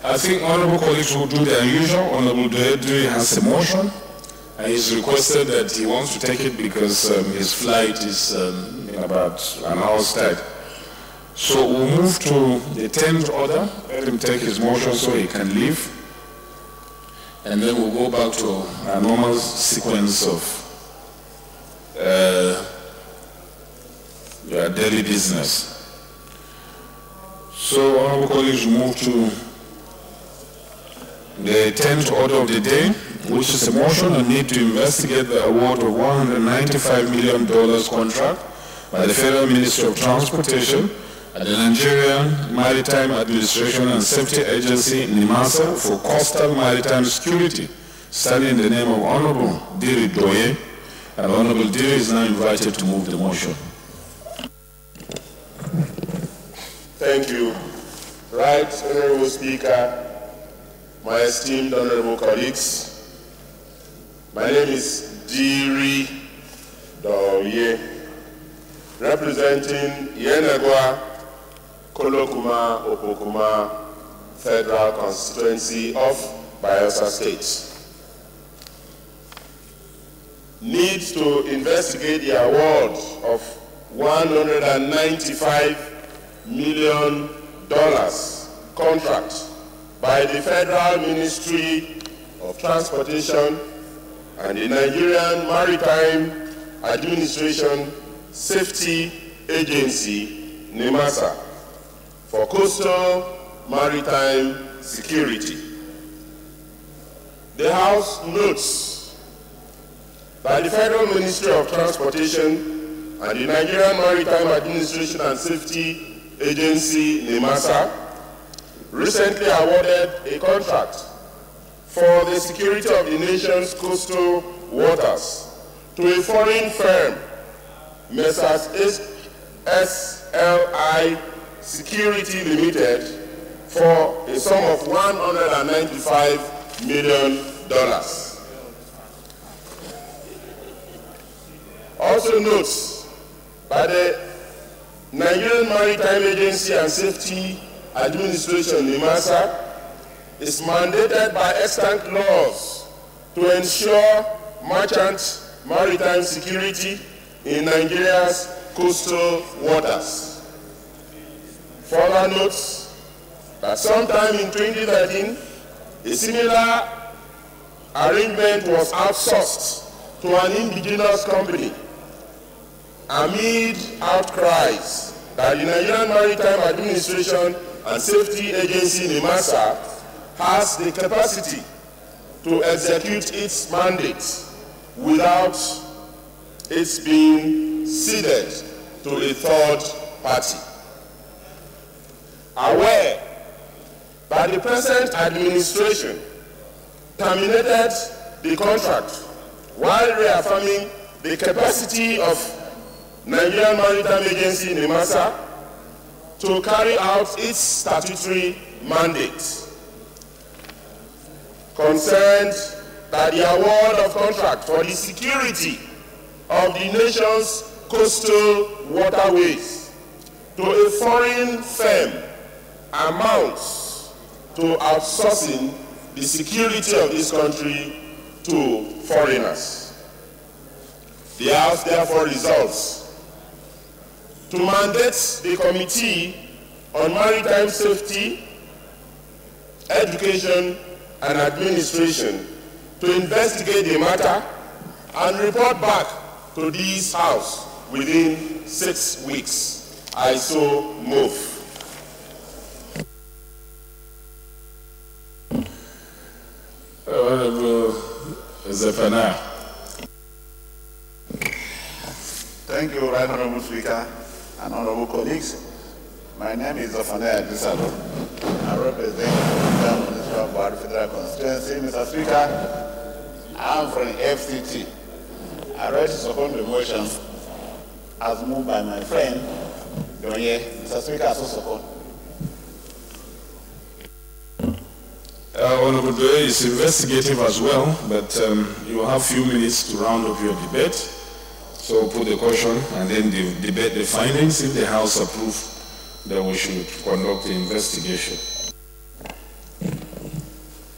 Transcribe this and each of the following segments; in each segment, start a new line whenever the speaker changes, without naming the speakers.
I think honorable colleagues will do the unusual. Honorable Dewey has a motion, and he's requested that he wants to take it because his flight is in about an hour's time. So we'll move to the 10th order. Let him take his motion so he can leave. And then we'll go back to our normal sequence of your daily business. So, honorable colleagues, move to the 10th order of the day, which is a motion on need to investigate the award of $195 million contract by the Federal Ministry of Transportation and the Nigerian Maritime Administration and Safety Agency, NIMASA, for coastal maritime security, standing in the name of Honorable Diri Doye, and Honorable Diri is now invited to move the motion.
Thank you. Right, Honorable Speaker, my esteemed honorable colleagues, my name is Diri Doye, representing Yenagwa Kolokuma Opokuma Federal Constituency of Bayelsa State. Needs to investigate the award of $195 million contract by the Federal Ministry of Transportation and the Nigerian Maritime Administration Safety Agency, NIMASA, for coastal maritime security. The House notes that the Federal Ministry of Transportation and the Nigerian Maritime Administration and Safety Agency, NIMASA, recently awarded a contract for the security of the nation's coastal waters to a foreign firm, Messrs. SLI Security Limited, for a sum of $195 million. Also notes that the Nigerian Maritime Agency and Safety Administration, NIMASA, is mandated by extant laws to ensure merchant maritime security in Nigeria's coastal waters. Further notes that sometime in 2013, a similar arrangement was outsourced to an indigenous company amid outcries that the Nigerian Maritime Administration and Safety Agency, NIMASA, has the capacity to execute its mandate without its being ceded to a third party. Aware that the present administration terminated the contract while reaffirming the capacity of Nigerian Maritime Agency, NIMASA, to carry out its statutory mandate. Concerned that the award of contract for the security of the nation's coastal waterways to a foreign firm amounts to outsourcing the security of this country to foreigners. The House therefore resolves to mandate the Committee on Maritime Safety, Education and Administration to investigate the matter and report back to this House within 6 weeks. I so move.
Honorable Zephaniah.
Thank you, Right Honorable Speaker and honorable colleagues. My name is Zephaniah. I represent the Municipal Board Federal Constituency. Mr. Speaker, I am from FCT. I read to support the motion as moved by my friend Doye. Mr. Speaker, I so support.
Honorable Doye is investigative as well, but you will have a few minutes to round up your debate. So put the question and then debate the findings. If the House approves then we should conduct the investigation.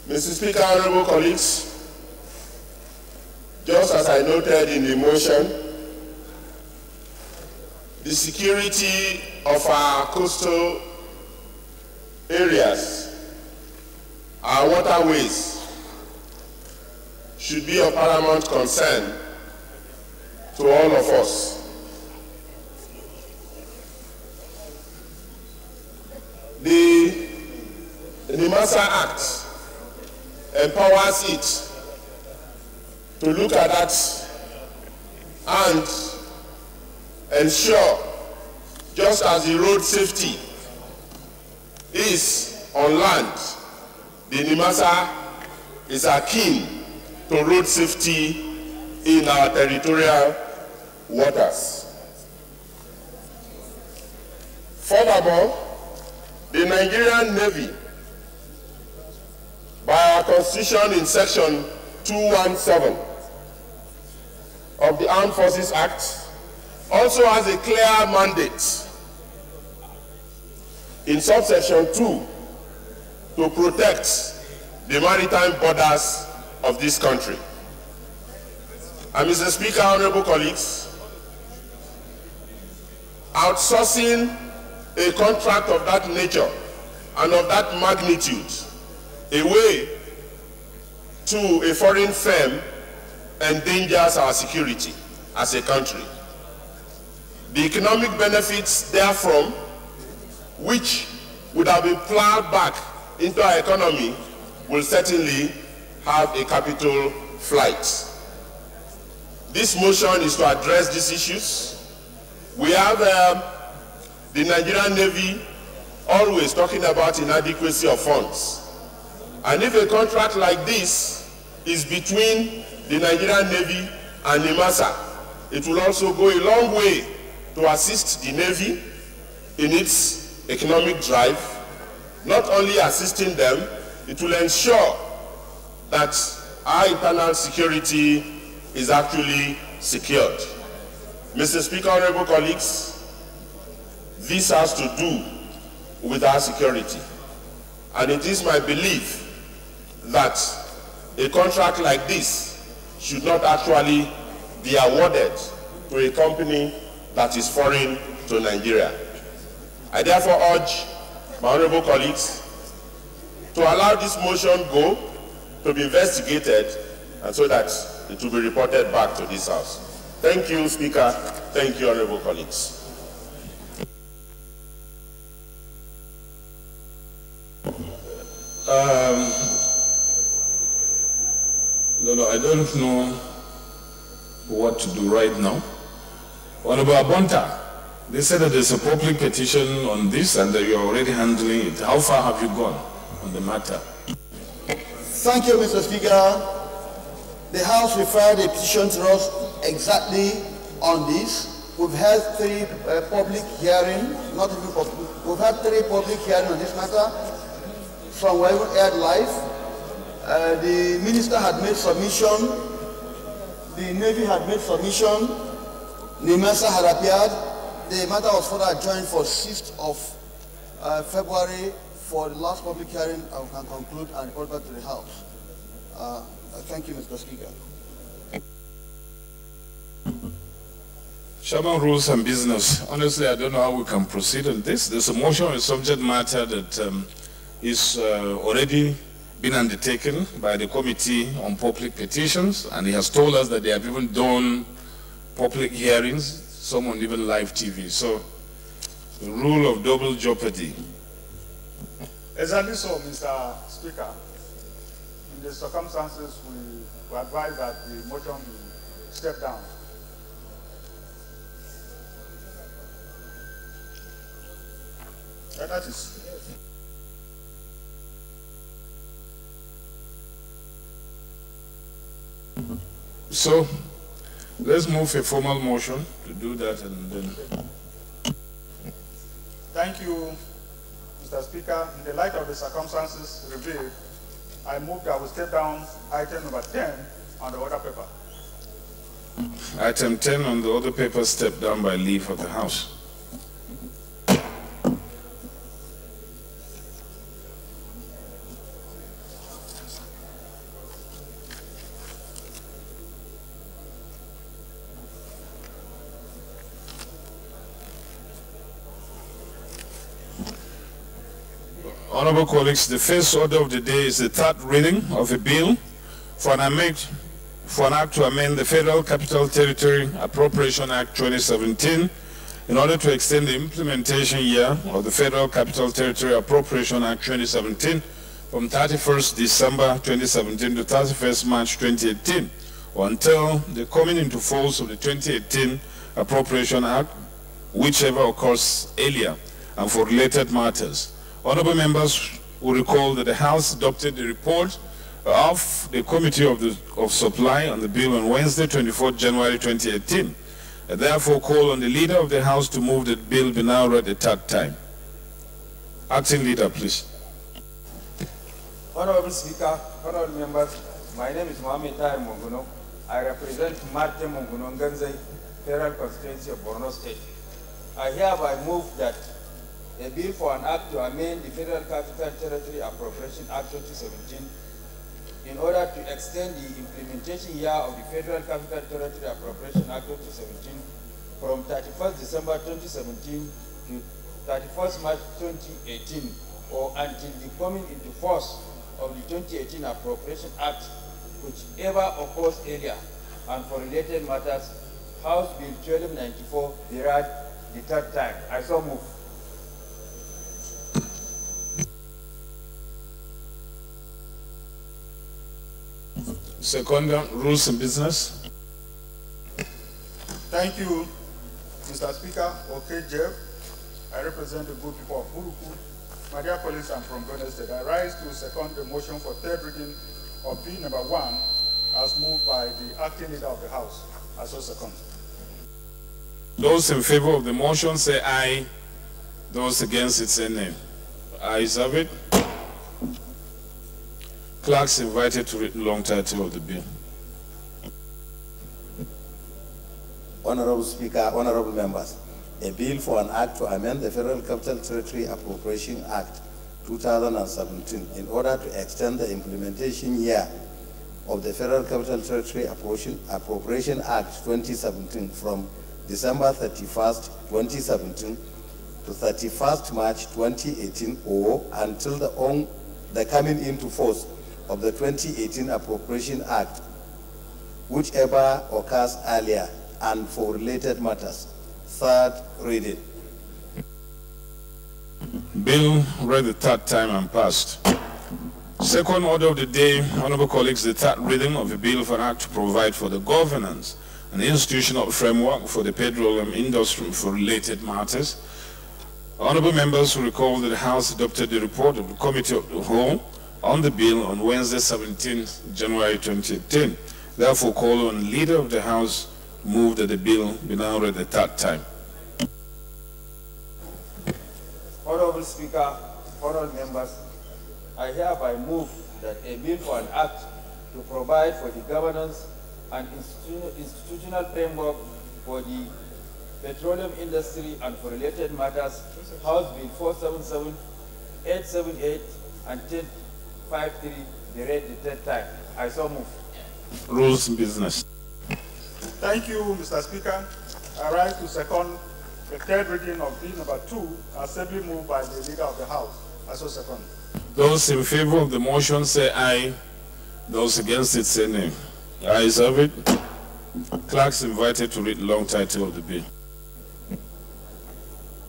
Mr. Speaker, honorable colleagues, just as I noted in the motion, the security of our coastal areas, our waterways, should be of paramount concern to all of us. The NIMASA Act empowers it to look at that and ensure, just as the road safety is on land, the NIMASA is akin to road safety in our territorial waters. Furthermore, the Nigerian Navy, by our Constitution in Section 217 of the Armed Forces Act, also has a clear mandate in subsection 2 to protect the maritime borders of this country. And Mr. Speaker, honorable colleagues, outsourcing a contract of that nature and of that magnitude away to a foreign firm endangers our security as a country. The economic benefits therefrom, which would have been plowed back into our economy, will certainly have a capital flight. This motion is to address these issues. We have the Nigerian Navy always talking about inadequacy of funds. And if a contract like this is between the Nigerian Navy and NIMASA, it will also go a long way to assist the Navy in its economic drive. Not only assisting them, it will ensure that our internal security is actually secured. Mr. Speaker, honorable colleagues, this has to do with our security. And it is my belief that a contract like this should not actually be awarded to a company that is foreign to Nigeria. I therefore urge my honorable colleagues to allow this motion go to be investigated, and so that it will be reported back to this House. Thank you, Speaker. Thank you, honorable colleagues.
No, I don't know what to do right now. Honorable Abonta, they said that there's a public petition on this and that you're already handling it. How far have you gone on the matter?
Thank you, Mr. Speaker. The House referred a petition to us exactly on this. We've had three public hearings, not even public. We've had 3 public hearings on this matter. From where we aired live. The Minister had made submission. The Navy had made submission. NIMASA had appeared. The matter was further adjourned for 6th of February for the last public hearing. I can conclude and report back to the House. Thank you, Mr. Speaker.
Chairman, Rules and Business. Honestly, I don't know how we can proceed on this. There's a motion on a subject matter that is already been undertaken by the Committee on Public Petitions, and he has told us that they have even done public hearings, some on even live TV. So, the rule of double jeopardy.
Exactly so, Mr. Speaker. In the circumstances, we advise that the motion be stepped down.
That is.
So, let's move a formal motion to do that and then.
Thank you, Mr. Speaker. In the light of the circumstances revealed, I move that we step down item number 10 on the order paper.
Item 10 on the order paper, step down by leave of the House. Honorable colleagues, the first order of the day is the third reading of a bill for an act to amend the Federal Capital Territory Appropriation Act 2017 in order to extend the implementation year of the Federal Capital Territory Appropriation Act 2017 from 31st December 2017 to 31st March 2018, or until the coming into force of the 2018 Appropriation Act, whichever occurs earlier, and for related matters. Honorable members will recall that the House adopted the report of the Committee of Supply on the bill on Wednesday, 24th January 2018. I therefore call on the Leader of the House to move that bill be now read a third time. Acting Leader, please.
Honorable Speaker, honorable members, my name is Mohamed Tahir Monguno. I represent Marte Monguno Nganzai, Federal Constituency of Borno State. I hereby move that a bill for an act to amend the Federal Capital Territory Appropriation Act 2017 in order to extend the implementation year of the Federal Capital Territory Appropriation Act 2017 from 31st December 2017 to 31st March 2018, or until the coming into force of the 2018 Appropriation Act, whichever occurs earlier, and for related matters, House Bill 1294 be read the third time. I so move.
Second, rules and business.
Thank you, Mr. Speaker. Okay, Jeff. I represent the good people of Buruku. My dear colleagues, I'm from Benue State. I rise to second the motion for third reading of Bill number 1 as moved by the acting leader of the House. I so second.
Those in favor of the motion say aye. Those against it say nay. Ayes have it. Clerks invited to read the long title of the bill.
Honorable Speaker, honorable members, a bill for an act to amend the Federal Capital Territory Appropriation Act 2017 in order to extend the implementation year of the Federal Capital Territory Appropriation Act 2017 from December 31st, 2017 to 31st March 2018, or until the coming into force of the 2018 Appropriation Act, whichever occurs earlier, and for related matters. Third reading.
Bill read the third time and passed. Second order of the day, honorable colleagues, the third reading of a bill for an act to provide for the governance and institutional framework for the petroleum industry for related matters. Honorable members will recall that the House adopted the report of the Committee of the Whole on the bill on Wednesday, 17th January 2018. Therefore, call on the Leader of the House to move that the bill be now read a third time.
Honorable Speaker, honorable members, I hereby move that a bill for an act to provide for the governance and institutional framework for the petroleum industry and for related matters, House Bill 477, 878, and 1053 be read the third time. I so move.
Rules and business.
Thank you, Mr. Speaker. I rise to second the third reading of Bill number 2, as ably moved by the Leader of the House. I so second.
Those in favor of the motion say aye. Those against it say nay. Ayes have it. Clerks invited to read the long title of the bill.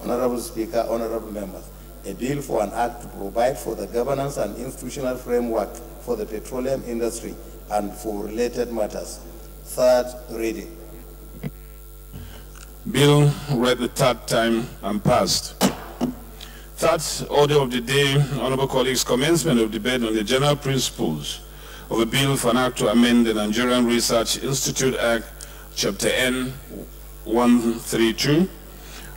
Honorable Speaker, honorable members, a bill for an act to provide for the governance and institutional framework for the petroleum industry and for related matters. Third reading.
Bill read the third time and passed. Third order of the day, honorable colleagues, commencement of debate on the general principles of a bill for an act to amend the Nigerian Research Institute Act, Chapter N 132,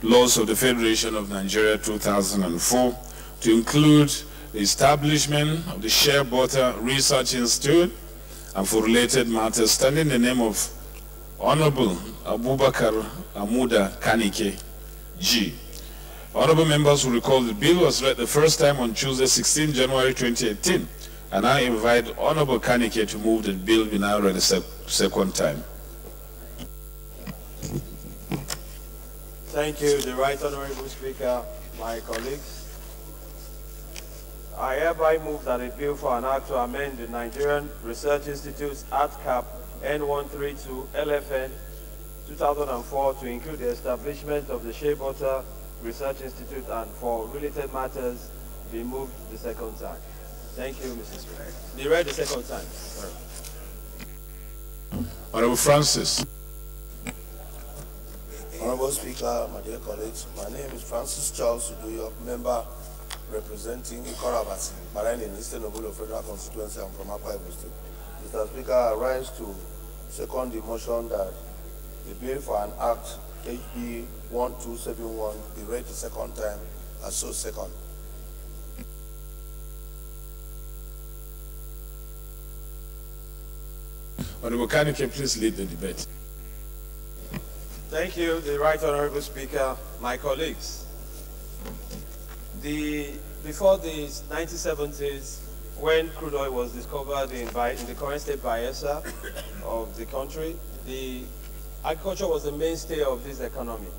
Laws of the Federation of Nigeria 2004, to include the establishment of the Share Butter Research Institute and for related matters, standing in the name of Honorable Abubakar Amuda Kanike, G. Honorable members will recall the bill was read the first time on Tuesday, 16 January 2018, and I invite Honorable Kanike to move that bill be now read a second time.
Thank you, the Right Honorable Speaker, my colleagues. I hereby move that a bill for an act to amend the Nigerian Research Institute's Act Cap N132 LFN 2004 to include the establishment of the Shea Butter Research Institute and for related matters be moved the second time. Thank you, Mr. Speaker. Be read the second time. Sorry.
Honorable Francis.
Honorable Speaker, my dear colleagues, my name is Francis Charles Uduyo, member representing Ikorabasi, Marine in Eastern Obulo Federal Constituency. I'm from Akwa Ibom State. Mr. Speaker, I rise to second the motion that the bill for an act HB 1271 be read the second time as so second.
Honorable Kanike, please lead the debate.
Thank you, the Right Honorable Speaker, my colleagues. Before the 1970s, when crude oil was discovered in the current state Bayelsa of the country, the agriculture was the mainstay of this economy.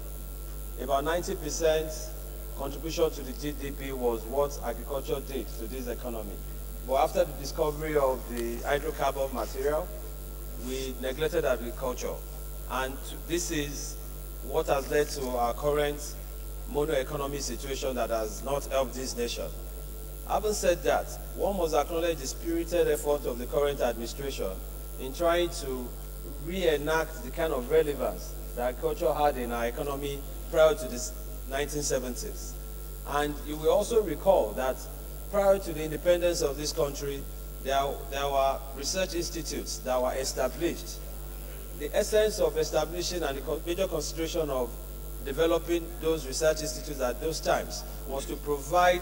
About 90% contribution to the GDP was what agriculture did to this economy. But after the discovery of the hydrocarbon material, we neglected agriculture. And this is what has led to our current mono-economy situation that has not helped this nation. Having said that, one must acknowledge the spirited effort of the current administration in trying to reenact the kind of relevance that agriculture had in our economy prior to the 1970s. And you will also recall that prior to the independence of this country, there were research institutes that were established. The essence of establishing and the major consideration of developing those research institutes at those times was to provide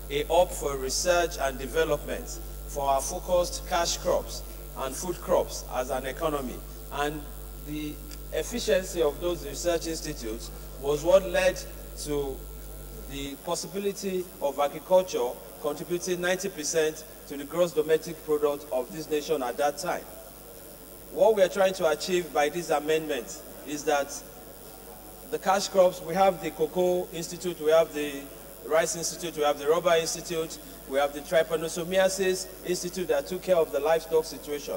a hub for research and development for our focused cash crops and food crops as an economy. And the efficiency of those research institutes was what led to the possibility of agriculture contributing 90% to the gross domestic product of this nation at that time. What we are trying to achieve by this amendment is that the cash crops, we have the Cocoa Institute, we have the Rice Institute, we have the Rubber Institute, we have the Trypanosomiasis Institute that took care of the livestock situation.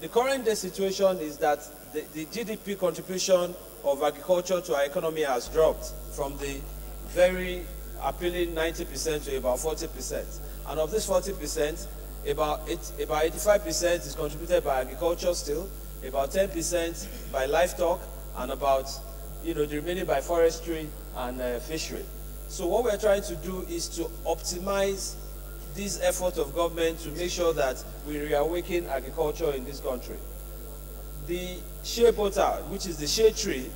The current day situation is that the GDP contribution of agriculture to our economy has dropped from the very appealing 90% to about 40%. And of this 40%, about 85% is contributed by agriculture still, about 10% by livestock, and about the remaining by forestry and fishery. So what we're trying to do is to optimize this effort of government to make sure that we reawaken agriculture in this country. The shea butter, which is the shea tree,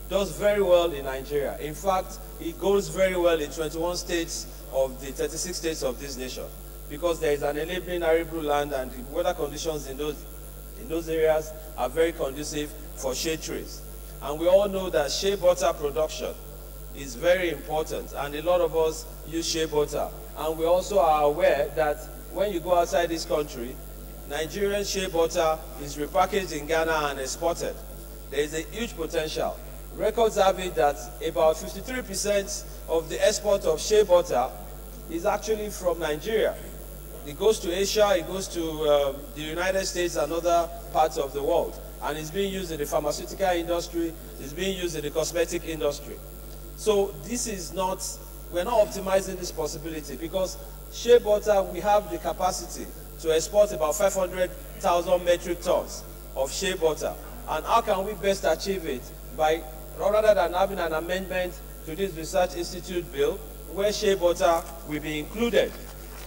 does very well in Nigeria. In fact, it goes very well in 21 states of the 36 states of this nation, because there is an enabling arable land and the weather conditions in those areas are very conducive for shea trees. And we all know that shea butter production is very important, and a lot of us use shea butter. And we also are aware that when you go outside this country, Nigerian shea butter is repackaged in Ghana and exported. There is a huge potential. Records have it that about 53% of the export of shea butter is actually from Nigeria. It goes to Asia, it goes to the United States and other parts of the world. And it's being used in the pharmaceutical industry, it's being used in the cosmetic industry. So this is not, we're not optimizing this possibility, because shea butter, we have the capacity to export about 500,000 metric tons of shea butter. And how can we best achieve it? By, rather than having an amendment to this Research Institute bill, where shea butter will be included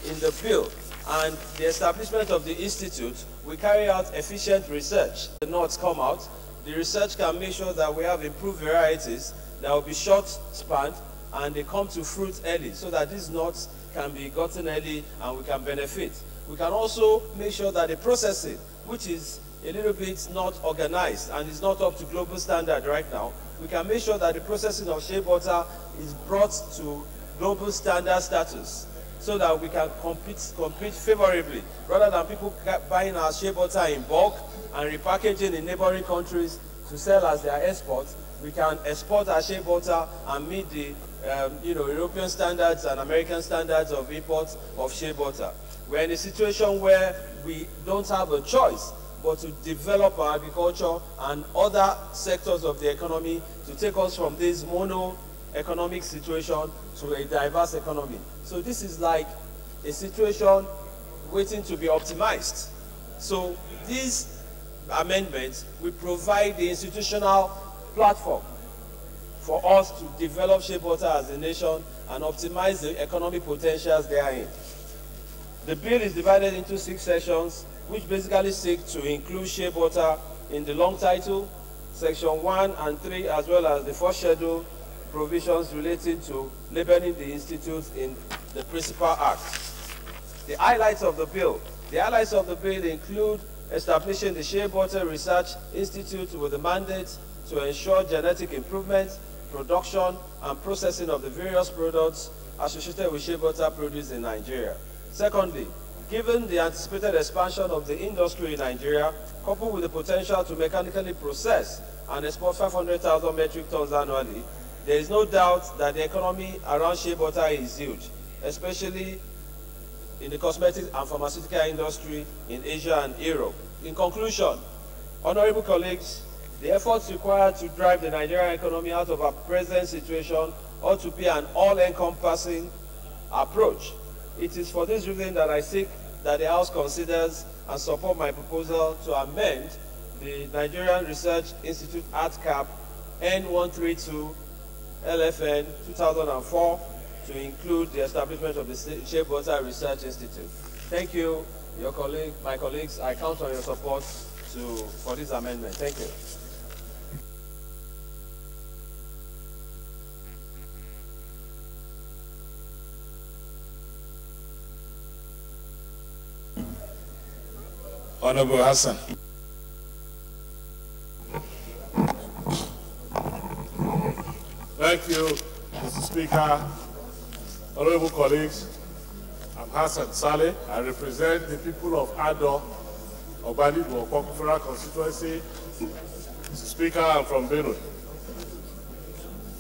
in the bill, and the establishment of the institute will carry out efficient research. The notes come out, the research can make sure that we have improved varieties that will be short spanned and they come to fruit early, so that these nuts can be gotten early and we can benefit. We can also make sure that the processing, which is a little bit not organized and is not up to global standard right now, we can make sure that the processing of shea butter is brought to global standard status, so that we can compete favorably, rather than people buying our shea butter in bulk and repackaging in neighboring countries to sell as their export. We can export our shea butter and meet the European standards and American standards of import of shea butter. We're in a situation where we don't have a choice but to develop our agriculture and other sectors of the economy to take us from this mono-economic situation to a diverse economy. So this is like a situation waiting to be optimized. So these amendments will provide the institutional platform for us to develop shea butter as a nation and optimize the economic potentials therein. The bill is divided into 6 sections, which basically seek to include shea butter in the long title, section 1 and 3, as well as the first schedule provisions related to labeling the institute in the Principal Act. The highlights of the bill. The highlights of the bill include establishing the Shea Butter Research Institute with a mandate to ensure genetic improvement, production, and processing of the various products associated with shea butter produced in Nigeria. Secondly, given the anticipated expansion of the industry in Nigeria, coupled with the potential to mechanically process and export 500,000 metric tons annually, there is no doubt that the economy around shea butter is huge, especially in the cosmetic and pharmaceutical industry in Asia and Europe. In conclusion, honorable colleagues, the efforts required to drive the Nigerian economy out of our present situation ought to be an all-encompassing approach. It is for this reason that I seek that the House considers and support my proposal to amend the Nigerian Research Institute Act Cap N132 LFN 2004 to include the establishment of the Shea Butter Research Institute. Thank you, my colleagues. I count on your support for this amendment. Thank you.
Honorable Hassan.
Thank you, Mr. Speaker, honorable colleagues. I'm Hassan Saleh. I represent the people of Ado, Obalibo, Federal Constituency. Mr. Speaker, I'm from Benue.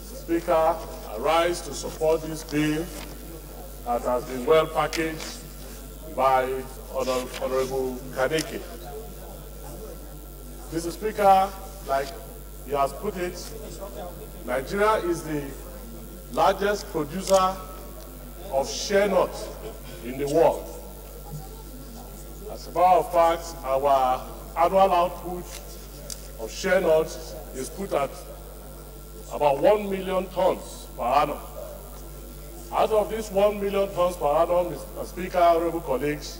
Mr. Speaker, I rise to support this bill that has been well packaged by Honorable Kaneke. Mr. Speaker, like he has put it, Nigeria is the largest producer of shea nuts in the world. As a matter of fact, our annual output of shea nuts is put at about 1 million tons per annum. Out of this 1 million tons per annum, Mr. Speaker, honorable colleagues,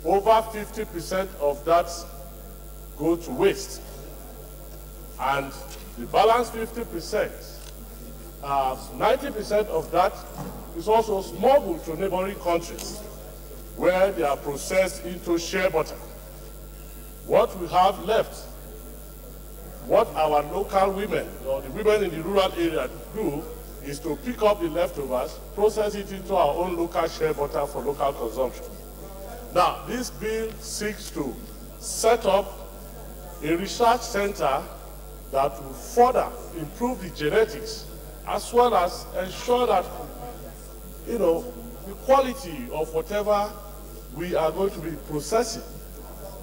over 50% of that go to waste. And the balance 50%, 90% of that is also smuggled to neighboring countries where they are processed into shea butter. What we have left, what our local women, or the women in the rural area do, is to pick up the leftovers, process it into our own local shea butter for local consumption. Now, this bill seeks to set up a research center that will further improve the genetics as well as ensure that, the quality of whatever we are going to be processing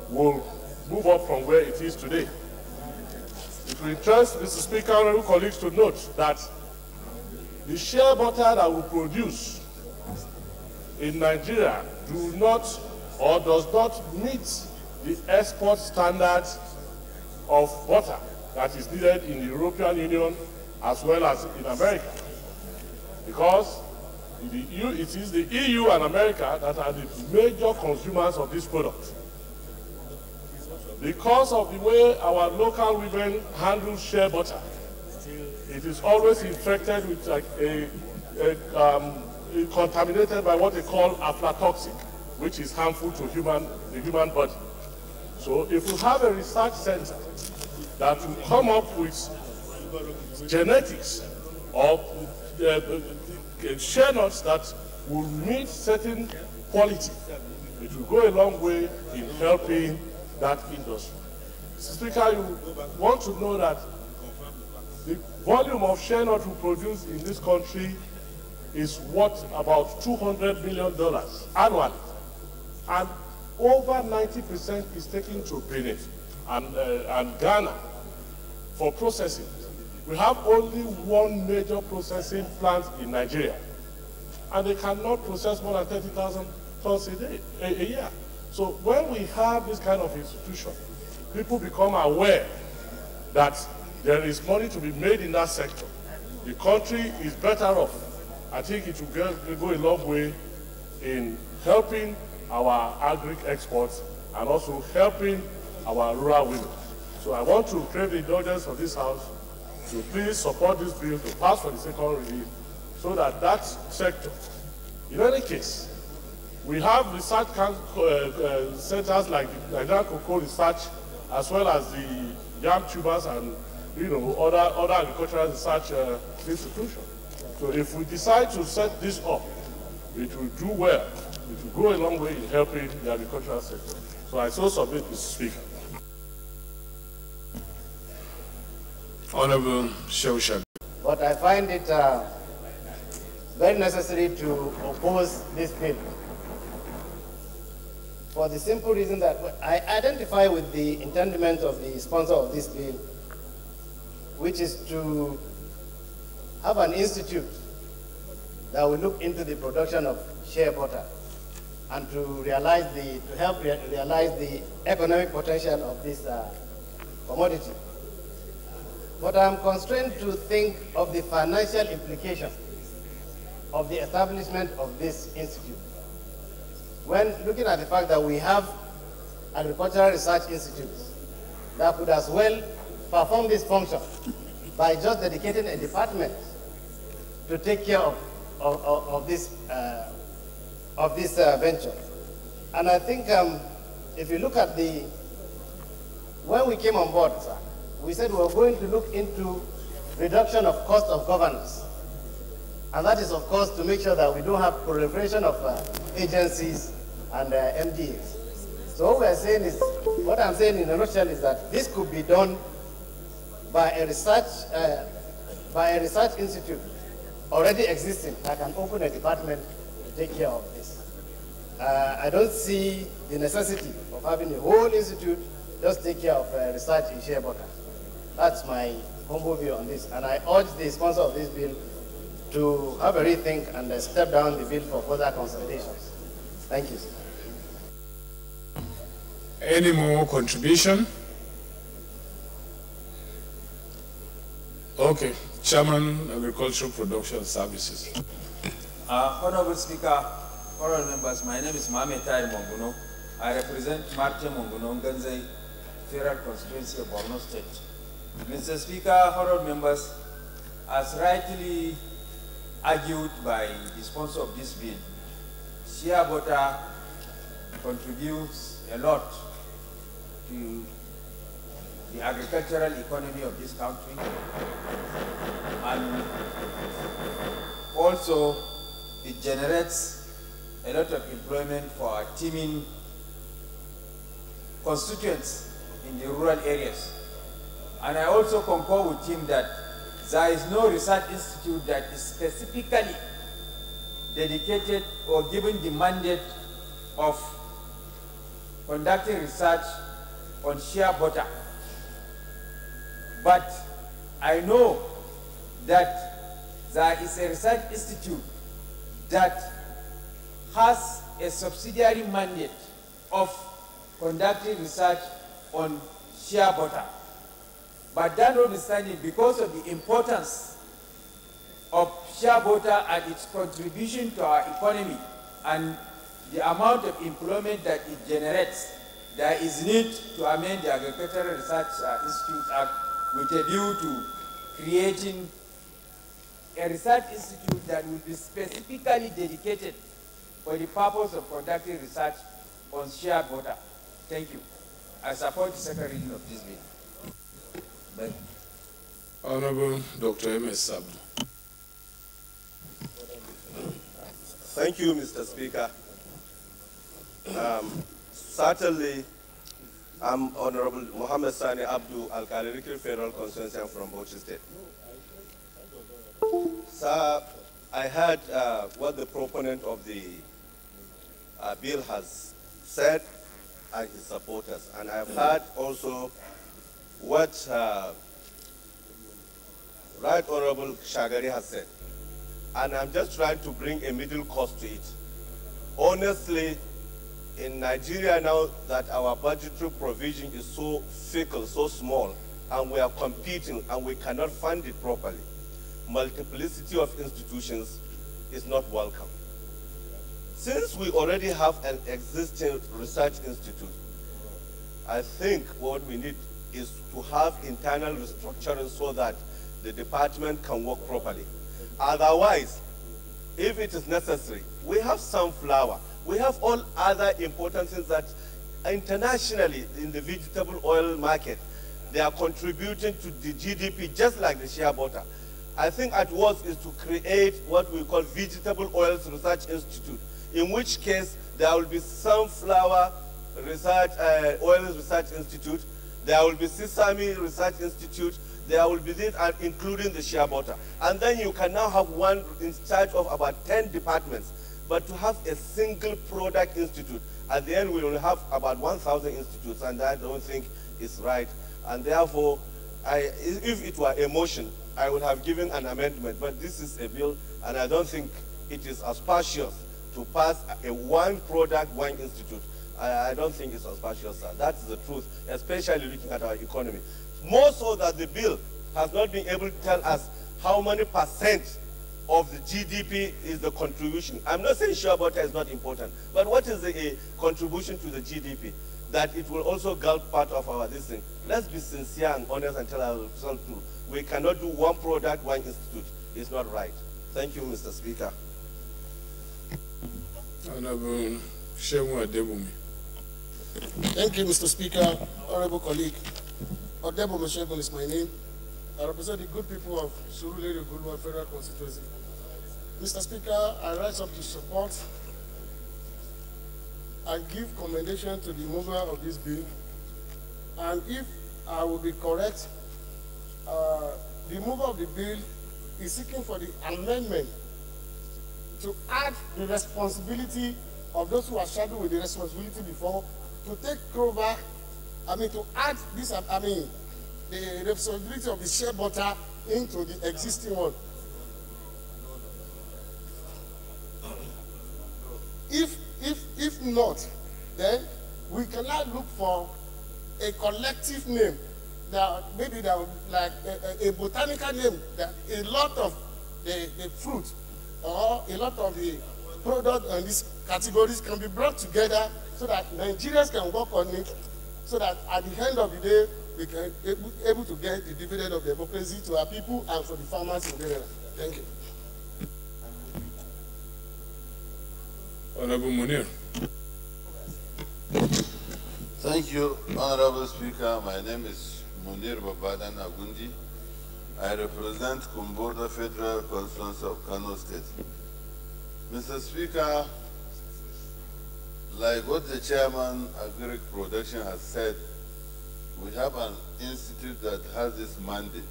will move up from where it is today. It will interest Mr. Speaker, honorable colleagues, to note that the shea butter that we produce in Nigeria does not meet the export standards of butter that is needed in the European Union as well as in America. Because it is the EU and America that are the major consumers of this product. Because of the way our local women handle shea butter, it is always infected with contaminated by what they call aflatoxin, which is harmful to the human body. So if we have a research center that will come up with genetics of shea nuts that will meet certain quality, it will go a long way in helping that industry. Mr. Speaker, you want to know that The volume of shea nut we produce in this country is worth about $200 million annually. And over 90% is taken to Benin and Ghana for processing. We have only one major processing plant in Nigeria, and they cannot process more than 30,000 tons a year. So when we have this kind of institution, people become aware that there is money to be made in that sector. The country is better off. I think it will go a long way in helping our agri exports and also helping our rural women. So I want to crave the indulgence of this House to please support this bill to pass for the second reading so that that sector, in any case, we have research centers like the Nigerian Cocoa Research, as well as the yam tubers and other agricultural research institutions. So if we decide to set this up, it will do well. It will go a long way in helping the agricultural sector. So I so submit, Mr. Speaker.
Honorable Shewshak.
But I find it very necessary to oppose this bill for the simple reason that I identify with the intendment of the sponsor of this bill, which is to have an institute that will look into the production of shea butter and to help realize the economic potential of this commodity. But I'm constrained to think of the financial implications of the establishment of this institute. When looking at the fact that we have agricultural research institutes that could as well perform this function by just dedicating a department to take care of this venture. And I think if you look at when we came on board, sir, we said we were going to look into reduction of cost of governance. And that is, of course, to make sure that we don't have proliferation of agencies and MDAs. So what I'm saying in a nutshell is that this could be done by a research institute already existing that can open a department to take care of this. I don't see the necessity of having a whole institute just take care of research in shea butter. That's my humble view on this, and I urge the sponsor of this bill to have a rethink and step down the bill for further consultations. Thank you, sir.
Any more contribution? Okay, Chairman, Agricultural Production Services.
Honorable Speaker, honorable members, my name is Mohamed Tahir Monguno. I represent Marte Monguno Nganzai, Federal Constituency of Borno State. Mr. Speaker, honorable members, as rightly argued by the sponsor of this bill, shea butter contributes a lot to the agricultural economy of this country, and also it generates a lot of employment for our teeming constituents in the rural areas. And I also concur with him that there is no research institute that is specifically dedicated or given the mandate of conducting research on shea butter. But I know that there is a research institute that has a subsidiary mandate of conducting research on shea butter. But that notwithstanding, because of the importance of shea butter and its contribution to our economy and the amount of employment that it generates, there is need to amend the Agricultural Research Institute Act with a view to creating a research institute that will be specifically dedicated for the purpose of conducting research on shea butter. Thank you. I support the second reading of this bill. Thank you.
Honorable Dr. M.S. Sabdu.
Thank you, Mr. Speaker. Certainly, I'm Honorable Mohammed Sani Abdu, Al-Kalirikir Federal Constituency from Bauchi State.
Sir, I heard what the proponent of the bill has said and his supporters, and I've heard also what Right Honorable Shagari has said, and I'm just trying to bring a middle course to it. Honestly, in Nigeria now that our budgetary provision is so fickle, so small, and we are competing and we cannot fund it properly, multiplicity of institutions is not welcome. Since we already have an existing research institute, I think what we need is to have internal restructuring so that the department can work properly. Otherwise, if it is necessary, we have sunflower, we have all other important things that internationally in the vegetable oil market, they are contributing to the GDP just like the shea butter. I think at worst is to create what we call Vegetable Oils Research Institute, in which case there will be sunflower oils research institute, there will be sesame research institute, there will be this, including the shea butter. And then you can now have one in charge of about 10 departments. But to have a single product institute, at the end we will have about 1,000 institutes, and I don't think it's right. And therefore, if it were a motion, I would have given an amendment, but this is a bill, and I don't think it is auspicious to pass a one product, one institute. I don't think it's auspicious, sir. That's the truth, especially looking at our economy. More so that the bill has not been able to tell us how many percent of the GDP is the contribution. I'm not saying shea butter is not important, but what is the contribution to the GDP? That it will also gulp part of our this thing. Let's be sincere and honest and tell ourselves true. We cannot do one product, one institute. It's not right. Thank you, Mr. Speaker.
Honorable Shehu Adebumi.
Thank you, Mr. Speaker. Honorable colleague, Odebumi Shegun is my name. I represent the good people of Surulere Gulwa Federal Constituency. Mr. Speaker, I rise up to support and give commendation to the mover of this bill. And if I will be correct, the mover of the bill is seeking for the amendment to add the responsibility of those who are saddled with the responsibility before to take over, to add this, the responsibility of the shea butter into the existing one. If not, then we cannot look for a collective name that maybe that would like a botanical name that a lot of the fruit or a lot of the product and these categories can be brought together so that Nigerians can work on it, so that at the end of the day we can be able to get the dividend of democracy to our people and for the farmers in general. Thank you.
Honorable Munir.
Thank you, Honorable Speaker. My name is Munir Babadan Agundi. I represent Kumboda Federal Constituency of Kano State. Mr. Speaker, like what the chairman of Agric Production has said, we have an institute that has this mandate.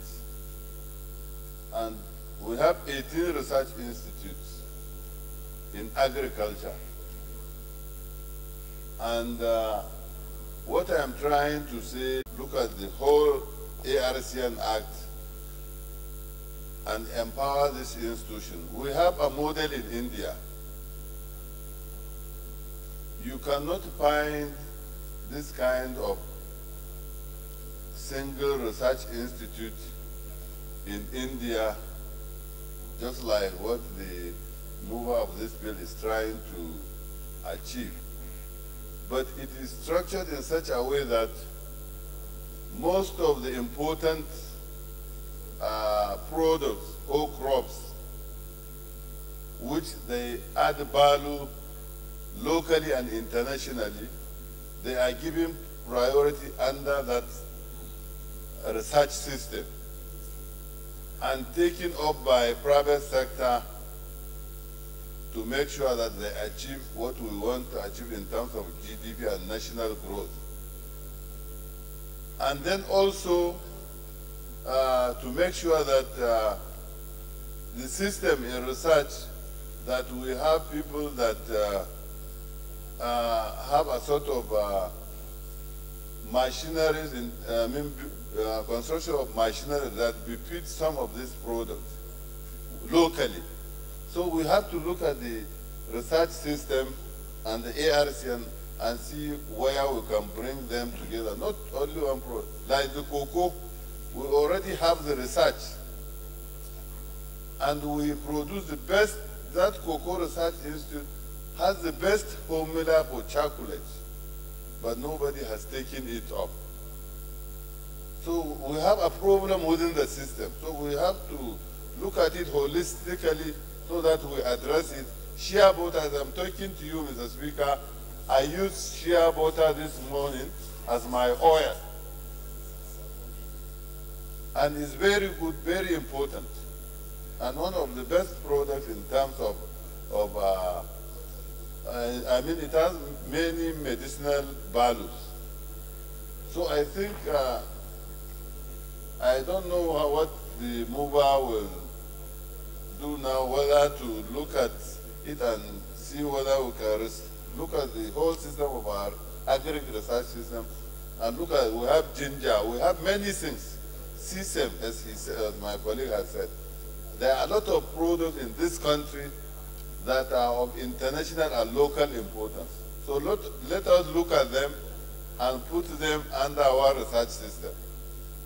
And we have 18 research institutes in agriculture. And what I am trying to say, look at the whole ARCN Act and empower this institution. We have a model in India. You cannot find this kind of single research institute in India, just like what the mover of this bill is trying to achieve. But it is structured in such a way that most of the important products or crops which they add value locally and internationally, they are given priority under that research system and taken up by private sector to make sure that they achieve what we want to achieve in terms of GDP and national growth. And then also to make sure that the system in research that we have people that have a sort of machineries, construction of machinery that repeat some of these products locally. So we have to look at the research system and the ARCN and see where we can bring them together. Not only one product. Like the cocoa, we already have the research. And we produce the best, that Cocoa Research Institute has the best formula for chocolate, but nobody has taken it up. So we have a problem within the system. So we have to look at it holistically so that we address it. Shea butter, as I'm talking to you, Mr. Speaker, I used shea butter this morning as my oil. And it's very good, very important. And one of the best products in terms of I mean, it has many medicinal values. So I think, I don't know what the mover will do now, whether to look at it and see whether we can look at the whole system of our agric research system and look at, we have ginger, we have many things. Sesame, as my colleague has said. There are a lot of products in this country that are of international and local importance. So let us look at them and put them under our research system,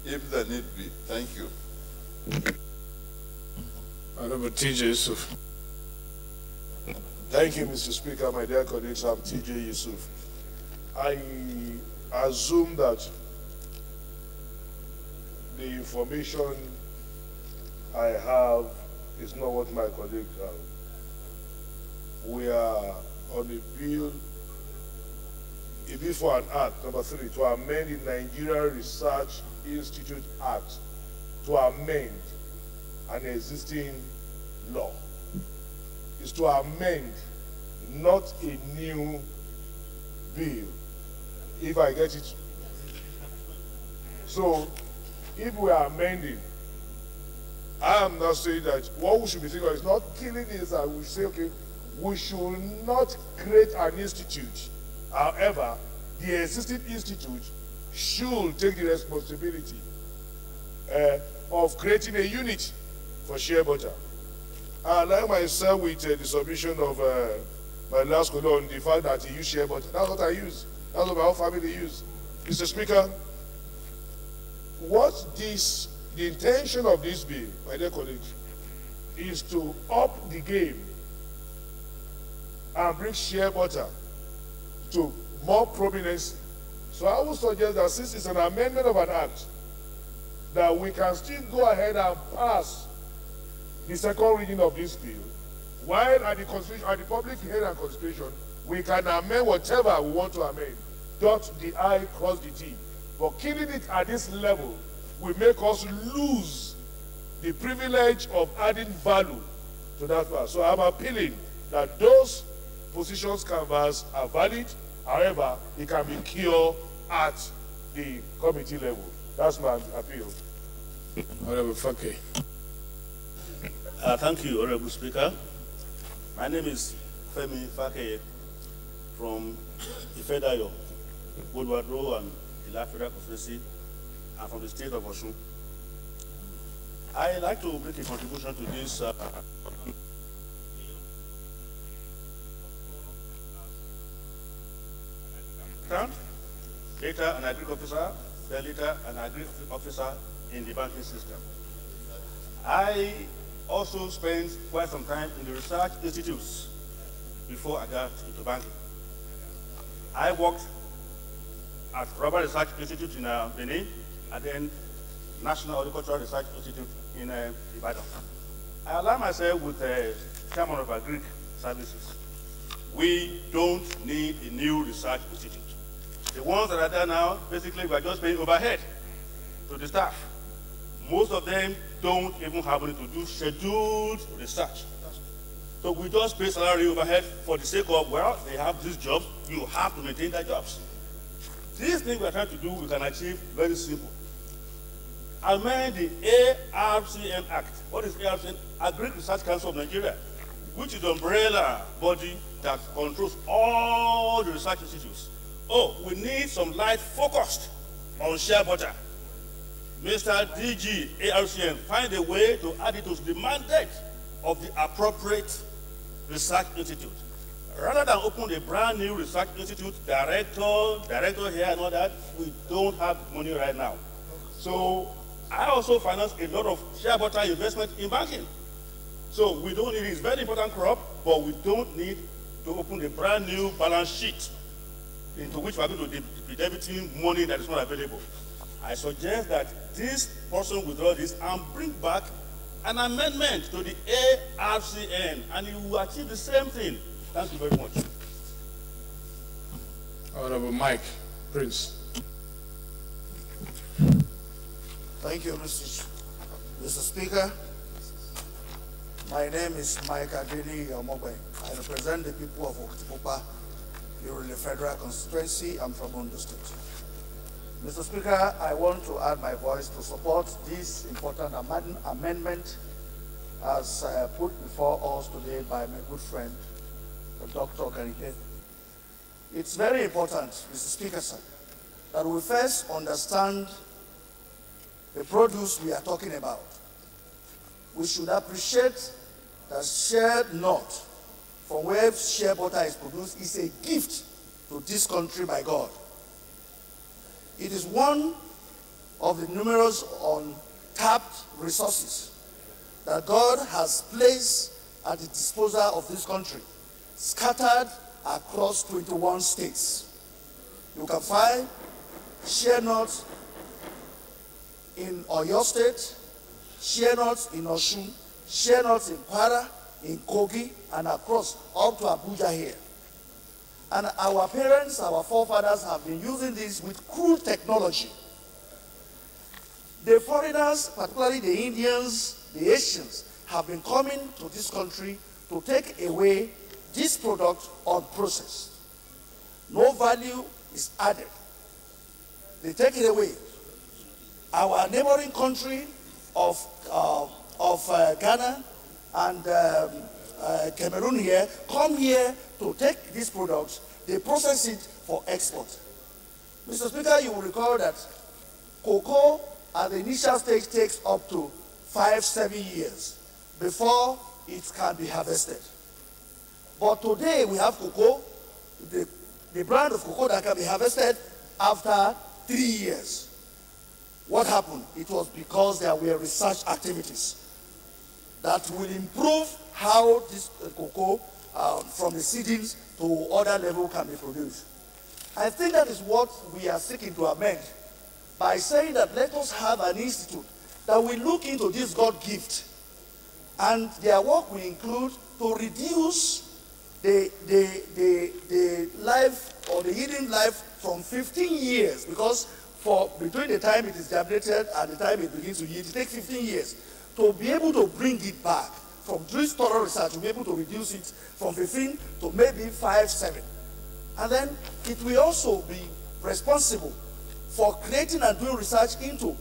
if the need be. Thank you.
Honorable T.J. Yusuf.
Thank you, Mr. Speaker. My dear colleagues, I'm T.J. Yusuf. I assume that the information I have is not what my colleagues have. We are on a bill for an act, number 3, to amend the Nigeria Research Institute Act to amend an existing law. It's to amend, not a new bill, if I get it. So, if we are amending, I am not saying that what we should be thinking of is not killing this, and we say, okay, we should not create an institute. However, the existing institute should take the responsibility of creating a unit for shea butter. And I myself, with the submission of my last colleague on the fact that he used shea butter, that's what I use. That's what my whole family use. Mr. Speaker, the intention of this bill, my dear colleagues, is to up the game and bring shea butter to more prominence. So I would suggest that since it's an amendment of an act, that we can still go ahead and pass the second reading of this bill, while at the constitution, at the public hearing and constitution, we can amend whatever we want to amend. Dot the I, cross the T. But killing it at this level will make us lose the privilege of adding value to that part. So I'm appealing that those positions canvassed are valid. However, it can be cured at the committee level. That's my appeal.
Honorable Fake.
Thank you, Honorable Speaker. My name is Femi Fake from Ifedayo, Woodward Row and Ila Federal Constituency, and from the state of Osun. I like to make a contribution to this. Data and agri officer, then later an agri officer in the banking system. I also spent quite some time in the research institutes before I got into banking. I worked at Robert Research Institute in Benin, and then National Agricultural Research Institute in Ibadan. I aligned myself with the chairman of Agric Services. We don't need a new research institute. The ones that are there now, basically, we are just paying overhead to the staff. Most of them don't even have money to do scheduled research. So we just pay salary overhead for the sake of, well, they have this job, you have to maintain their jobs. This thing we are trying to do, we can achieve very simple. amend the ARCN Act. What is ARCN? Agric Research Council of Nigeria, which is the umbrella body that controls all the research institutes. Oh, we need some light focused on shea butter. Mr. DG ARCN, find a way to add it to the mandate of the appropriate research institute. Rather than open a brand new research institute, director here and all that, we don't have money right now. So I also finance a lot of shea butter investment in banking. So we don't need it. It's a very important crop, but we don't need to open a brand new balance sheet into which we are going to be debiting money that is not available. I suggest that this person withdraw this and bring back an amendment to the ARCN, and you will achieve the same thing. Thank you very much.
Honorable Mike Prince.
Thank you, Mr. Speaker. My name is Mike Adeni Omogbe. I represent the people of Okitipupa, the Federal Constituency. I'm from Ondo State. Mr. Speaker, I want to add my voice to support this important amendment as put before us today by my good friend, Dr. Garike. It's very important, Mr. Speaker, sir, that we first understand the produce we are talking about. We should appreciate that shea nut, from where shea butter is produced, is a gift to this country by God. It is one of the numerous untapped resources that God has placed at the disposal of this country, scattered across 21 states. You can find shea nuts in Oyo State, shea nuts in Osun, shea nuts in Kwara, in Kogi, and across up to Abuja here. And our parents, our forefathers have been using this with crude technology. The foreigners, particularly the Indians, the Asians, have been coming to this country to take away this product unprocessed. No value is added. They take it away. Our neighboring country of Ghana and Cameroon here come here to take these products. They process it for export. Mr. Speaker, you will recall that cocoa at the initial stage takes up to 5-7 years before it can be harvested. But today we have cocoa, the brand of cocoa that can be harvested after 3 years. What happened? It was because there were research activities that will improve how this cocoa from the seedings to other level can be produced. I think that is what we are seeking to amend by saying that let us have an institute that will look into this God gift, and their work will include to reduce the life or the yielding life from 15 years, because for between the time it is germinated and the time it begins to yield, it takes 15 years to be able to bring it back. From this thorough research, we'll be able to reduce it from 15 to maybe 5-7. And then it will also be responsible for creating and doing research into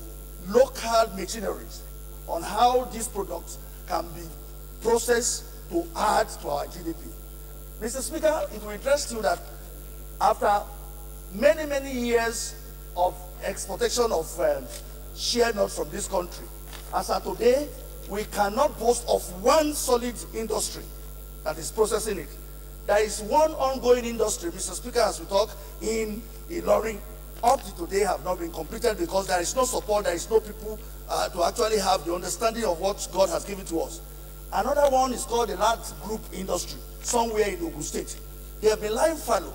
local machineries on how these products can be processed to add to our GDP. Mr. Speaker, it will interest you that after many, many years of exportation of shea nuts from this country, as of today, we cannot boast of one solid industry that is processing it. There is one ongoing industry, Mr. Speaker, as we talk, in Ilorin, up to today have not been completed because there is no support, there is no people to actually have the understanding of what God has given to us. Another one is called the large group industry, somewhere in Ogun State. They have been lying fallow.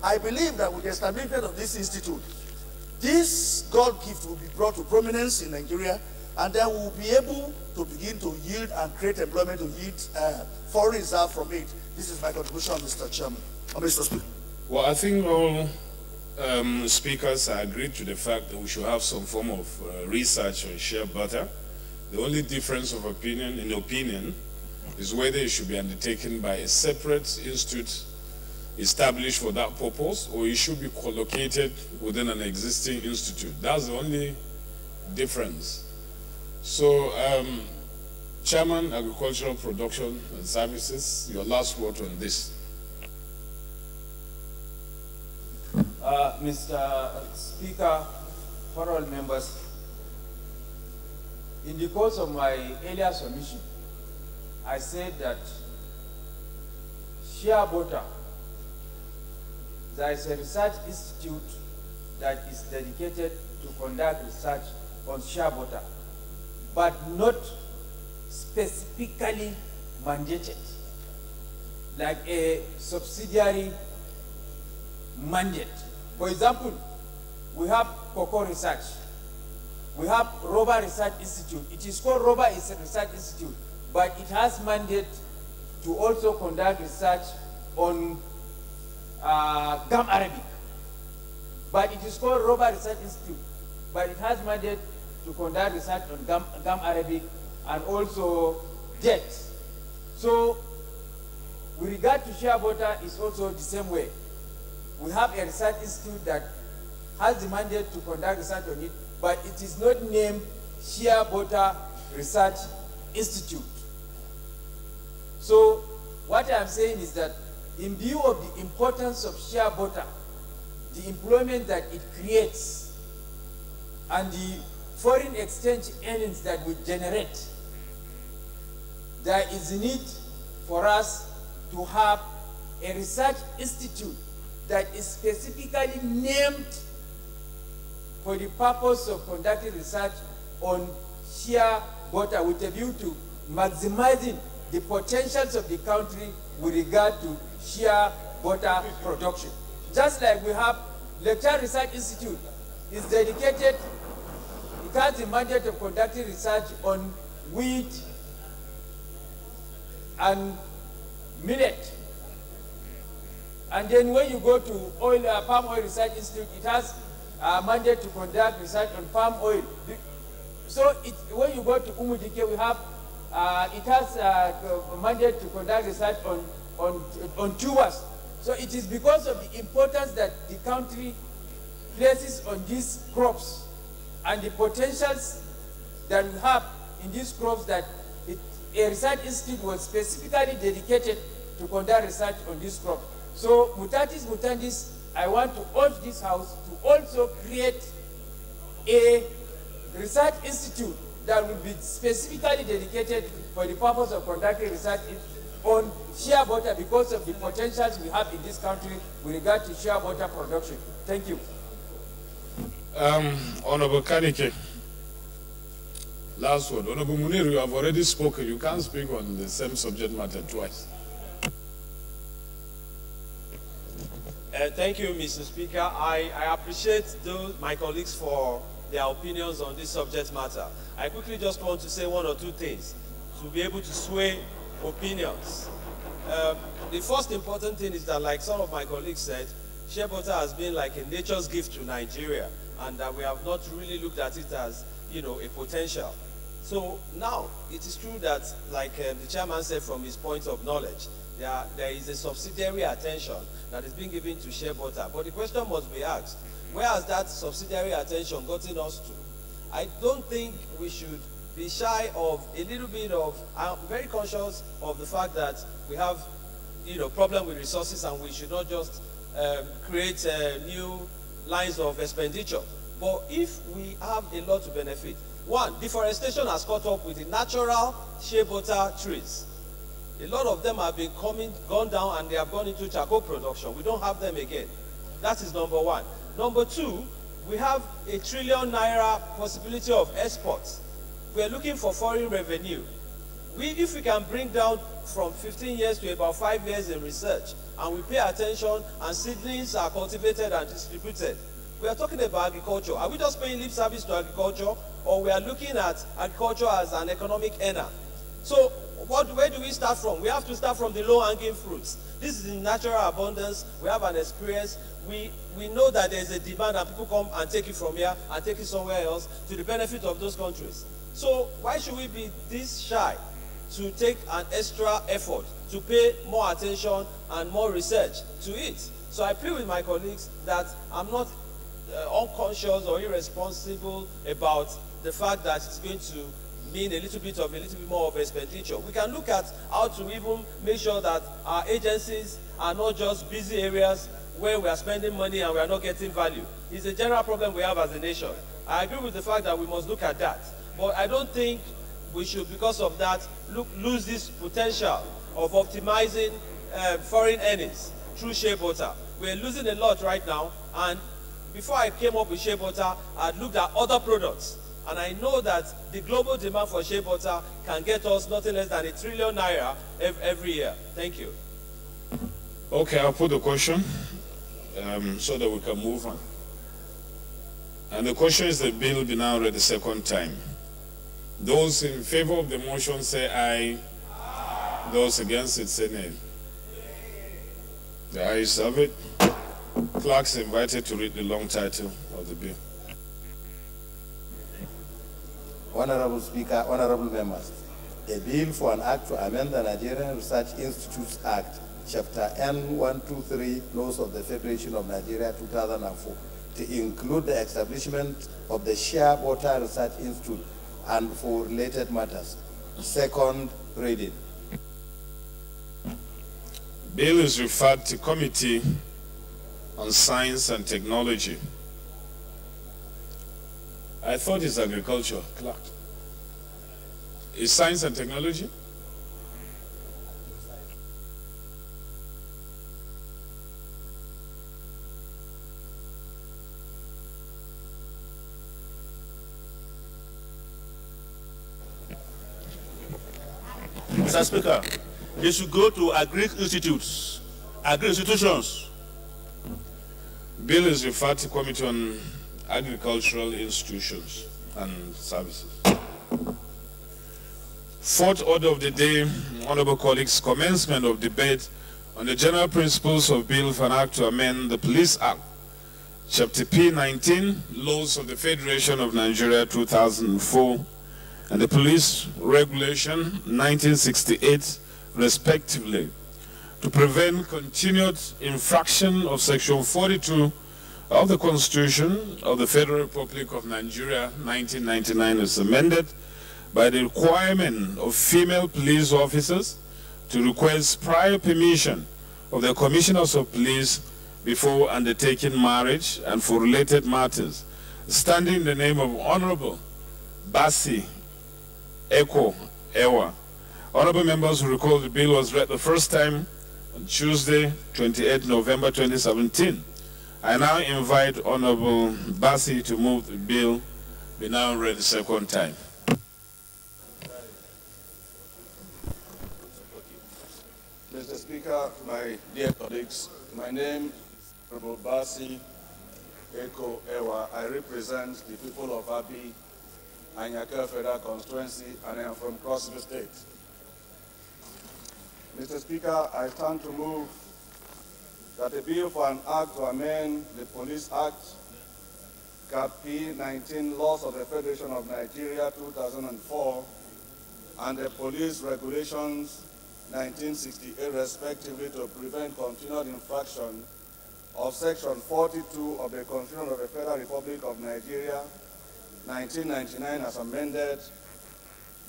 I believe that with the establishment of this institute, this God gift will be brought to prominence in Nigeria, and then we will be able to begin to yield and create employment to yield foreign reserve from it. This is my contribution, Mr. Chairman. Mr. Speaker.
Well, I think all speakers agreed to the fact that we should have some form of research on shea butter. The only difference of opinion is whether it should be undertaken by a separate institute established for that purpose, or it should be collocated within an existing institute. That's the only difference. So, Chairman, Agricultural Production and Services, your last word on this.
Mr. Speaker, honorable members, in the course of my earlier submission, I said that shea butter, there is a research institute that is dedicated to conduct research on shea butter, but not specifically mandated, like a subsidiary mandate. For example, we have cocoa research, we have Rubber Research Institute. It is called Rubber Research Institute, but it has mandate to also conduct research on gum arabic. But it is called Rubber Research Institute, but it has mandate to conduct research on gum arabic and also dates. So, with regard to shea butter, it's also the same way. We have a research institute that has the mandate to conduct research on it, but it is not named Shea Butter Research Institute. So what I'm saying is that in view of the importance of shea butter, the employment that it creates, and the foreign exchange earnings that we generate, there is a need for us to have a research institute that is specifically named for the purpose of conducting research on shea butter with a view to maximizing the potentials of the country with regard to shea butter production. Just like we have Lecture Research Institute is dedicated, it has the mandate of conducting research on wheat and millet. And then when you go to Palm Oil Research Institute, it has a mandate to conduct research on palm oil. So when you go to Umudike, we have, it has a mandate to conduct research on tubers. So it is because of the importance that the country places on these crops and the potentials that we have in these crops that a research institute was specifically dedicated to conduct research on these crops. So, mutatis mutandis, I want to urge this House to also create a research institute that will be specifically dedicated for the purpose of conducting research on shea butter because of the potentials we have in this country with regard to shea butter production. Thank you.
Honorable Kanike, last word. Honorable Munir, you have already spoken. You can't speak on the same subject matter twice.
Thank you, Mr. Speaker. I appreciate my colleagues for their opinions on this subject matter. I quickly just want to say one or two things to be able to sway opinions. The first important thing is that, like some of my colleagues said, shea butter has been like a nature's gift to Nigeria, and that we have not really looked at it as, a potential. So now, it is true that, like the chairman said from his point of knowledge, there is a subsidiary attention that is being given to shea butter. But the question must be asked, where has that subsidiary attention gotten us to? I don't think we should be shy of a little bit of, I'm very conscious of the fact that we have, problem with resources, and we should not just create new lines of expenditure. But if we have a lot to benefit, one, deforestation has caught up with the natural shea butter trees. A lot of them have been gone down, and they have gone into charcoal production. We don't have them again. That is number one. Number two, we have ₦1 trillion possibility of exports. We are looking for foreign revenue. If we can bring down from 15 years to about 5 years in research, and we pay attention, and seedlings are cultivated and distributed, we are talking about agriculture. Are we just paying lip service to agriculture, or we are looking at agriculture as an economic earner? So where do we start from? We have to start from the low-hanging fruits. This is in natural abundance. We have an experience. We know that there is a demand, and people come and take it from here and take it somewhere else to the benefit of those countries. So why should we be this shy to take an extra effort to pay more attention and more research to it? So I plead with my colleagues that I'm not unconscious or irresponsible about the fact that it's going to mean a little bit more of expenditure. We can look at how to even make sure that our agencies are not just busy areas where we are spending money and we are not getting value. It's a general problem we have as a nation. I agree with the fact that we must look at that. But I don't think we should, because of that, lose this potential of optimizing foreign earnings through shea butter. We're losing a lot right now, and before I came up with shea butter, I looked at other products, and I know that the global demand for shea butter can get us nothing less than ₦1 trillion every year. Thank you.
Okay, I'll put the question so that we can move on. And the question is, the bill will be now read the second time. Those in favor of the motion say aye. Those against it say nay. The ayes have it. Clerks invited to read the long title of the bill.
Honorable Speaker, honorable members, a bill for an act to amend the Nigerian Research Institutes Act, Chapter N123, Laws of the Federation of Nigeria 2004, to include the establishment of the Shea Butter Research Institute and for related matters. Second reading.
Bill is referred to Committee on Science and Technology. I thought it's agriculture, Clark. Is science and technology?
Mr. Speaker, they should go to agri-institutions.
Bill is referred to Committee on Agricultural Institutions and Services. Fourth order of the day, honorable colleagues, commencement of debate on the general principles of Bill for an Act to amend the Police Act, Chapter P19, Laws of the Federation of Nigeria 2004, and the Police Regulation 1968, respectively, to prevent continued infraction of Section 42 of the Constitution of the Federal Republic of Nigeria 1999 as amended by the requirement of female police officers to request prior permission of the commissioners of police before undertaking marriage and for related matters, standing in the name of Honorable Basi Eko Ewa. Honorable members who recall the bill was read the first time on Tuesday, 28 November 2017. I now invite Honorable Basi to move the bill be now read the second time.
Mr. Speaker, my dear colleagues, my name is Honorable Basi Eko Ewa. I represent the people of Abi and Yaka Federal Constituency, and I am from Cross River State. Mr. Speaker, I stand to move that a bill for an act to amend the Police Act, Cap P19, Laws of the Federation of Nigeria 2004, and the Police Regulations 1968, respectively, to prevent continued infraction of Section 42 of the Constitution of the Federal Republic of Nigeria 1999 as amended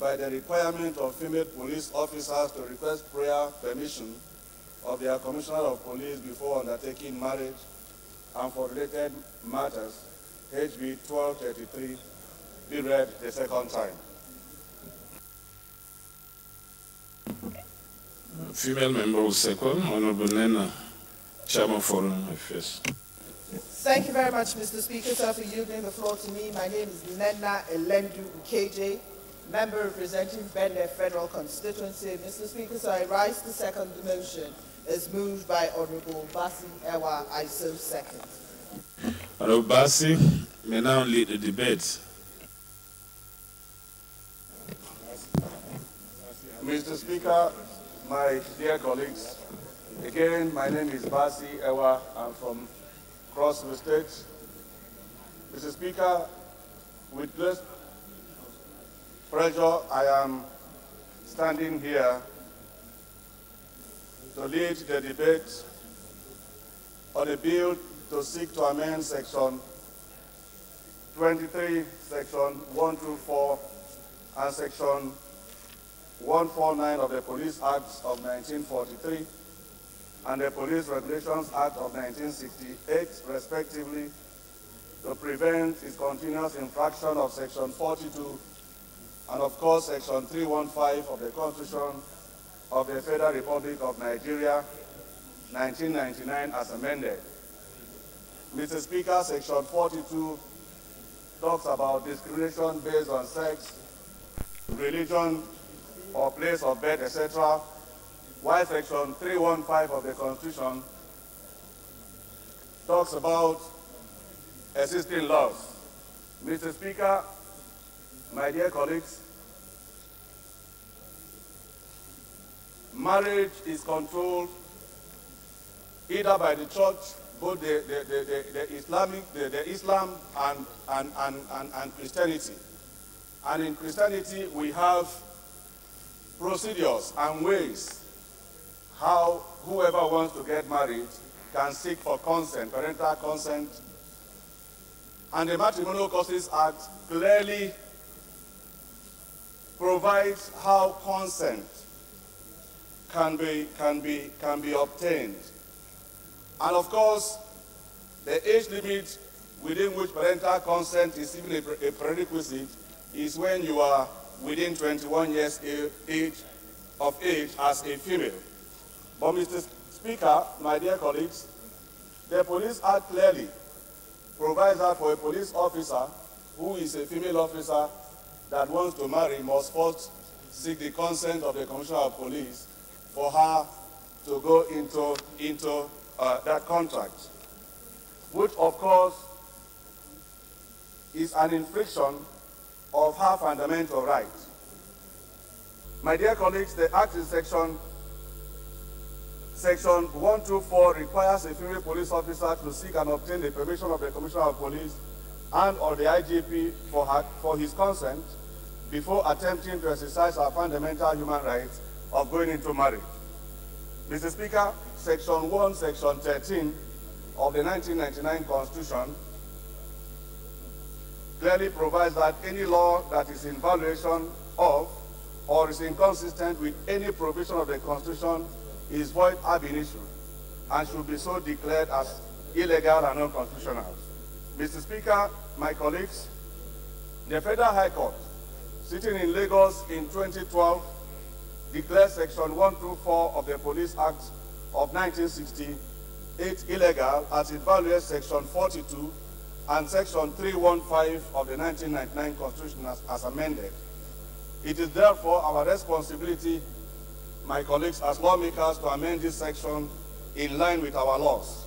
by the requirement of female police officers to request prior permission of their commissioner of police before undertaking marriage and for related matters, HB 1233, be read the second time.
Female member will second, Honorable Nena, Chairman Foreign Affairs.
Thank you very much, Mr. Speaker, sir, for yielding the floor to me. My name is Nena Elendu KJ, member representing Bende Federal Constituency. Mr. Speaker, sir, I rise to second the motion as moved by Honorable Basi Ewa. I so second.
Honorable Basi may now lead the debate.
Mr. Speaker, my dear colleagues, again, my name is Basi Ewa. I'm from Cross River State. Mr. Speaker, with great pleasure, I am standing here to lead the debate on a bill to seek to amend Section 23, Section 124,
and Section 149 of the Police Act of 1943 and the Police Regulations Act of 1968, respectively, to prevent its continuous infraction of Section 42 and, of course, Section 315 of the Constitution of the Federal Republic of Nigeria, 1999, as amended. Mr. Speaker, Section 42 talks about discrimination based on sex, religion, or place of birth, etc., while Section 315 of the Constitution talks about existing laws. Mr. Speaker, my dear colleagues, marriage is controlled either by the church, both the Islam and Christianity. And in Christianity, we have procedures and ways how whoever wants to get married can seek for consent, parental consent. And the Matrimonial Causes Act clearly provides how consent can be obtained. And of course, the age limit within which parental consent is even a prerequisite is when you are within 21 years of age as a female. But Mr. Speaker, my dear colleagues, the Police Act clearly provides that for a police officer who is a female officer that wants to marry must first seek the consent of the Commissioner of Police for her to go into that contract, which of course is an infraction of her fundamental rights. My dear colleagues, the Act in Section 124 requires a female police officer to seek and obtain the permission of the Commissioner of Police and or the IGP for his consent before attempting to exercise our fundamental human rights of going into marriage. Mr. Speaker, Section 1, Section 13 of the 1999 Constitution clearly provides that any law that is in violation of or is inconsistent with any provision of the Constitution is void ab initio and should be so declared as illegal and unconstitutional. Mr. Speaker, my colleagues, the Federal High Court, sitting in Lagos in 2012, declared Section 124 of the Police Act of 1968 illegal as it violates Section 42 and Section 315 of the 1999 Constitution as amended. It is therefore our responsibility, my colleagues, as lawmakers, to amend this section in line with our laws.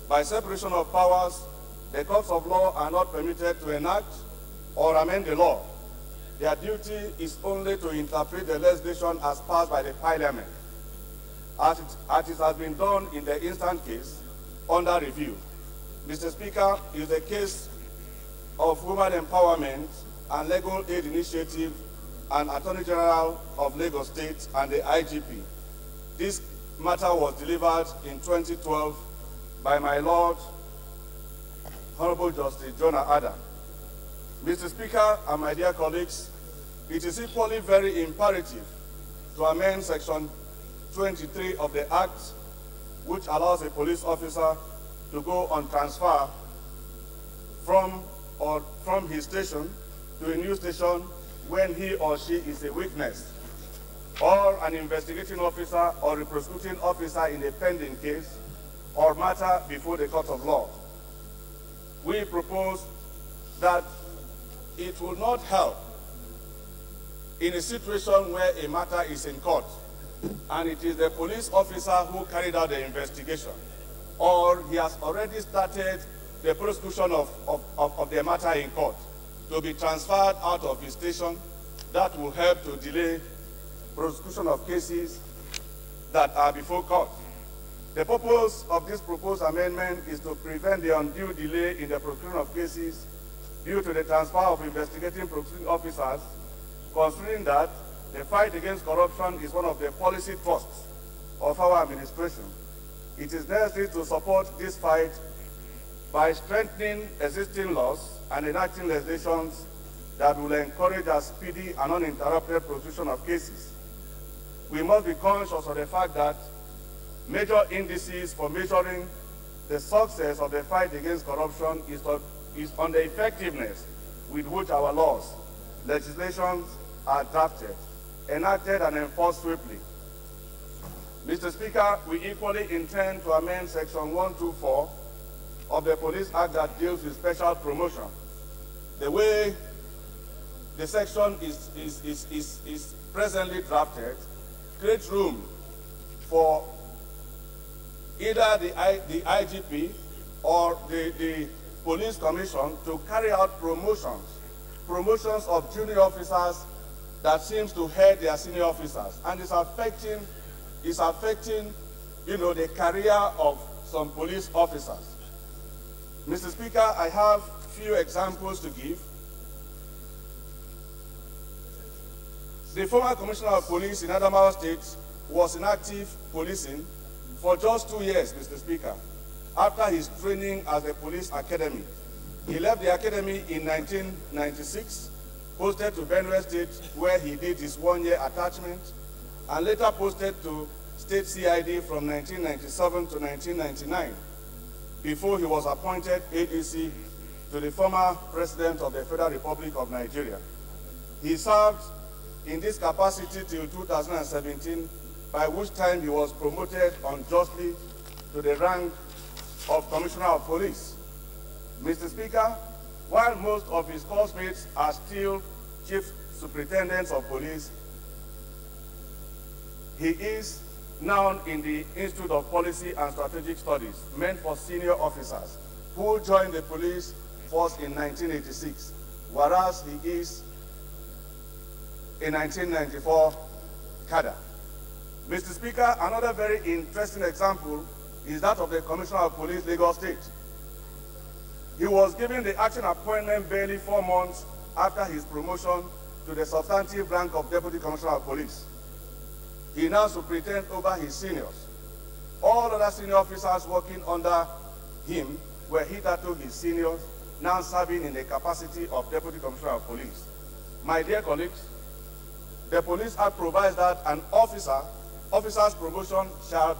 By separation of powers, the courts of law are not permitted to enact or amend the law. Their duty is only to interpret the legislation as passed by the Parliament, as it has been done in the instant case under review. Mr. Speaker, is the case of Women Empowerment and Legal Aid Initiative and Attorney General of Lagos State and the IGP. This matter was delivered in 2012 by my Lord, Honorable Justice Jonah Adam. Mr. Speaker and my dear colleagues, it is equally very imperative to amend Section 23 of the Act, which allows a police officer to go on transfer from his station to a new station when he or she is a witness or an investigating officer or a prosecuting officer in a pending case or matter before the court of law. We propose that it will not help in a situation where a matter is in court and it is the police officer who carried out the investigation, or he has already started the prosecution of the matter in court, to be transferred out of his station. That will help to delay prosecution of cases that are before court. The purpose of this proposed amendment is to prevent the undue delay in the prosecution of cases due to the transfer of investigating prosecuting officers, considering that the fight against corruption is one of the policy thrusts of our administration. It is necessary to support this fight by strengthening existing laws and enacting legislations that will encourage a speedy and uninterrupted prosecution of cases. We must be conscious of the fact that major indices for measuring the success of the fight against corruption is on the effectiveness with which our laws, legislations are drafted, enacted, and enforced swiftly. Mr. Speaker, we equally intend to amend Section 124 of the Police Act that deals with special promotion. The way the section is presently drafted creates room for either the IGP or the police commission to carry out promotions of junior officers that seems to head their senior officers, and it's affecting the career of some police officers. Mr. Speaker, I have few examples to give. The former Commissioner of Police in Adamawa State was in active policing for just 2 years, Mr. Speaker, after his training as a police academy. He left the academy in 1996, posted to Benue State, where he did his 1-year attachment, and later posted to State CID from 1997 to 1999, before he was appointed ADC to the former President of the Federal Republic of Nigeria. He served in this capacity till 2017, by which time he was promoted unjustly to the rank of Commissioner of Police. Mr. Speaker, while most of his classmates are still Chief Superintendents of Police, he is now in the Institute of Policy and Strategic Studies, meant for senior officers, who joined the police force in 1986, whereas he is a 1994 cadre. Mr. Speaker, another very interesting example is that of the Commissioner of Police, Lagos State. He was given the acting appointment barely 4 months after his promotion to the substantive rank of Deputy Commissioner of Police. He now superintends over his seniors. All other senior officers working under him were hitherto his seniors, now serving in the capacity of Deputy Commissioner of Police. My dear colleagues, the Police Act provides that an officer's promotion shall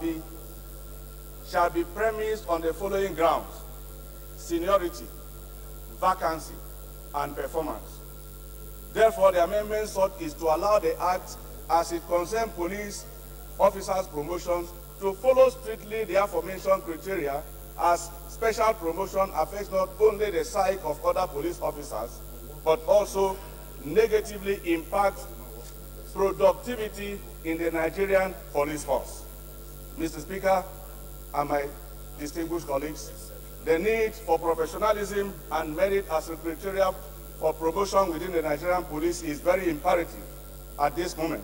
be premised on the following grounds: seniority, vacancy, and performance. Therefore, the amendment sought is to allow the Act, as it concerns police officers' promotions, to follow strictly the aforementioned criteria, as special promotion affects not only the psyche of other police officers, but also negatively impacts productivity in the Nigerian police force. Mr. Speaker and my distinguished colleagues, the need for professionalism and merit as a criteria for promotion within the Nigerian police is very imperative at this moment.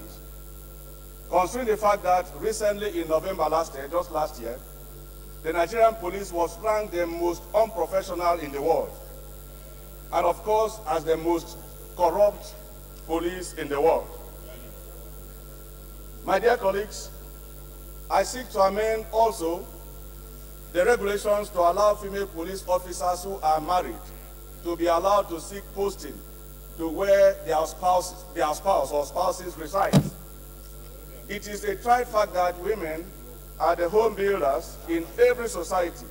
Considering the fact that recently in November just last year, the Nigerian police was ranked the most unprofessional in the world, and of course as the most corrupt police in the world. My dear colleagues, I seek to amend also the regulations to allow female police officers who are married to be allowed to seek posting to where their spouse or spouses reside. It is a tried fact that women are the home builders in every society,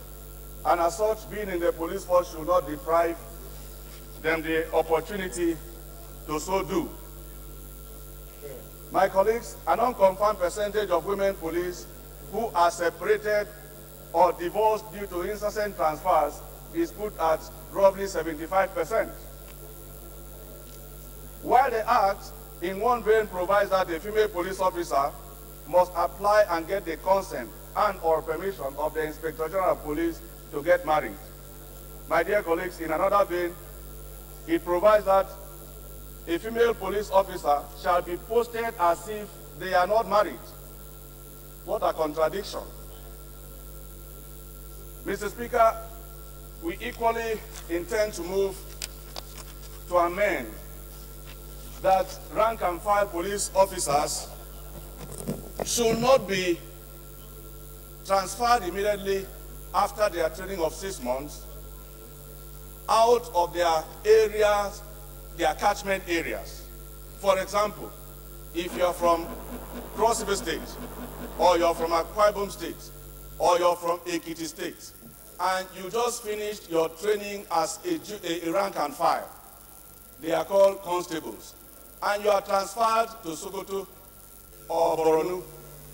and as such, being in the police force should not deprive them the opportunity to so do. My colleagues, an unconfirmed percentage of women police who are separated or divorced due to incessant transfers is put at roughly 75%. While the Act, in one vein, provides that a female police officer must apply and get the consent and/or permission of the Inspector General of Police to get married. My dear colleagues, in another vein, it provides that a female police officer shall be posted as if they are not married. What a contradiction. Mr. Speaker, we equally intend to move to amend that rank and file police officers should not be transferred immediately after their training of 6 months out of their areas their catchment areas. For example, if you're from Cross River State, or you're from Akwa Ibom State, or you're from Ekiti State, and you just finished your training as a rank and file, they are called constables, and you are transferred to Sokoto or Borno,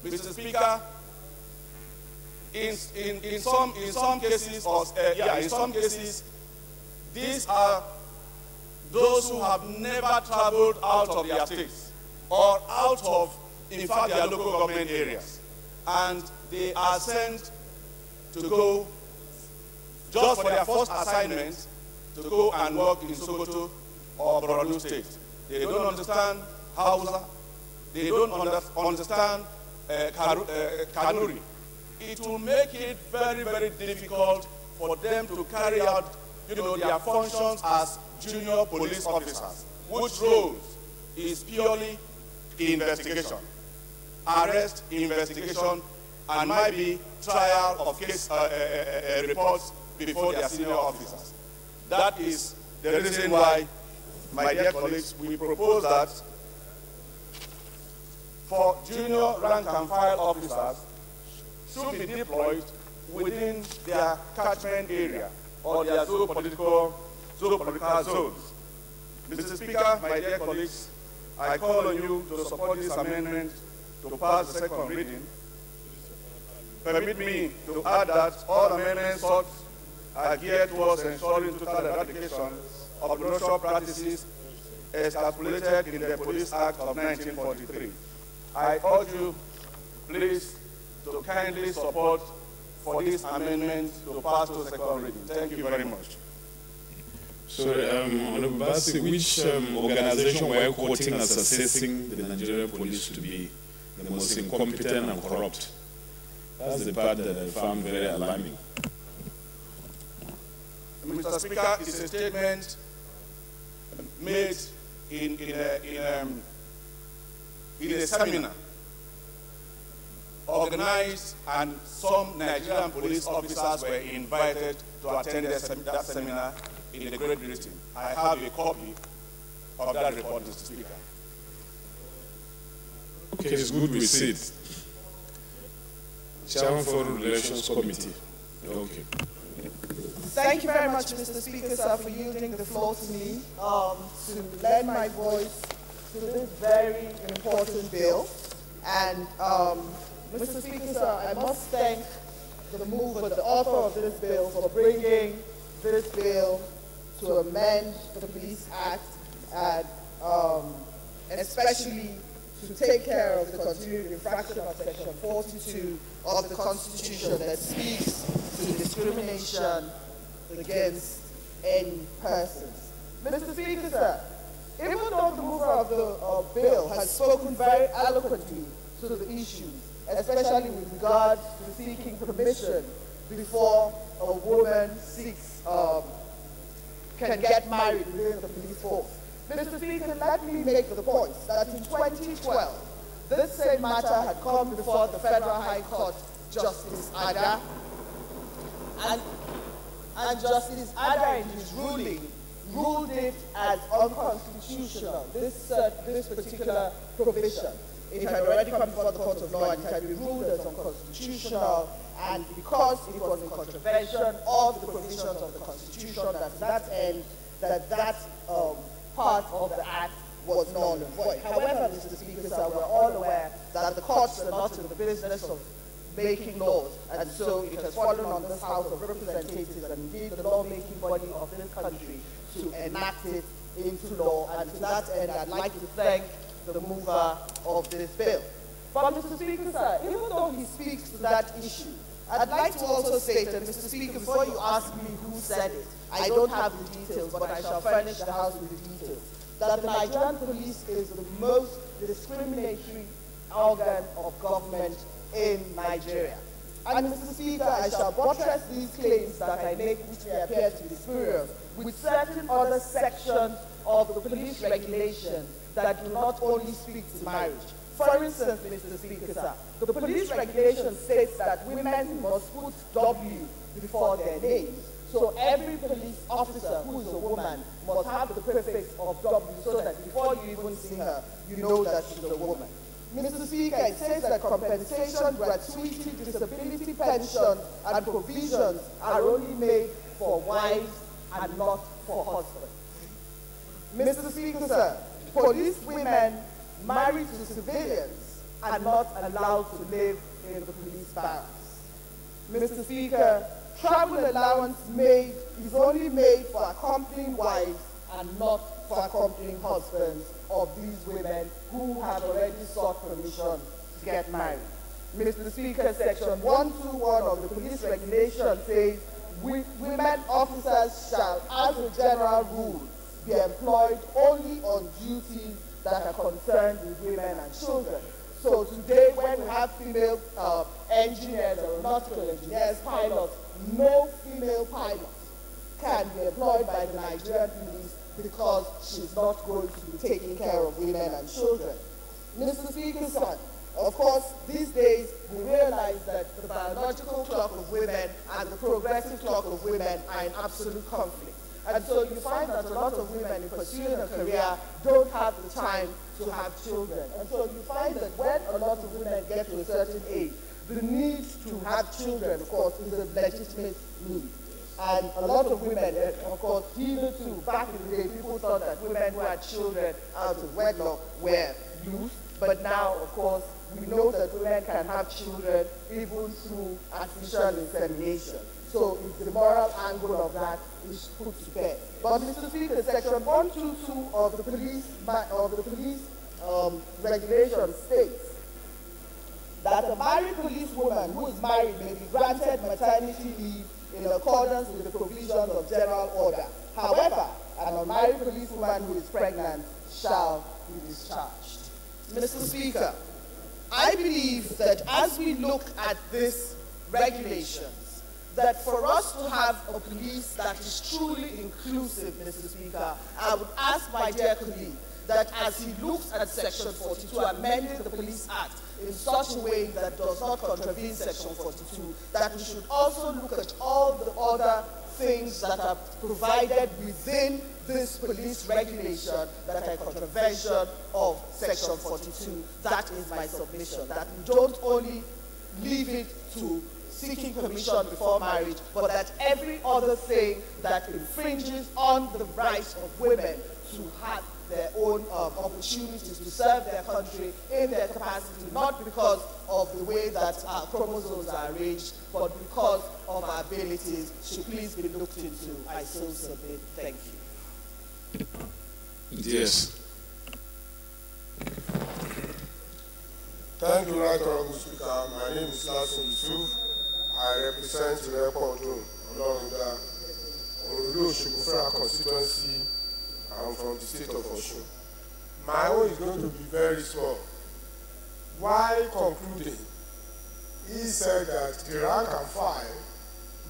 Mr. Speaker, in some cases, these are those who have never traveled out of their states or out of, in fact, their local government areas. And they are sent to go, just for their first assignment, to go and work in Sokoto or Borno State. They don't understand Hausa. They don't understand Kanuri. It will make it very, very difficult for them to carry out, their functions as junior police officers, which roles is purely investigation, arrest, investigation, and might be trial of case reports before their senior officers. That is the reason why, my dear colleagues, we propose that for junior rank and file officers should be deployed within their catchment area or their zoopolitical zones. Mr. Speaker, my dear colleagues, I call on you to support this amendment to pass the second reading. Permit me to add that all amendments sought are geared towards ensuring total eradication of corruption practices as calculated in the Police Act of 1943. I urge you, please, to kindly support for this amendment to pass to second reading. Thank you very much.
Sorry, Honorable Basi, which organization were you quoting as assessing the Nigerian police to be the most incompetent and corrupt? That's the part that I found very alarming.
Mr. Speaker, it's a statement made in a seminar organized, and some Nigerian police officers were invited to attend that seminar in the Great Britain. I have a copy of that report, Mr. Speaker.
Okay, it's good we see it. Chairman for Relations Committee. Okay.
Thank you very much, Mr. Speaker, sir, for yielding the floor to me to lend my voice to this very important bill. And Mr. Speaker, sir, I must thank the mover, the author of this bill, for bringing this bill to amend the Police Act, and especially to take care of the continued infraction of Section 42 of the Constitution that speaks to discrimination against any persons. Mr. Speaker, sir, even though the mover of the bill has spoken very eloquently to the issues, especially with regard to seeking permission before a woman can get married within the police force, Mr. Speaker, let me make the point that in 2012, this same matter had come before the Federal High Court, Justice Ada, and Justice Ada, in his ruling, ruled it as unconstitutional, this particular provision. It had already come before the Court of Law, and it had been ruled as unconstitutional, and because it was in contravention of the provisions of the Constitution, that part of the Act was null and void. However, Mr. Speaker, sir, we're all aware that the courts are not in the business of making laws, and so it has fallen on this House of Representatives and indeed the lawmaking body of this country to enact it into law. And to that end, I'd like to thank the mover of this bill. But Mr. Speaker, sir, even though he speaks to that issue, I'd like to also state, and Mr. Speaker, before you ask me who said it, I don't have the details, but I shall furnish the House with the details, that the Nigerian police is the most discriminatory organ of government in Nigeria. And Mr. Speaker, I shall buttress these claims that I make, which may appear to be spurious, with certain other sections of the police regulation that do not only speak to marriage. For instance, Mr. Speaker, sir, the police regulation states that women must put W before their names. So every police officer who is a woman must have the prefix of W so that before you even see her, you know that she's a woman. Mr. Speaker, it says that compensation, gratuity, disability pension, and provisions are only made for wives and not for husbands. Mr. Speaker, sir, police women married to civilians are not allowed to live in the police barracks. Mr. Speaker, travel allowance is only made for accompanying wives and not for accompanying husbands of these women who have already sought permission to get married. Mr. Speaker, Section 121 of the police regulation says women officers shall, as a general rule, be employed only on duties that are concerned with women and children. So today, when we have female engineers, aeronautical engineers, pilots, no female pilot can be employed by the Nigerian police because she's not going to be taking care of women and children. Mr. Speaker, sir, of course, these days we realize that the biological clock of women and the progressive clock of women are in absolute conflict. And so you find that a lot of women in pursuing a career don't have the time to have children. And so you find that when a lot of women get to a certain age, the need to have children, of course, is a legitimate need. And a lot of women, of course, hitherto, back in the day, people thought that women who had children out of wedlock were loose. But now, of course, we know that women can have children even through artificial insemination. So the moral angle of that is put to bed. But Mr. Speaker, Section 122 of the police regulation states that a married policewoman who is married may be granted maternity leave in accordance with the provisions of general order. However, an unmarried policewoman who is pregnant shall be discharged. Mr. Speaker, I believe that as we look at this regulations, that for us to have a police that is truly inclusive, Mr. Speaker, I would ask my dear colleague that as he looks at Section 42, amending the Police Act in such a way that does not contravene Section 42, that we should also look at all the other things that are provided within this police regulation that are contravention of Section 42. That is my submission, that we don't only leave it to seeking permission before marriage, but that every other thing that infringes on the rights of women to have their own opportunities to serve their country in their capacity, not because of the way that our chromosomes are arranged, but because of our abilities, should please be looked into. I so submit. Thank you.
Yes.
Thank you, Right Honorable Speaker. My name is Lasso Yusuf. I represent the airport along the Oludo constituency. I'm from the state of Osun. My own is going to be very small. While concluding, he said that the rank and file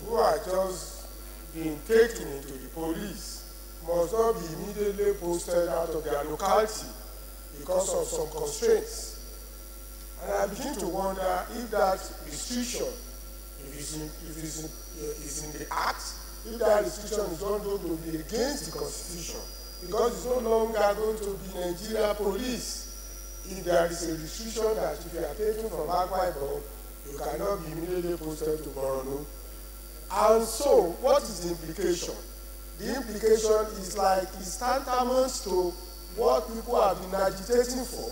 who are just being taken into the police must not be immediately posted out of their locality because of some constraints. And I begin to wonder if that restriction, if it's in the Act, if that restriction is not going to be against the Constitution, because it's no longer going to be Nigeria police. If there is a restriction that if you are taken from Akwa Ibom, you cannot be immediately posted to Borno. And so, what is the implication? The implication is like it's tantamount to what people have been agitating for,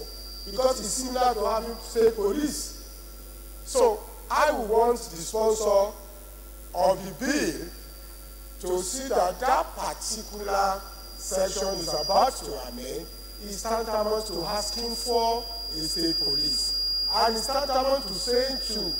because it's similar to having state police. So, I would want the sponsor of the bill to see that that particular section is about to amend is tantamount to asking for a state police. And it's tantamount to saying too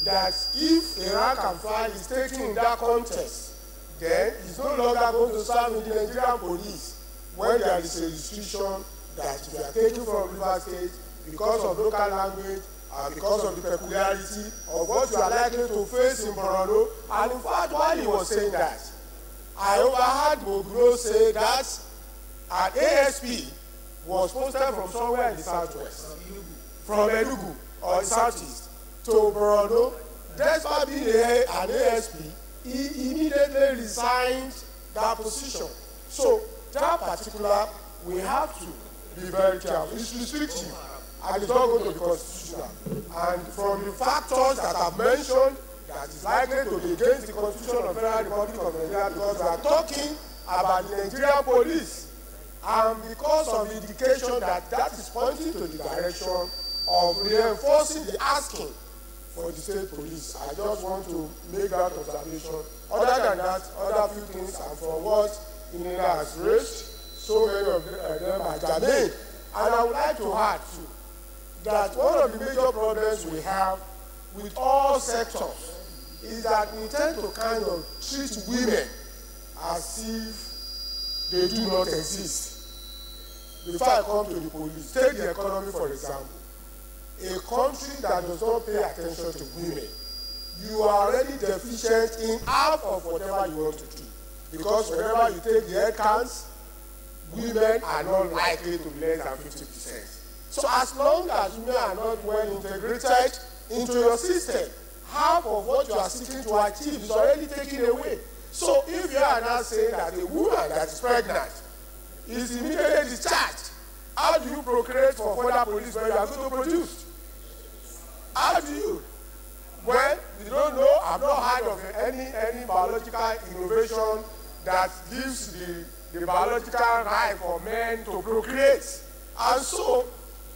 that if a rank and file is taken in that context, then it's no longer going to serve in the Nigerian police when there is a restriction that if you are taken from River State because of local language and because of the peculiarity of what you are likely to face in Borno. And in fact, while he was saying that, I overheard Moguro say that an ASP was posted from somewhere in the southwest, from Enugu or the southeast to Borno. Despite being an ASP, he immediately resigned that position. So that particular, we have to be very careful. It's restrictive and it's not going to be constitutional. And from the factors that I've mentioned, that is likely to be against the Constitution of the Federal Republic of Nigeria, because we are talking about the Nigerian police, and because of the indication that that is pointing to the direction of reinforcing the asking for the state police. I just want to make that observation. Other than that, other few things, and from what Inina has raised, so many of them are germane. And I would like to add too, that one of the major problems we have with all sectors is that we tend to kind of treat women as if they do not exist. Before I come to the police, take the economy for example. A country that does not pay attention to women, you are already deficient in half of whatever you want to do. Because whenever you take the head counts, women are not likely to be less than 50%. So as long as women are not well integrated into your system, half of what you are seeking to achieve is already taken away. So if you are now saying that a woman that is pregnant is immediately discharged, how do you procreate for further police when you are going to produce? How do you? Well, you don't know, I've not heard of any biological innovation that gives the biological right for men to procreate. And so,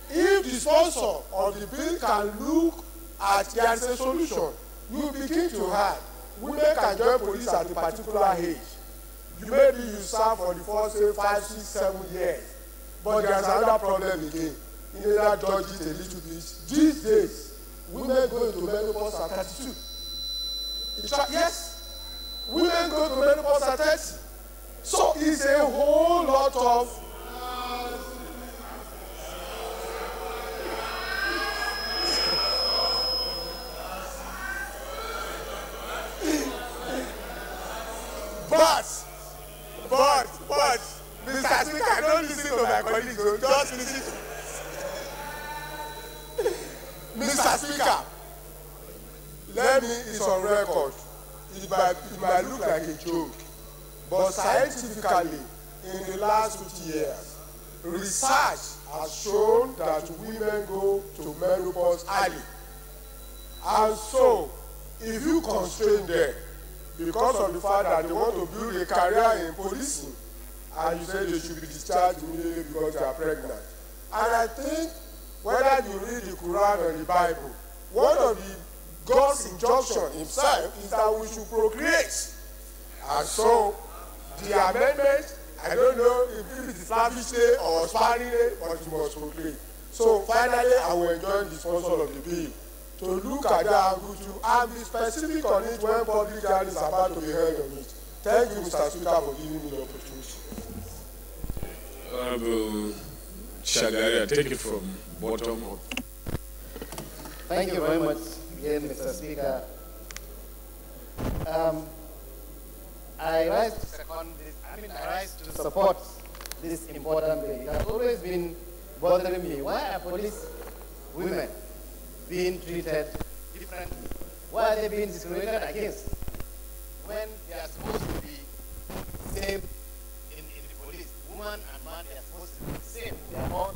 if the sponsor of the bill can look at there is a solution, you begin to have women can join police at a particular age. Maybe you serve for the first, say, 5, 6, 7 years. But there's another problem again. You need to dodge it a little bit. These days, women go into menopause at 32. Yes, women go to menopause at 30. So it's a whole lot of but, Mr. Speaker, don't listen to my colleagues, just listen. Mr. Speaker, let me, it's on record. It might look like a joke, but scientifically, in the last 50 years, research has shown that women go to menopause early. And so, if you constrain them, because of the fact that they want to build a career in policing, and you say they should be discharged immediately because they are pregnant. And I think whether you read the Quran or the Bible, one of the God's injunction himself is that we should procreate. And so the amendment, I don't know if it is lavishly or sparingly, but you must procreate. So finally, I will join the sponsor of the bill to look at that angle too and be specific on it when public hearing is about to be held on it. Thank you, Mr. Speaker, for giving me the opportunity.
Honorable Shagari, I take it from bottom up.
Thank you very much again, Mr. Speaker. I rise to second this, I rise to support this important bill. It has always been bothering me. Why are police women being treated differently? Why are they being discriminated against when they are supposed to be same in the police? Woman and man, they are supposed to be the same. They are all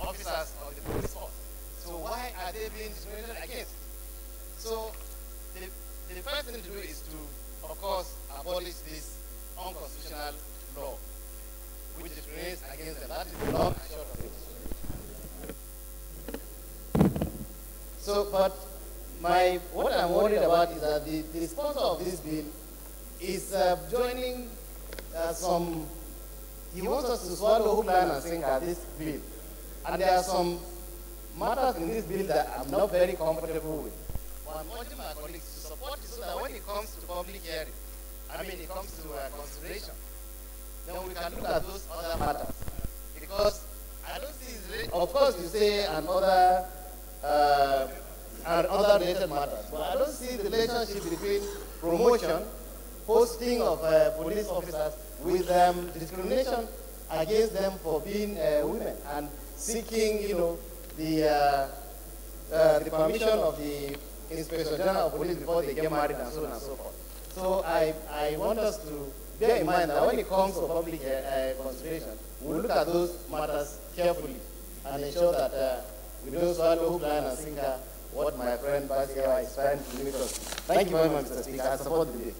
officers of the police force. So why are they being discriminated against? So the first thing to do is to, of course, abolish this unconstitutional law which discriminates against them. That is the long and short of it. So, but what I'm worried about is that the sponsor of this bill is joining he wants us to swallow hook, line, and sinker this bill. And there are some matters in this bill that I'm not very comfortable with. But I'm urging my colleagues to support it so that when it comes to public hearing, it comes to consideration, then we can look at those other matters. Because I don't see, of course you say and other related matters, but I don't see the relationship between promotion, posting of police officers with discrimination against them for being women and seeking, the permission of the Inspector General of Police before they get married and so on and so forth. So I want us to bear in mind that when it comes to public consultation, we'll look at those matters carefully and ensure that we don't swallow hook, line, and sinker what my friend Basia is trying to limit us. Thank you very much, Mr. Speaker. I support the bill.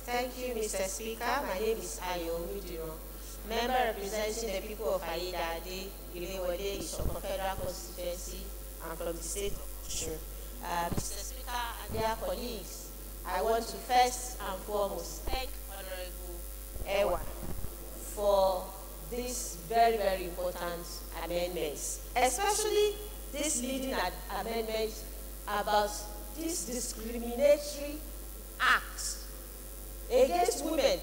Thank you, Mr. Speaker. My name is Ayo Midiro, member representing the people of Aida Ade, Ilewode, Ishoko Federal Constituency, and from the state of Osun. Mr. Speaker and dear colleagues, I want to first and foremost thank Honorable Ewa for these very, very important amendments, especially this leading amendment about this discriminatory act against women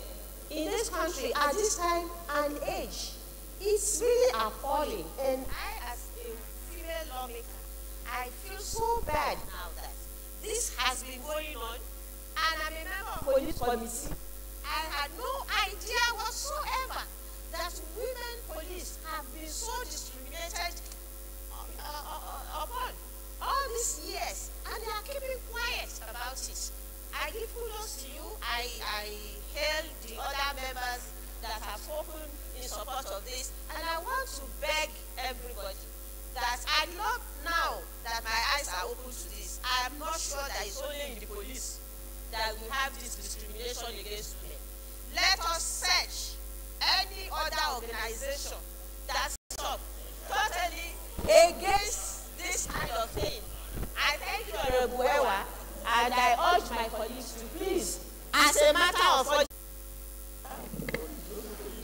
in this country at this time and age. It's really appalling, and I, as a female lawmaker, I feel so bad now that this has been going on, and I'm a member of the police committee. I had no idea whatsoever that women police have been so discriminated upon all these years, and they are keeping quiet about it. I give kudos to you. I hail the other members that have spoken in support of this, and I want to beg everybody that I love now that my eyes are open to this. I am not sure that it's only in the police that we have this discrimination against women. Let us search any other organization that's up totally against this kind of thing. I thank you, Honorable Ewa, and I urge my colleagues to please, as a matter of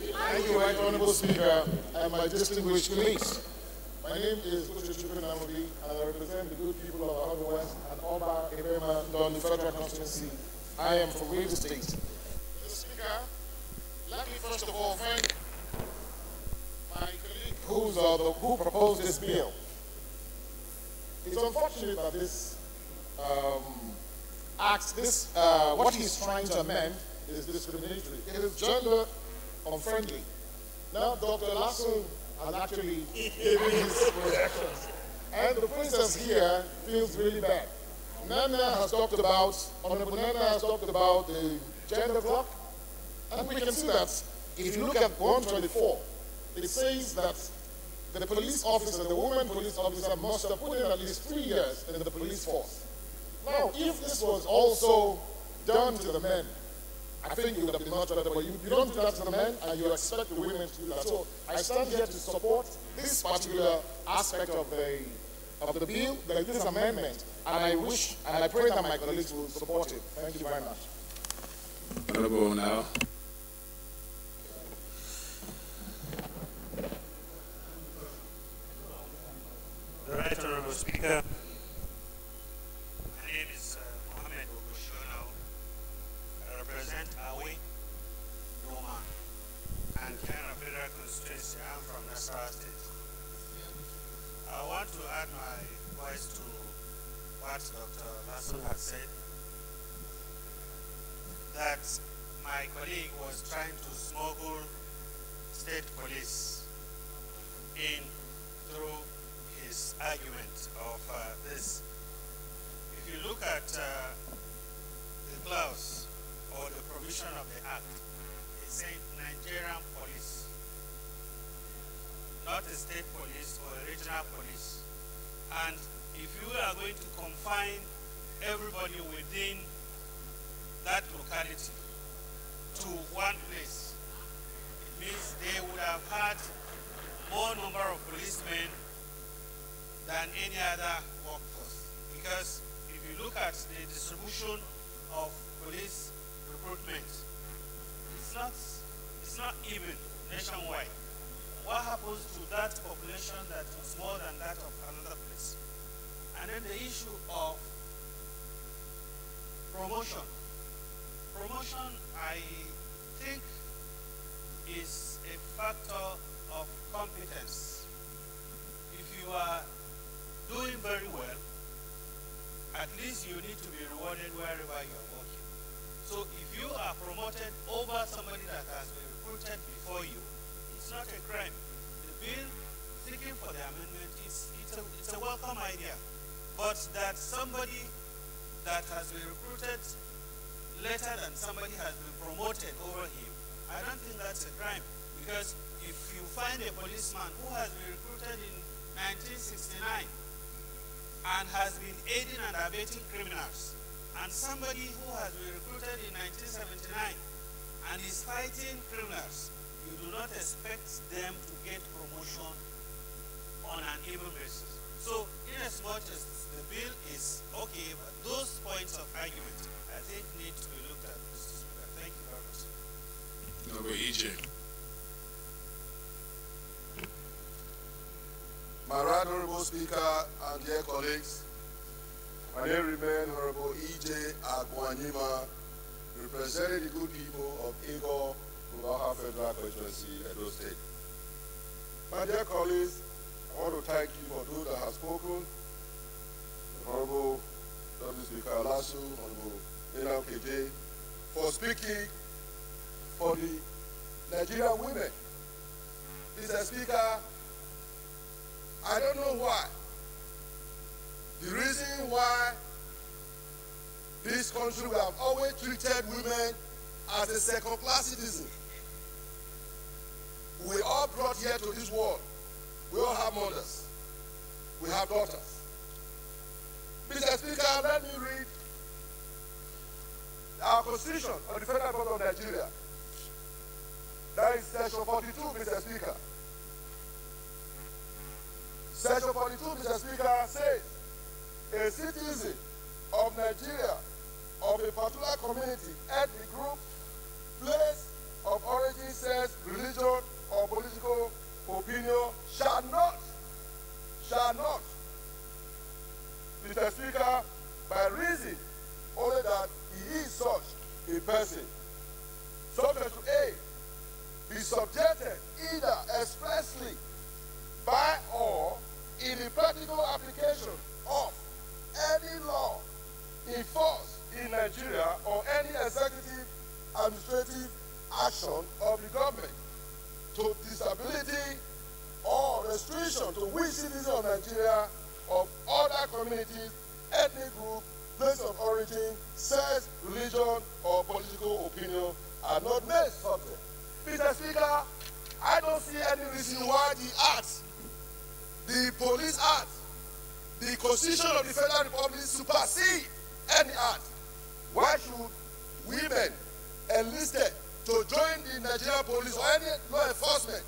Thank you, Right Honorable Speaker, and my distinguished colleagues. My name is Uche Namodi, and I represent the good people of the West and Oba Ebema Don, the Federal Constituency. I am from Rivers State. Mr. Speaker, let me first of all thank my colleague who proposed this bill. It's unfortunate that this what he's trying to amend is discriminatory. It is gender unfriendly. Now, Dr. Lasso has actually given his projections, and the princess here feels really bad. Nana has talked about, Honorable Nana has talked about the gender clock, and we can see that if you look at 124, it says that the police officer, the woman police officer, must have put in at least 3 years in the police force. Now, if this was also done to the men, I think it would have been much better, but you don't do that to the men, and you expect the women to do that. So I stand here to support this particular aspect of the bill, this amendment, and I wish and I pray that my colleagues will support it. Thank you very much.
Honorable now.
The Right Honorable Speaker. My name is Mohammed Ogushonao. I represent Awe, Noma, and Kenya Federal Constituency. I'm from Nasarawa State. I want to add my voice to what Dr. Lasson had said, that my colleague was trying to smuggle state police in through his argument of this. If you look at the clause or the provision of the act, it says Nigerian police, not a state police or a regional police. And if you are going to confine everybody within that locality to one place, it means they would have had more number of policemen than any other workforce. Because if you look at the distribution of police recruitment, it's not even nationwide. What happens to that population that is more than that of another place? And then the issue of promotion. Promotion, I think, is a factor of competence. If you are doing very well, at least you need to be rewarded wherever you are working. So if you are promoted over somebody that has been recruited before you, it's not a crime. The bill seeking for the amendment, it's a welcome idea. But that somebody that has been recruited later than somebody has been promoted over him, I don't think that's a crime. Because if you find a policeman who has been recruited in 1969 and has been aiding and abetting criminals, and somebody who has been recruited in 1979 and is fighting criminals, you do not expect them to get promotion on an even basis. So, in as much as the bill is okay, but those points of argument, I think, need to be looked at, Mr. Speaker. Thank you very much.
Honorable EJ.
My right honorable Speaker and dear colleagues, my name remains Honorable E.J. Agwanyima, representing the good people of Igor, Rubaha Federal Constituency, Edo State. My dear colleagues, I want to thank you for those that have spoken. Honorable W. Speaker Lasso, Honorable Nina KJ, for speaking for the Nigerian women. Mr. Speaker, I don't know why. The reason why this country we have always treated women as a second-class citizen. We all brought here to this world. We all have mothers. We have daughters. Mr. Speaker, let me read our Constitution of the Federal Republic of Nigeria. That is Section 42, Mr. Speaker. Section 42, Mr. Speaker, says, a citizen of Nigeria of a particular community, ethnic group, place of origin, sex, religion, or political opinion shall not, Mr. Speaker, by reason only that he is such a person, subject to A, be subjected either expressly by or in the practical application of any law in force in Nigeria or any executive administrative action of the government to disability or restriction to which citizens of Nigeria of other communities, ethnic group, place of origin, sex, religion, or political opinion are not made subject. Mr. Speaker, I don't see any reason why the Act, the Police Act, the Constitution of the Federal Republic supersede any act. Why should women enlisted to join the Nigerian police or any law enforcement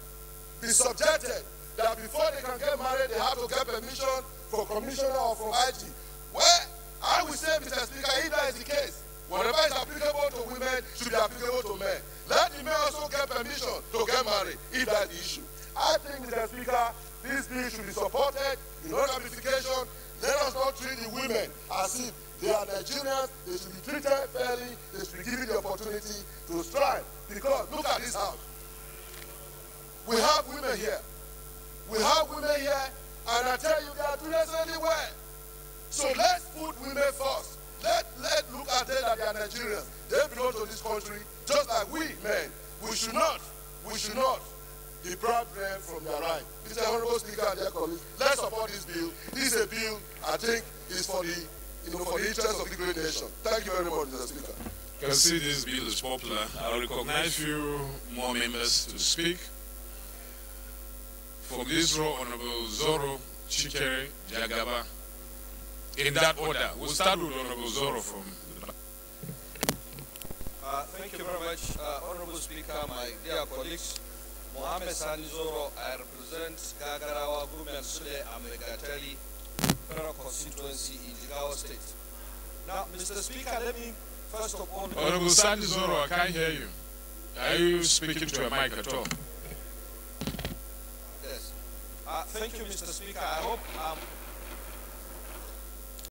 be subjected that before they can get married, they have to get permission from commissioner or from IG? Well, I will say, Mr. Speaker, if that is the case, whatever is applicable to women should be applicable to men. Let the men also get permission to get married, if that is the issue. I think, Mr. Speaker, this bill should be supported in no ramification. Let us not treat the women as if they are Nigerians. They should be treated fairly. They should be given the opportunity to strive. Because look at this house. We have women here. We have women here, and I tell you, they are doing excellently well. So let's put women first. Let's look at them that they are Nigerians. They belong to this country, just like we men. We should not deprive them from their right. Mr. Honorable Speaker and dear colleagues, let's support this bill. This is a bill I think is for the for the interest of the great nation. Thank you very much, Mr. Speaker.
You can see this bill is popular. I'll recognize few more members to speak. From this row, Honorable Zoro Chikere Jagaba. In that order, we'll start with Honorable Zoro from the back.
Thank you very much, Honorable Speaker, my dear colleagues. Mohamed Sani Zoro, I represent Gagarawa Group and Sule Amegateli Federal Constituency in Jigawa State. Now, Mr. Speaker, let me first of all...
Honorable Sani Zoro, I can't hear you. Are you speaking to a mic at all?
Yes. Thank you, Mr. Speaker. I hope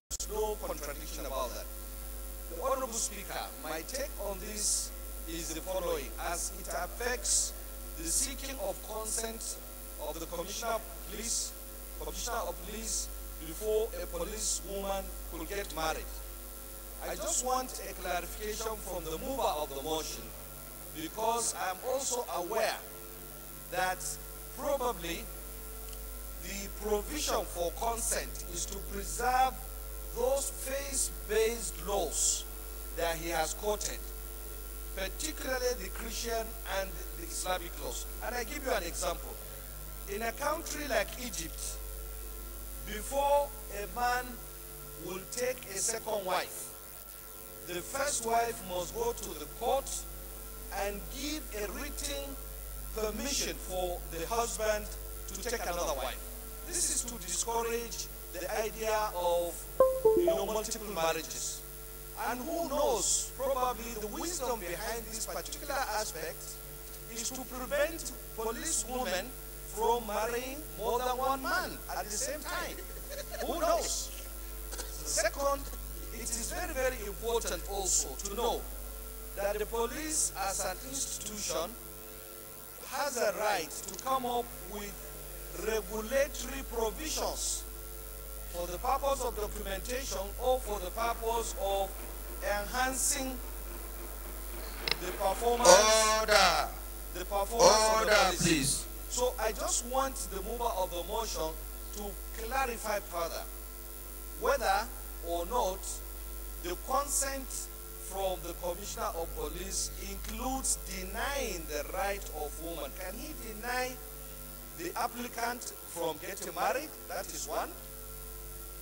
there's no contradiction about that. The Honorable Speaker, my take on this is the following. As it affects the seeking of consent of the Commissioner of Police before a policewoman could get married. I just want a clarification from the mover of the motion, because I'm also aware that probably the provision for consent is to preserve those faith-based laws that he has quoted, particularly the Christian and the Islamic laws. And I give you an example. In a country like Egypt, before a man will take a second wife, the first wife must go to the court and give a written permission for the husband to take another wife. This is to discourage the idea of, multiple marriages. And who knows, probably the wisdom behind this particular aspect is to prevent police women from marrying more than one man at the same time. Who knows? Second, it is very, very important also to know that the police as an institution has a right to come up with regulatory provisions for the purpose of documentation or for the purpose of enhancing the performance, of the police. Please. So I just want the mover of the motion to clarify further whether or not the consent from the Commissioner of Police includes denying the right of woman. Can he deny the applicant from getting married? That is one.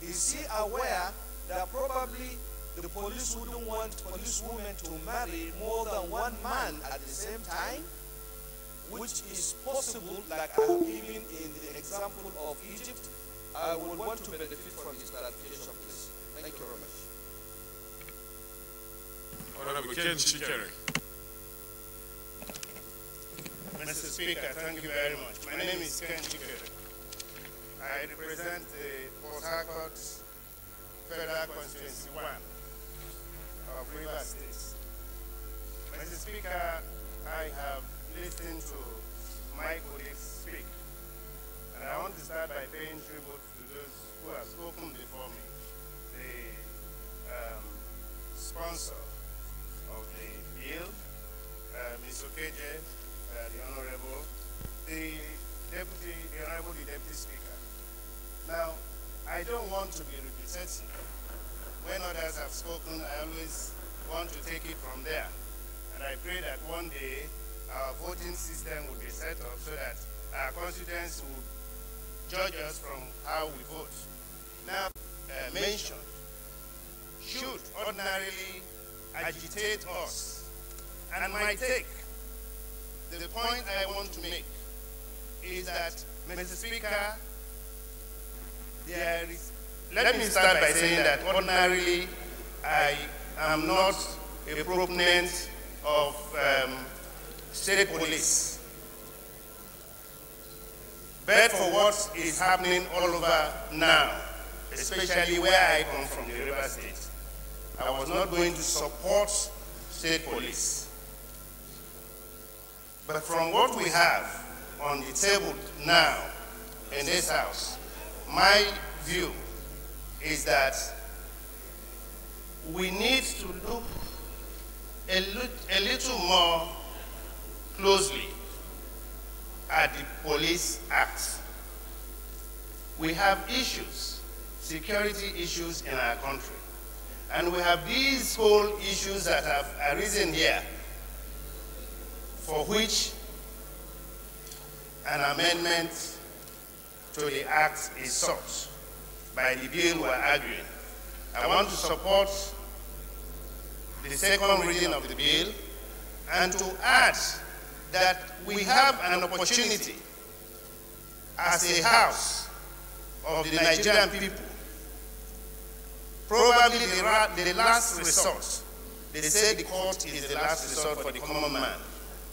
Is he aware that probably the police wouldn't want police women to marry more than one man at the same time? Which is possible, like I have given in the example of Egypt. I would want to benefit from his clarification, please. Thank you very much.
Honorable Ken Chikere.
Mr. Speaker, thank you very much. My name is Ken Chikere. I represent the Port Harcourt Federal Constituency 1 of Rivers State. Mr. Speaker, I have listened to my colleagues speak, and I want to start by paying tribute to those who have spoken before me. The sponsor of the bill, Ms. Okeje, the Honorable, the Honorable Deputy Speaker. Now, I don't want to be repetitive. When others have spoken, I always want to take it from there. And I pray that one day our voting system will be set up so that our constituents will judge us from how we vote. Now, mentioned, should ordinarily agitate us. And my take, the point I want to make is that, Mr. Speaker, let me start by saying that ordinarily I am not a proponent of state police. But for what is happening all over now, especially where I come from, the River State, I was not going to support state police. But from what we have on the table now in this House, my view is that we need to look a little more closely at the Police Act. We have issues, security issues in our country. And we have these whole issues that have arisen here, for which an amendment to the Act is sought by the bill we're arguing. I want to support the second reading of the bill and to add that we have an opportunity as a house of the Nigerian people, probably the last resort. They say the court is the last resort for the common man.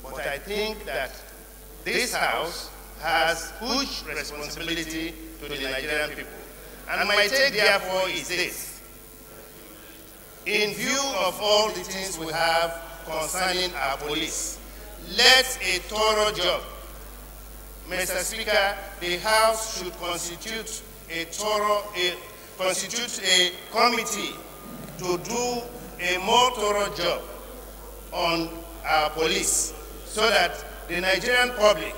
But I think that this House has huge responsibility to the Nigerian people. And my take, therefore, is this. In view of all the things we have concerning our police, let a thorough job. Mr. Speaker, the House should constitute a committee to do a more thorough job on our police so that the Nigerian public,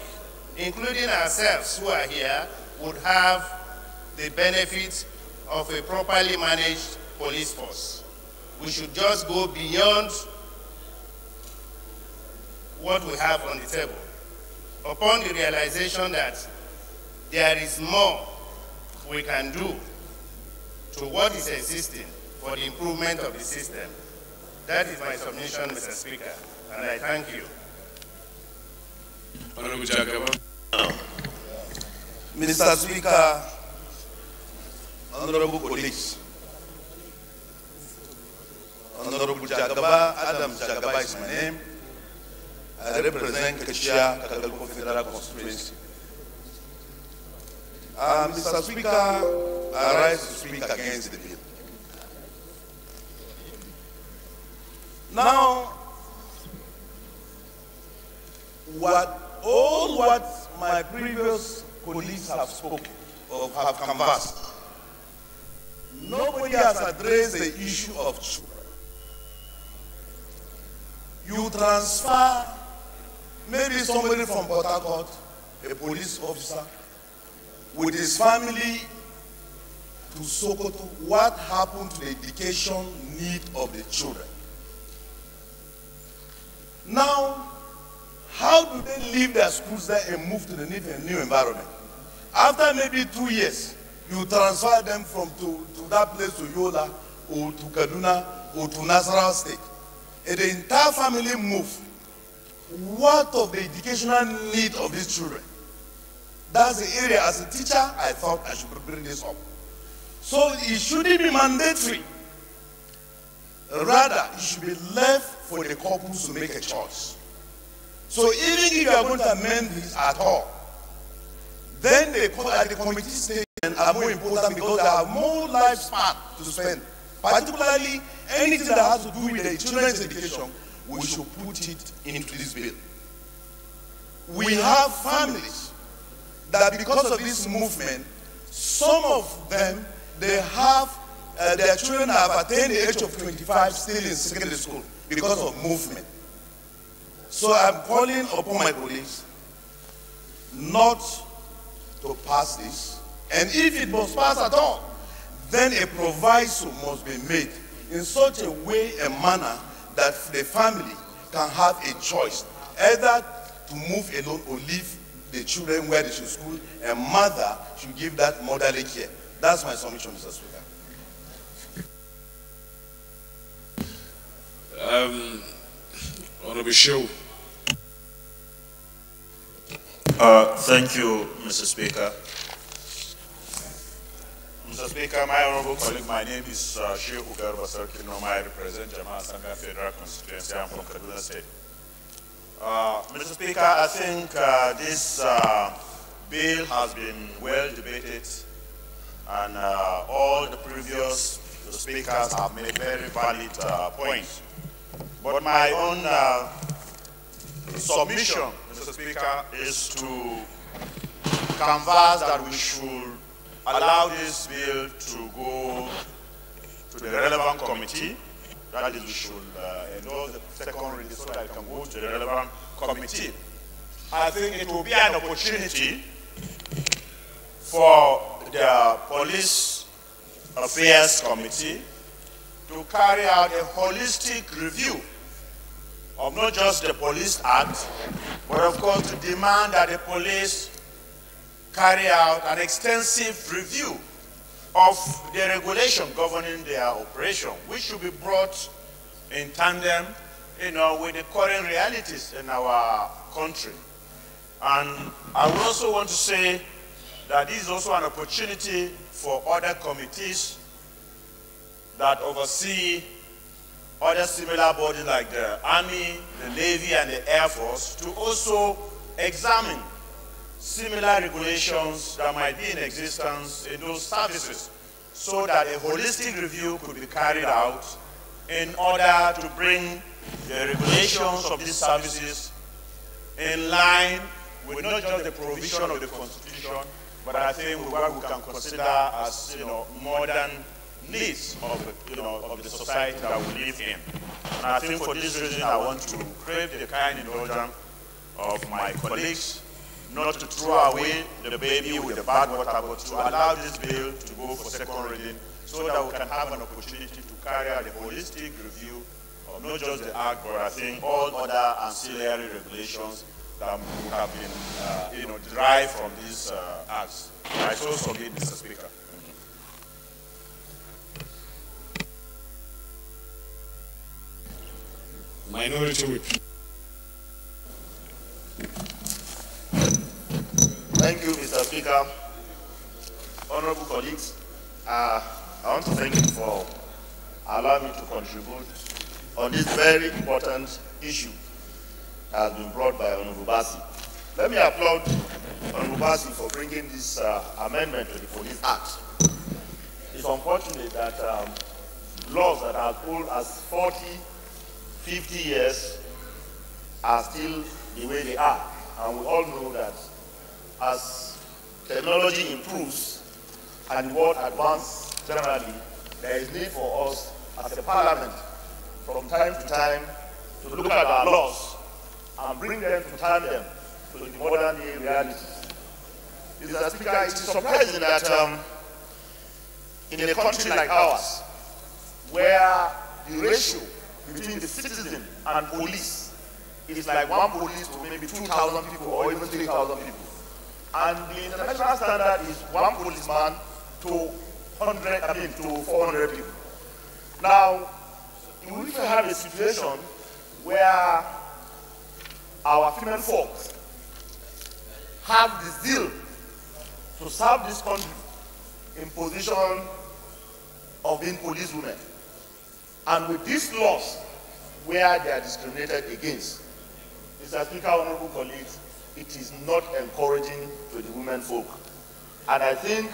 including ourselves who are here, would have the benefit of a properly managed police force. We should just go beyond what we have on the table. Upon the realization that there is more we can do to what is existing for the improvement of the system. That is my submission, Mr. Speaker, and I thank you.
Mr. Speaker, honorable colleagues, Honorable Jagaba, Adam Jagaba is my name. I represent Kachia, Kakalko Federal Constituency. Mr. Speaker, I rise to speak against the bill. Now, all what my previous colleagues have spoken or have canvassed, nobody has addressed the issue of children. You transfer maybe somebody from Port Harcourt, a police officer, with his family to Sokoto. What happened to the education need of the children? Now, how do they leave their schools there and move to the new environment? After maybe 2 years, you transfer them from to that place to Yola or to Kaduna or to Nasarawa State. And the entire family move. What of the educational need of these children? That's the area, as a teacher, I thought I should bring this up. So it shouldn't be mandatory. Rather, it should be left for the couples to make a choice. So even if you are going to amend this at all, then at the committee stage are more important because they have more lifespan to spend. Particularly anything that has to do with the children's education, we should put it into this bill. We have families that because of this movement, some of them, they have, their children have attained the age of 25 still in secondary school because of movement. So I'm calling upon my colleagues not to pass this, and if it must pass at all, then a proviso must be made in such a way and manner that the family can have a choice, either to move alone or leave the children where they should school, and mother should give that motherly care. That's my submission, Mr. Speaker.
Honorable Shehu.
Thank you, Mr. Speaker. Mr. Speaker, my honorable colleague, my name is Shehu Garba Sarkinoma. I represent Jama'a Sanga Federal Constituency. I'm from Kaduna State. Mr. Speaker, I think this bill has been well debated, and all the previous speakers have made very valid points. But my own submission, Mr. Speaker, is to canvass that we should allow this bill to go to the relevant committee. That is, we should endorse the second reading so that it can go to the relevant committee. I think it will be an opportunity for the Police Affairs Committee to carry out a holistic review of not just the Police Act, but of course to demand that the police carry out an extensive review of the regulation governing their operation, which should be brought in tandem, with the current realities in our country. And I would also want to say that this is also an opportunity for other committees that oversee other similar bodies like the Army, the Navy, and the Air Force to also examine similar regulations that might be in existence in those services, so that a holistic review could be carried out in order to bring the regulations of these services in line with not just the provision of the Constitution, but I think with what we can consider as modern needs of the society that we live in. And I think for this reason I want to crave the kind indulgence of my colleagues not to throw away the baby with the bathwater, but to allow this bill to go for second reading so that we can have an opportunity to carry out a holistic review of not just the Act, but I think all other ancillary regulations that have been derived from these acts. I so submit, Mr. Speaker.
Minority Whip.
Thank you, Mr. Speaker. Honorable colleagues, I want to thank you for allowing me to contribute on this very important issue that has been brought by Honorable Bassi. Let me applaud Honorable Bassi for bringing this amendment to the Police Act. It's unfortunate that laws that are as old as 40, 50 years are still the way they are. And we all know that as technology improves and the world advances generally, there is need for us as a parliament from time to time to look at our laws and bring them to turn them to the modern day realities. Mr. Speaker, it is surprising that in a country like ours, where the ratio between the citizen and police is like one police to maybe 2,000 people or even 3,000 people. And the international standard is one policeman to 400 people. Now, if we have a situation where our female folks have the zeal to serve this country in position of being police women, and with these laws where they are discriminated against, Mr. Speaker, honorable colleagues, it is not encouraging to the women folk. And I think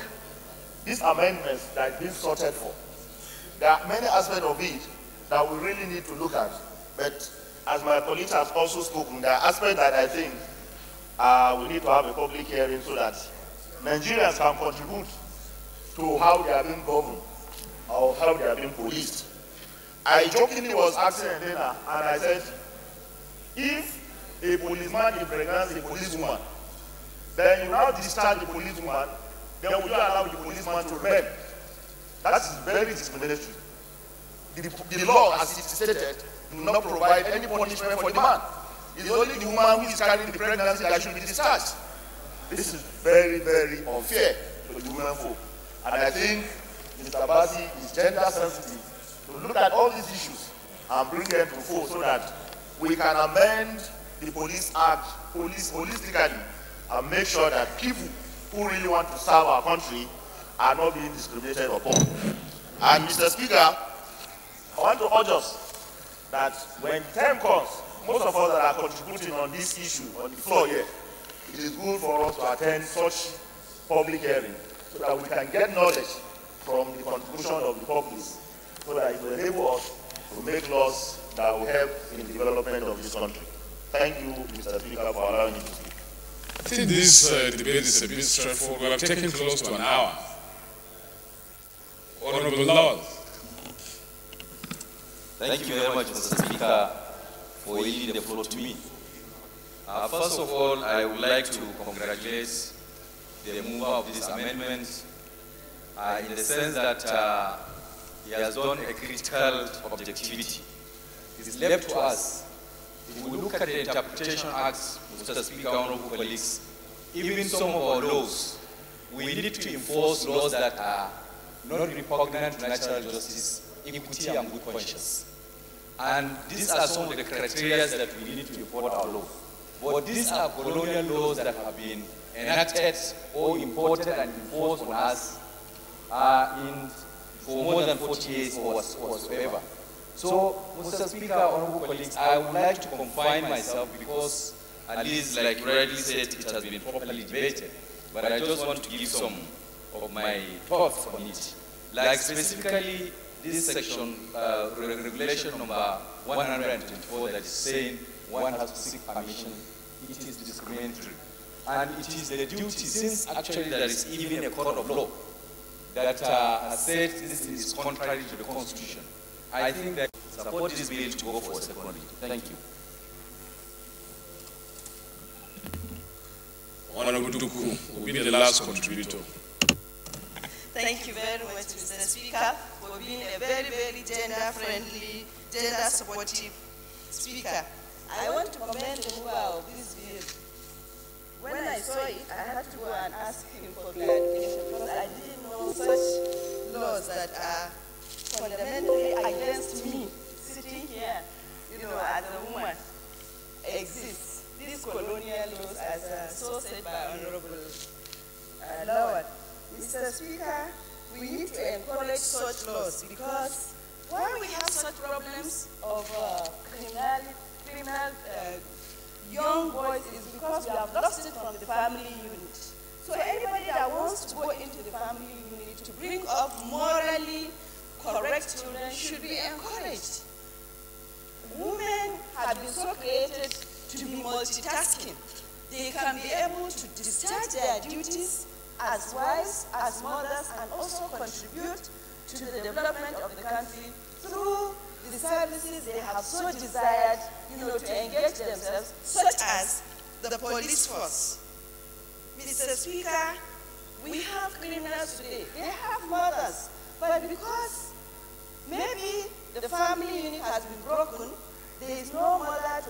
these amendments that are being sorted for, there are many aspects of it that we really need to look at. But as my colleagues have also spoken, there are aspects that I think we need to have a public hearing so that Nigerians can contribute to how they are being governed or how they are being policed. I jokingly was asking Elena, and I said, if a policeman impregnates a policewoman, then you now discharge the policewoman, then will you allow the policeman to remain? That is very discriminatory. The law, as it is stated, do not provide any punishment for the man. It is only the woman who is carrying the pregnancy that should be discharged. This is very, very unfair to the women folk. And I think Mr. Bassi is gender sensitive to look at all these issues and bring them to fore so that we can amend the Police Act holistically and make sure that people who really want to serve our country are not being discriminated upon. And Mr. Speaker, I want to urge us that when the time comes, most of us that are contributing on this issue on the floor here, it is good for us to attend such public hearing so that we can get knowledge from the contribution of the public so that it will enable us to make laws that will help in the development of this country. Thank you, Mr. Speaker, for allowing me to speak.
I think this debate is a bit straightforward. We have taken close to an hour. Honorable Lord.
Thank you very much, Mr. Speaker, for yielding the floor to me. First of all, I would like to congratulate the mover of this amendment in the sense that he has done a critical objectivity. It's left to us. If we look at the Interpretation Acts, Mr. Speaker, honorable colleagues, even some of our laws, we need to enforce laws that are not repugnant to natural justice, equity, and good conscience. And these are some of the criteria that we need to import our law. But these are colonial laws that have been enacted or imported and enforced on us for more than 40 years or whatsoever. So, Mr. Speaker, honorable colleagues, I would like to confine myself because, at least like you rightly said, it has been properly debated. But I just want to give some of my thoughts on it. Like specifically, this section, regulation number 124, that is saying one has to seek permission, it is discriminatory. And it is the duty, since actually there is even a code of law that has said this is contrary to the Constitution. I think that support this bill to go for a second reading. Thank you.
Honorable Duku will be the last contributor.
Thank you very much, Mr. Speaker, for being a very, very gender-friendly, gender-supportive speaker. I want to commend the mover of this bill. When I saw it, I had to go and ask him for clarification because I didn't know such laws that are fundamentally against me sitting here, as a woman, exist. These colonial laws, as so said by Honorable Lawal. Mr. Speaker, we need to encourage such laws because why we have such problems of criminal young boys is because we have lost it from the family unit. So anybody that wants to go into the family unit to bring up morally correct children should be encouraged. Women have been so created to be multitasking. They can be able to discharge their duties as wives, as mothers, and also contribute to the development of the country through the services they have so desired, to engage themselves, such as the police force. Mr. Speaker, we have criminals today. They have mothers, but because maybe the family unit has been broken, there is no mother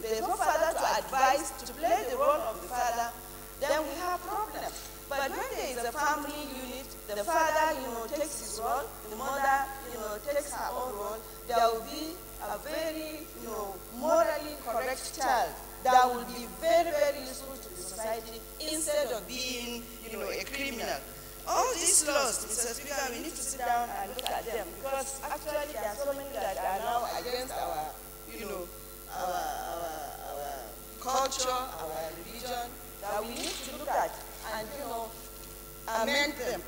there is no father to advise to play the role of the father, then we have problems. But when there is a family unit, the father, takes his role, the mother, takes her own role, there will be a very, morally correct child that will be very, very useful to the society instead of being, a criminal. All these laws, Mr. Speaker, we need to sit down and look at them because actually there are so many that are now against our, our culture, our religion, that we need to look at and, amend them.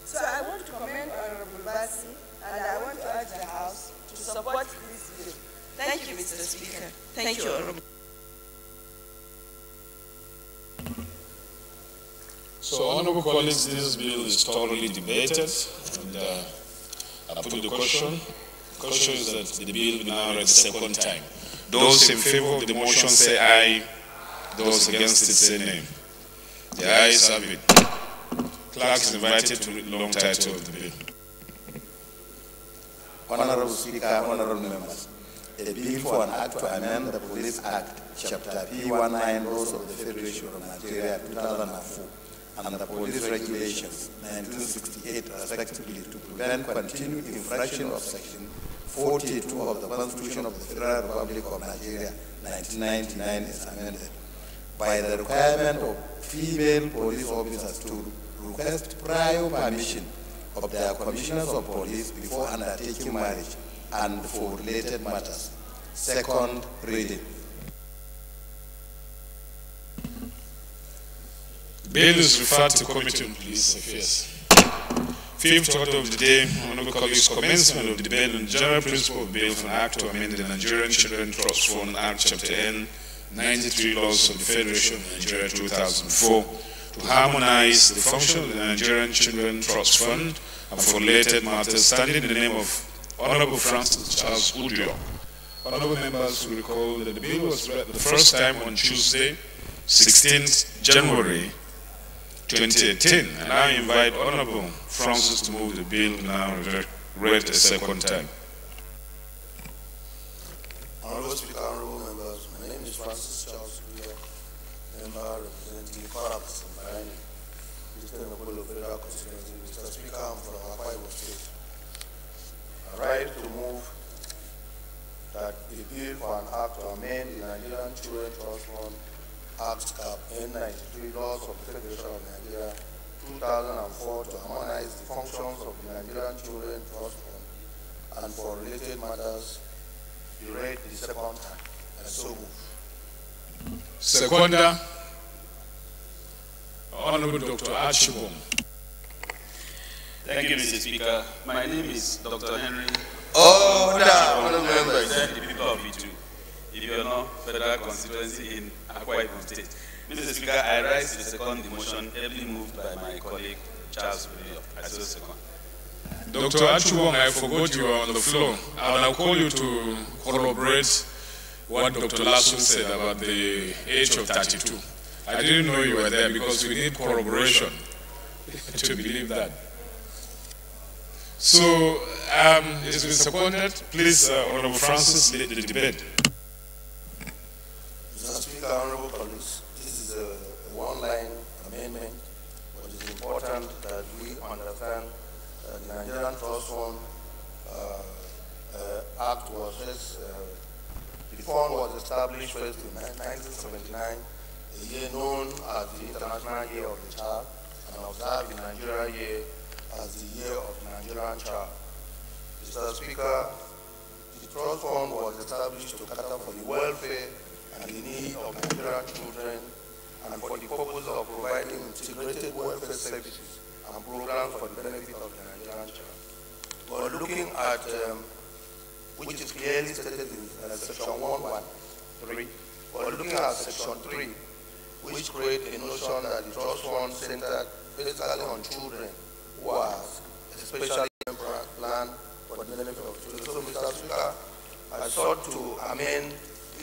So I want to commend Honorable Bassi and I want to urge the House to support this bill. Thank you, Mr. Speaker. Thank you, Honorable.
So, honorable colleagues, this bill is thoroughly debated, and I put the question. The question is that the bill will now read the second time. Those in favor of the motion say aye. Those against it say nay. The ayes have it. Clerk is invited to read the long title of the bill.
Honorable Speaker, honorable members, a bill for an act to amend the Police Act, Chapter P19, Laws of the Federation of Nigeria, 2004, and the Police Regulations, 1968, respectively, to prevent continued infraction of Section 42 of the Constitution of the Federal Republic of Nigeria, 1999, is amended by the requirement of female police officers to request prior permission of their commissioners of police before undertaking marriage and for related matters. Second reading.
Bill is referred to Committee on Police Affairs. Fifth order of the day, honorable colleagues, commencement of the debate on the general principle of bill for an act to amend the Nigerian Children Trust Fund Act, Chapter N, 93 Laws of the Federation of Nigeria, 2004, to harmonize the function of the Nigerian Children Trust Fund and for related matters, standing in the name of Honorable Francis Charles Udio. Honorable members will recall that the bill was read the first time on Tuesday, 16th January 2018, and I invite Honorable Francis to move the bill now read a second time.
Honorable Speaker, honorable members, my name is Francis Charles Udio, member representing Korabs in Plenary, Eastern Obolo Federal Constituency. Mr. Speaker, I'm from Akwa Ibom State. I rise to move that the bill for an act to amend the Nigerian Children Trust Fund Act Cap N93 Laws of the Federation of Nigeria 2004 to harmonize the functions of the Nigerian Children Trust Fund and for related matters be read the second time. And so move.
Seconder, Honorable Dr. Achibong.
Thank you, Mr. Speaker. My name is Dr. Henry.
Honorable members.
I represent the people of Itu, Ibiono Federal Constituency in Akwa Ibom State. Mr. Speaker, I rise to second the motion ably moved by my colleague Charles Udio. I so second.
Dr. Achibong, I forgot you were on the floor. And I'll call you to corroborate what Dr. Lasso said about the age of 32. I didn't know you were there because we need corroboration to believe that. So, it's been seconded. Please, Honorable Francis, lead the debate.
Mr. Speaker, honorable colleagues, this is a one-line amendment, but it is important that we understand that the Nigerian Trust Fund Act was first, the fund was established first in 1979, a year known as the International Year of the Child, and observed in Nigeria Year as the Year of the Nigerian Child. Mr. Speaker, the Trust Fund was established to cater for the welfare and the need of Nigerian children and for the purpose of providing integrated welfare services and programs for the benefit of the Nigerian child. But looking at, which is clearly stated in section 113, but looking at section 3, which creates a notion that the Trust Fund centered basically on children who are especially planned for the benefit of children. So, Mr. Speaker, I sought to amend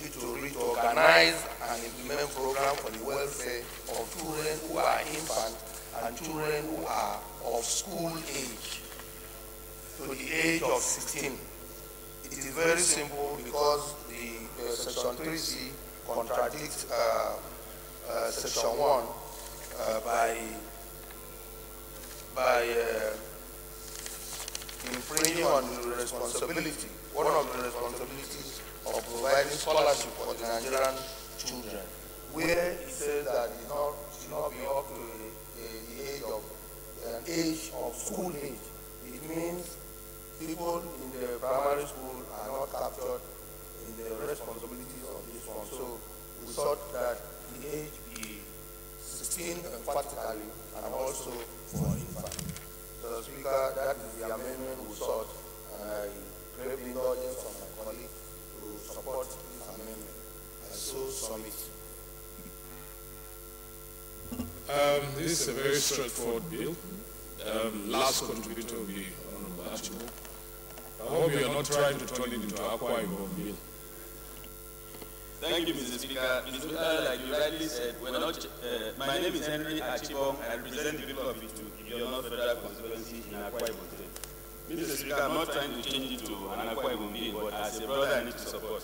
it to organize and implement programs for the welfare of children who are infants and children who are of school age to the age of 16. It is very simple because the section 3C contradicts section 1 by infringing on the responsibility, one of the responsibilities of providing scholarship for the Nigerian children, where it says that it should not be up to an age of school age. It means people in the primary school are not captured in the responsibilities of this one. So we thought that the age be 16 emphatically and also for infants. So, Speaker, that is the amendment we sought, and I crave the indulgence of my colleague to support this amendment. I so submit.
This is a very straightforward bill. Last contributor will be Honorable Archibald. I hope you are not trying to turn it into Aqua Ibom bill.
Thank you, Mr. Speaker. Mr. Speaker, like you rightly said, we're not, my name is Henry Archibong. I represent the people of Itu, Ibiono Federal Constituency in Akwa Ibom State. Mr. Speaker, I'm not trying to change it to an Akwa Ibom bill, but as a brother, I need to support.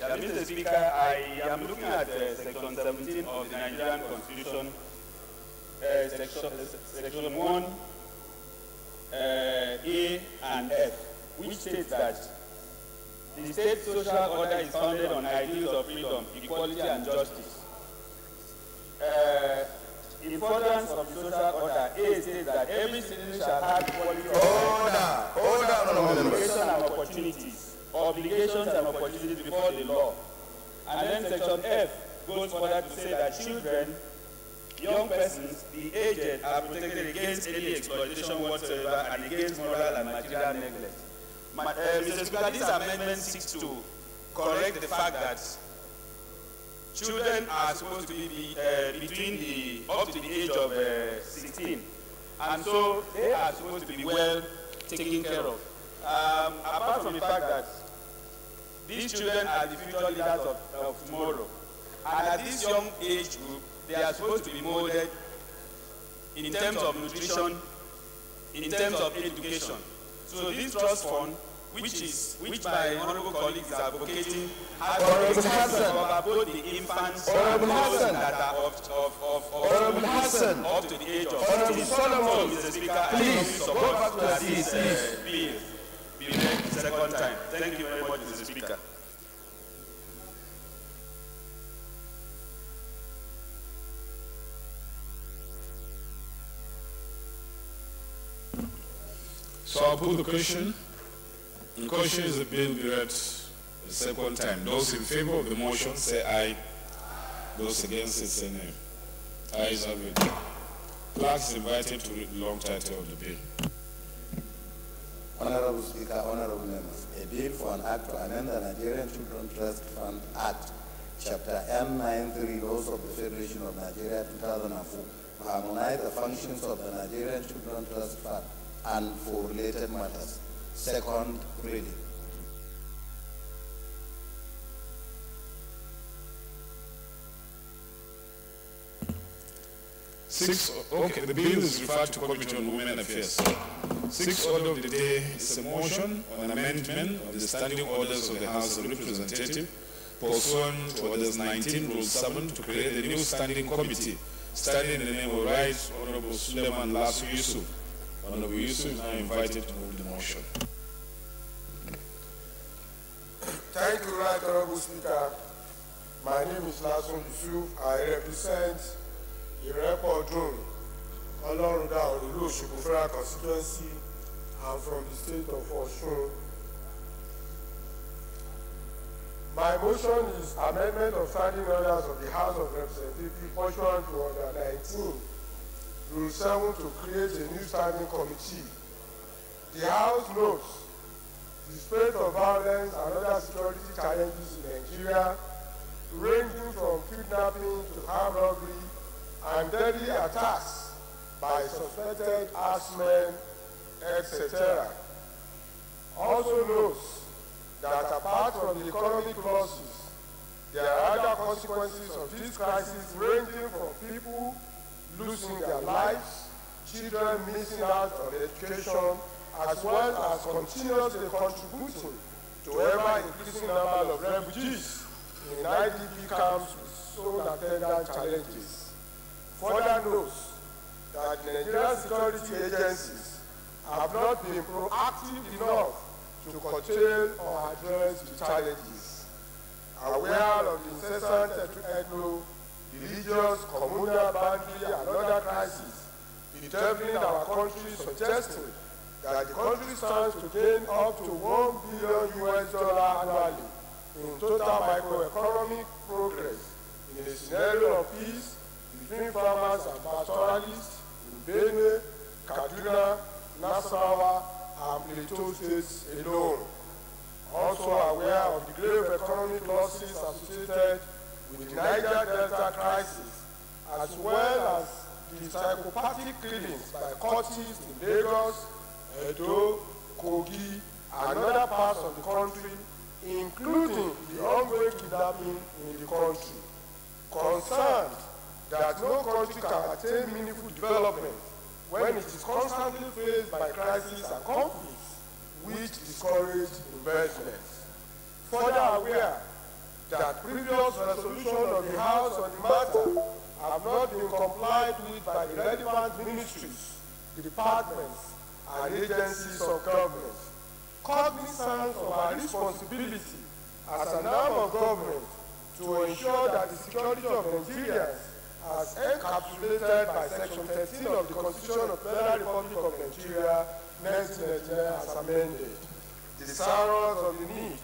Yeah, Mr. Speaker, I am looking at section 17 of the Nigerian Constitution, section 1, A and F, which states that the state social order is founded on ideals of freedom, equality, and justice. In furtherance of the social order, A says that every citizen shall have equality of obligations and opportunities before the law. And then section F goes further to say that children, young persons, the aged are protected against any exploitation whatsoever and against moral and material neglect. Mr. Speaker, this amendment seeks to correct the fact that children are supposed to be up to the age of 16, and so they are supposed to be well taken care of. Apart from the fact that these children are the future leaders of tomorrow, and at this young age group, they are supposed to be molded in terms of nutrition, in terms of education. So this trust fund, which my honourable colleagues are advocating, has to cover both the infants and those that are up to the age of 16. So, Mr. Speaker, I support that this bill be read the second time. Thank you very much, Mr. Speaker.
So I'll put the question. The question is the bill be read the second time. Those in favor of the motion say aye. Those against it say nay. Ayes have it. Clerk is invited to read the long title of the bill.
Honorable Speaker, honorable members, a bill for an act to amend the Nigerian Children's Trust Fund Act, Chapter N93, Laws of the Federation of Nigeria 2004, to harmonize the functions of the Nigerian Children's Trust Fund and for related matters. Second reading.
The bill is referred to Committee on Women Affairs. Sixth order of the day is a motion on amendment of the standing orders of the House of Representatives pursuant to Orders 19, Rule 7, to create a new standing committee standing in the name of Right Honorable Suleiman Lasu Yusuf. Honorable Yusuf is now invited to move the motion.
Thank you, Right Honorable Speaker. My name is Lasu Yusuf. I represent Irepo-Odun, Olorunda Orulu Osogbo Federal Constituency. I'm from the state of Osun. My motion is amendment of standing orders of the House of Representatives pursuant to Order 19, Rule 7, to create a new standing committee. The House notes the spread of violence and other security challenges in Nigeria, ranging from kidnapping to armed robbery and deadly attacks by suspected herdsmen, etc. Also notes that apart from the economic losses, there are other consequences of this crisis ranging from people losing their lives, children missing out on education, as well as continuously contributing to ever-increasing number of refugees in IDP camps with so attendant challenges. Further notes that the Nigerian security agencies have not been proactive enough to curtail or address the challenges. Aware of the incessant ethno, religious, communal boundary and other crises bedeviling our country, suggesting that the country stands to gain up to $1 billion annually in total microeconomic progress in a scenario of peace between farmers and pastoralists in Benue, Kaduna, Nasarawa, and Plateau states alone. Also aware of the grave economic losses associated with the Niger Delta crisis, as well as the psychopathic killings by cultists in Lagos, Edo, Kogi, and other parts of the country, including the ongoing kidnapping in the country. Concerned that no country can attain meaningful development when it is constantly faced by crises and conflicts which discourage investments. Further aware that previous resolutions of the House on the matter have not been complied with by the relevant ministries, departments, and agencies of government. Cognizant of our responsibility as an arm of government to ensure that the security of Nigerians, as encapsulated by Section 13 of the Constitution of the Federal Republic of Nigeria, 1999, as amended, desirous of the need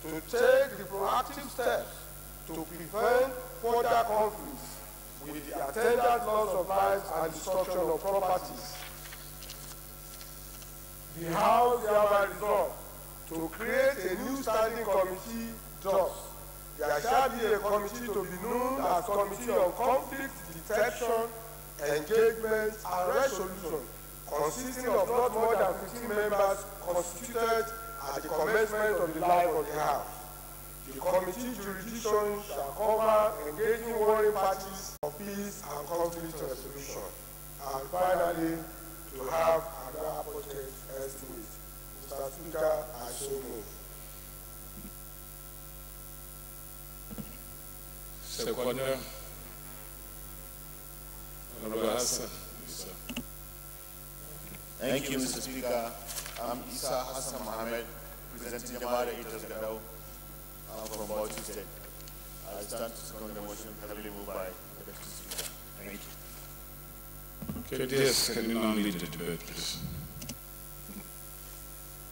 to take the proactive steps to prevent further conflicts with the attendant loss of lives and destruction of properties. The House hereby resolved to create a new standing committee, thus there shall be a committee to be known as Committee on Conflict Detection, Engagement and Resolution, consisting of not more than 15 members constituted at the commencement of the life of the House. The committee jurisdiction shall cover engaging warring parties for peace and conflict resolution. And finally, to have another appropriate estimate. Mr. Speaker, I so move.
Seconder, Honorable Hassan.
Thank you, Mr. Speaker. I'm Isa Hassan Mohammed, representing Jamara Eaters Gadao from Bauchi State. I stand to second the motion heavily moved by the Deputy Speaker. Thank you.
Okay, yes, can you now lead the debate, please?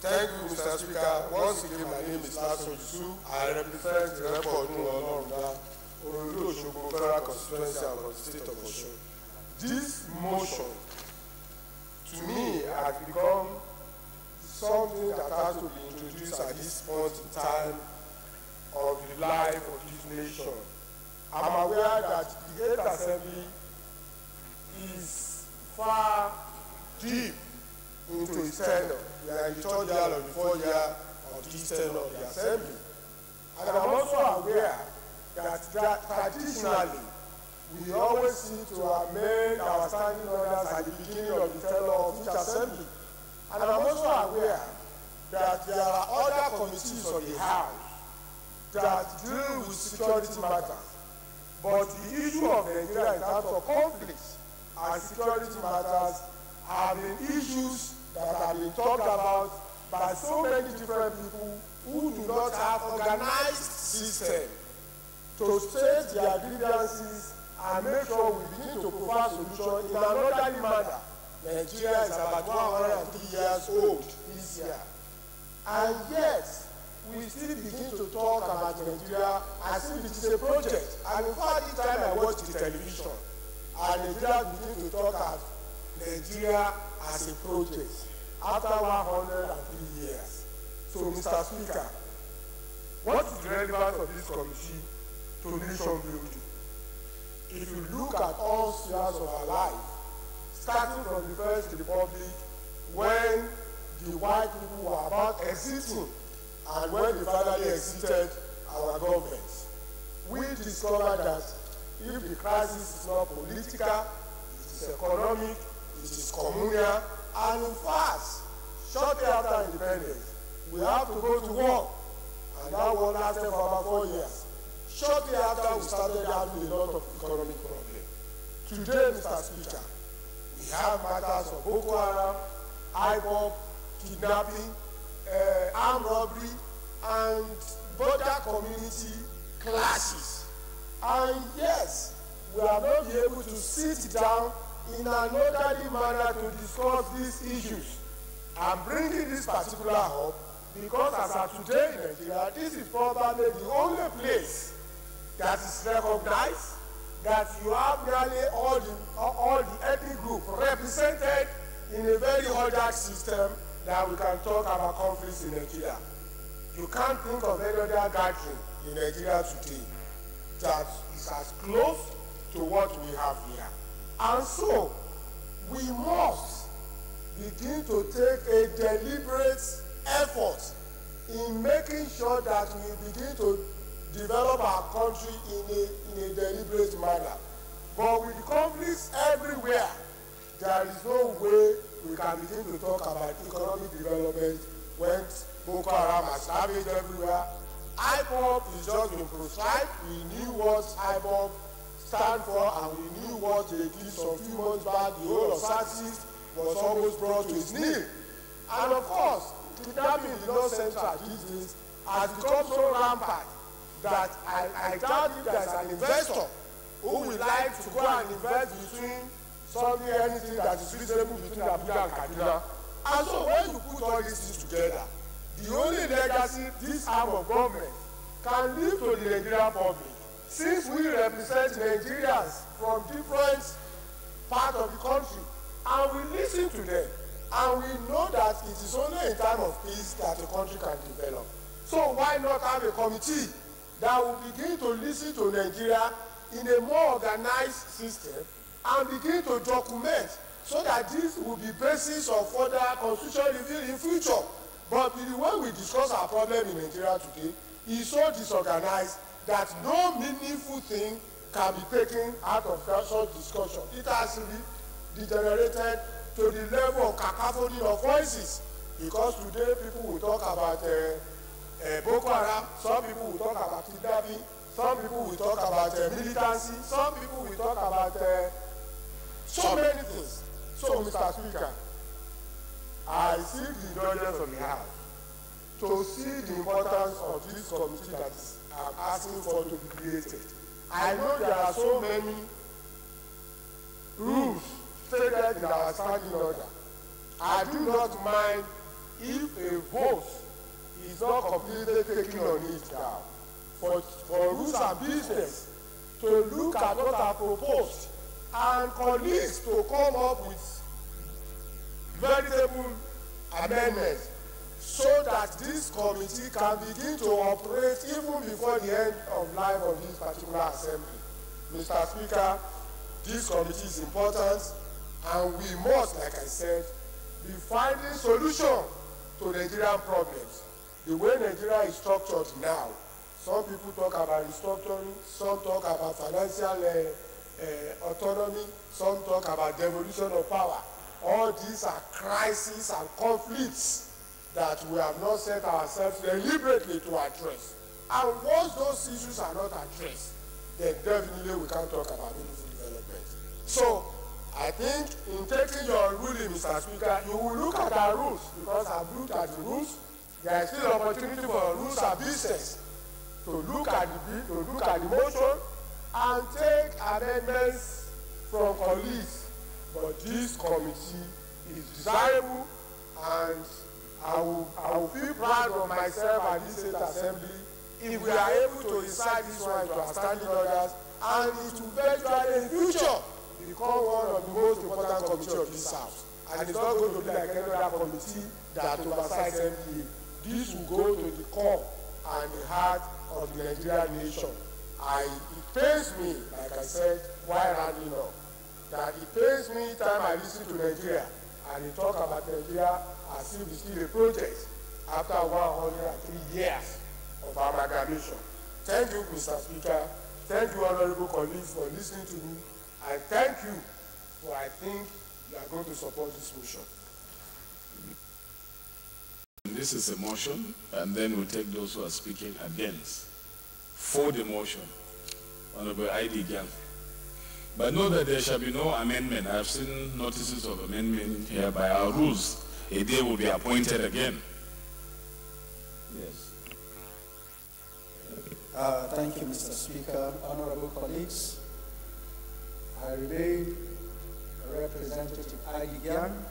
Thank you, Mr. Speaker. Once again, my name is Lasu Yusuf. I represent the Irepo-Odun Olorunda Orulu Osogbo Federal Constituency and from the state of Osun. This motion, to me, has become something that has to be introduced at this point in time of the life of this nation. I'm aware that the 8th Assembly is far deep into its tenure. We are in the 3rd year of the 4th year of this tenure of the Assembly. And I'm also aware that traditionally, we always seek to amend our standing orders at the beginning of the tenure of each assembly. And I'm also aware that there are other committees of the House that deal with security matters. But the issue of Nigeria in terms of conflicts and security matters have been issues that have been talked about by so many different people who do not have organized system to state their grievances and make sure we begin to provide solutions in an orderly manner. Nigeria is about 103 years old this year. And yet, we still begin to talk about Nigeria as if it is a project. And in fact, each time I watch the television, and Nigeria begin to talk about Nigeria as a project after 103 years. So, Mr. Speaker, what is the relevance of this committee to nation building? If you look at all spheres of our life, starting from the First Republic, when the white people were about exiting, and when they finally exited our government, we discovered that if the crisis is not political, it is economic, it is communal, and in fact, shortly after independence, we have to go to war, and that war lasted for about 4 years. Shortly after, we started having a lot of economic problems. Today, Mr. Speaker, we have matters of Boko Haram, IPOB, kidnapping, armed robbery, and border community clashes. And yes, we have not been able to sit down in an orderly manner to discuss these issues. I'm bringing this particular up because as of today in Nigeria, this is probably the only place that is recognized that you have nearly all the ethnic groups represented in a very ordered system that we can talk about conflicts in Nigeria. You can't think of any other gathering in Nigeria today that is as close to what we have here. And so, we must begin to take a deliberate effort in making sure that we begin to develop our country in a deliberate manner. But with conflicts everywhere, there is no way we can begin to talk about economic development when Boko Haram has ravaged everywhere. IPOB is just been proscribed. We knew what IPOB stand for, and we knew what they did some few months back. The whole of Southeast was almost brought to its knee. And of course, kidnapping in the North Central these days has become so rampant that I doubt if there's an investor who would like to go and invest between something, anything that is reasonable between Abuja and Kaduna. And so when you put all these things together, the only legacy this arm of government can leave to the Nigerian public, since we represent Nigerians from different parts of the country, and we listen to them, and we know that it is only in time of peace that the country can develop. So why not have a committee that will begin to listen to Nigeria in a more organized system and begin to document, so that this will be basis of further constitutional review in future. But the way we discuss our problem in Nigeria today is so disorganized that no meaningful thing can be taken out of such discussion. It has degenerated to the level of cacophony of voices, because today people will talk about Boko Haram, some people will talk about kidnapping, some people will talk about militancy, some people will talk about so many things. So, Mr. Speaker, I seek the indulgence of the House to see the importance of this committee that I'm asking for to be created. I know there are so many rules stated in our standing order. I do not mind if a vote is not completely taken on it now. For rules and business to look at what I proposed and colleagues to come up with veritable amendments, so that this committee can begin to operate even before the end of life of this particular assembly. Mr. Speaker, this committee is important, and we must, like I said, be finding solutions to Nigerian problems. The way Nigeria is structured now, some people talk about restructuring, some talk about financial autonomy, some talk about devolution of power. All these are crises and conflicts that we have not set ourselves deliberately to address. And once those issues are not addressed, then definitely we can't talk about meaningful development. So, I think in taking your ruling, Mr. Speaker, you will look at our rules, because I've looked at the rules. There is still opportunity for rules and business to look at the motion and take amendments from colleagues. But this committee is desirable, and I will feel proud of myself and this state assembly if we are able to recite this one to our standing orders, and it will eventually in the future become one of the most important committees of this house. And it's not going to be like any other committee that oversights MPA. This will go to the core and the heart of the Nigerian nation. It pains me, like I said, while rounding up, that it pains me time I listen to Nigeria and they talk about Nigeria as if it's still a project after 103 years of amalgamation. Thank you, Mr. Speaker. Thank you, honorable colleagues, for listening to me. And thank you for, I think, you are going to support this motion.
This is a motion, and then we'll take those who are speaking against. For the motion, Honorable I.D. Gang. But know that there shall be no amendment. I have seen notices of amendment here by our rules. A day will be appointed again.
Yes. Thank you, Mr. Speaker. Honorable colleagues, I remain Representative I.D. Gang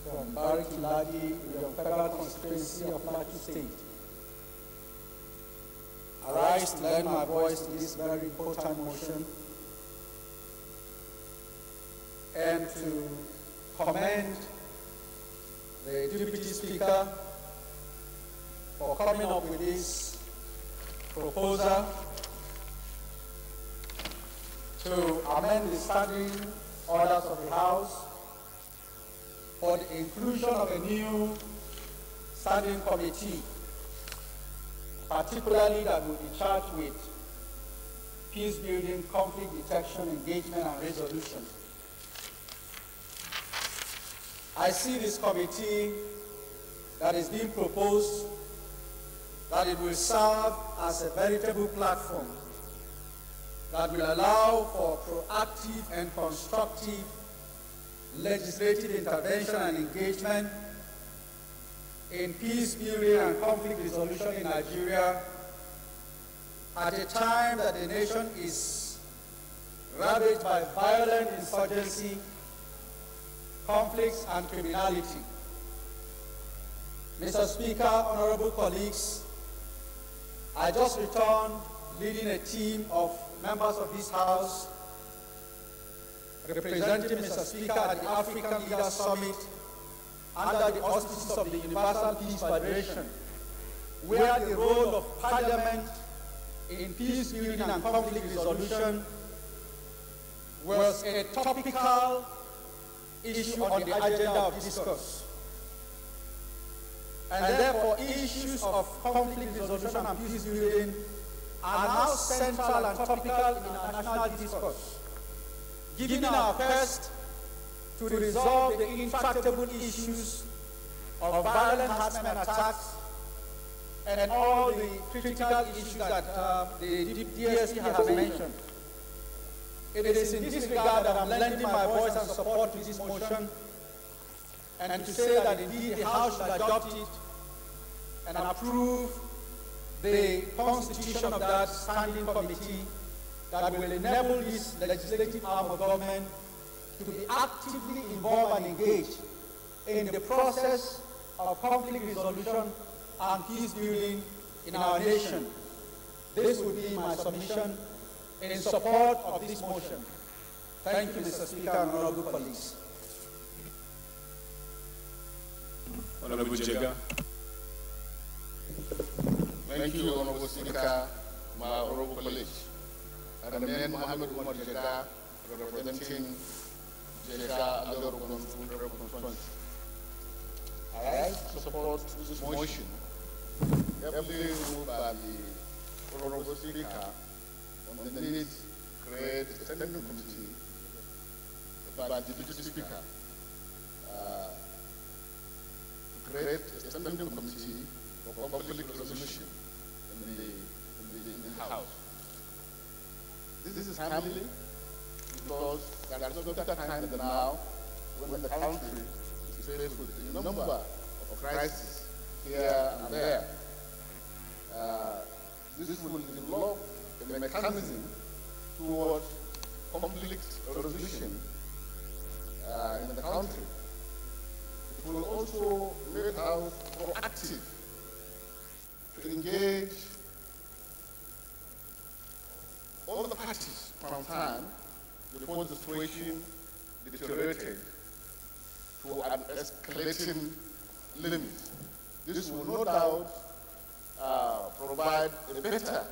from Bariki Ladi, the federal constituency of Plateau State. I rise to lend my voice to this very important motion and to commend the Deputy Speaker for coming up with this proposal to amend the standing orders of the House for the inclusion of a new standing committee, particularly that will be charged with peace building, conflict detection, engagement, and resolution. I see this committee that is being proposed, that it will serve as a veritable platform that will allow for proactive and constructive legislative intervention and engagement in peace building and conflict resolution in Nigeria at a time that the nation is ravaged by violent insurgency, conflicts, and criminality. Mr. Speaker, honorable colleagues, I just returned leading a team of members of this House representing Mr. Speaker at the African Leaders Summit under the auspices of the Universal Peace Federation, where the role of Parliament in peace building and conflict resolution was a topical issue on the agenda of discourse. And therefore, issues of conflict resolution and peace building are now central and topical in our national discourse, giving our quest to resolve the intractable issues of violent harassment attacks and all the critical issues that the DSP has mentioned. It is in this regard that I'm lending my voice and support to this motion, and to say that indeed the House should adopt it and approve the constitution of that standing committee that will enable this legislative arm of government to be actively involved and engaged in the process of conflict resolution and peace building in our nation. This would be my submission in support of this motion. Thank you, Mr. Speaker and honorable colleagues.
Honorable Jega.
Thank you, Honorable Speaker, my honorable colleague. I remain Mohammed Umar Jega, representing Jega Agaro constituency. I rise to support this motion, heavily moved by the honorable Speaker on the need create a standing committee by the Deputy Speaker to create a standing committee for conflict resolution in the House. This is timely because there is no better time than now when the country is faced with a number of crises here and there. This will develop a mechanism towards conflict resolution in the country. It will also make us proactive to engage all the parties from time before the situation deteriorated to an escalating limit. This will no doubt provide a better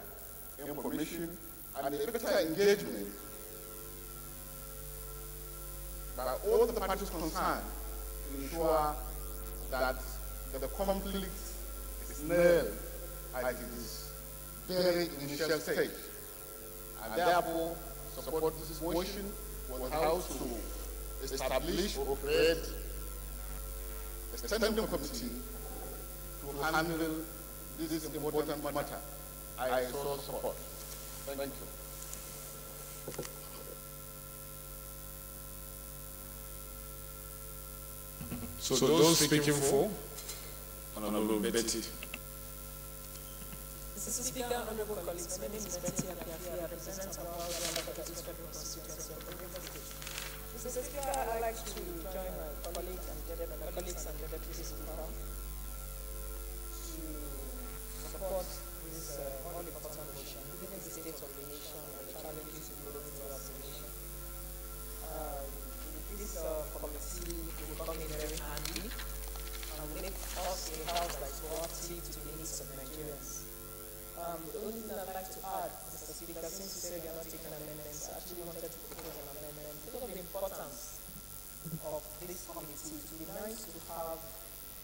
information and a better engagement by all the parties concerned to ensure that the conflict is nailed at its very initial stage. And therefore, support this motion for the House to establish or create a standing committee to handle this important matter. I so support. Thank you.
So those speaking for, Honorable Betty.
Mr. Speaker, honorable colleagues, my name is Betty Abiafi. I represent about the Federal Constituency of Rivers State. Mr. Speaker, I'd like to join my colleagues and the Deputy Speaker to support this all-important motion, given the state of the nation and the challenges involved towards the nation. This committee will come in very handy and will make us a house that is proactive to the needs of Nigerians. The only thing I'd like to add, Mr. Speaker, since you said you're not taking amendments, I actually wanted to propose an amendment. Because of the importance of this committee, it would be nice to have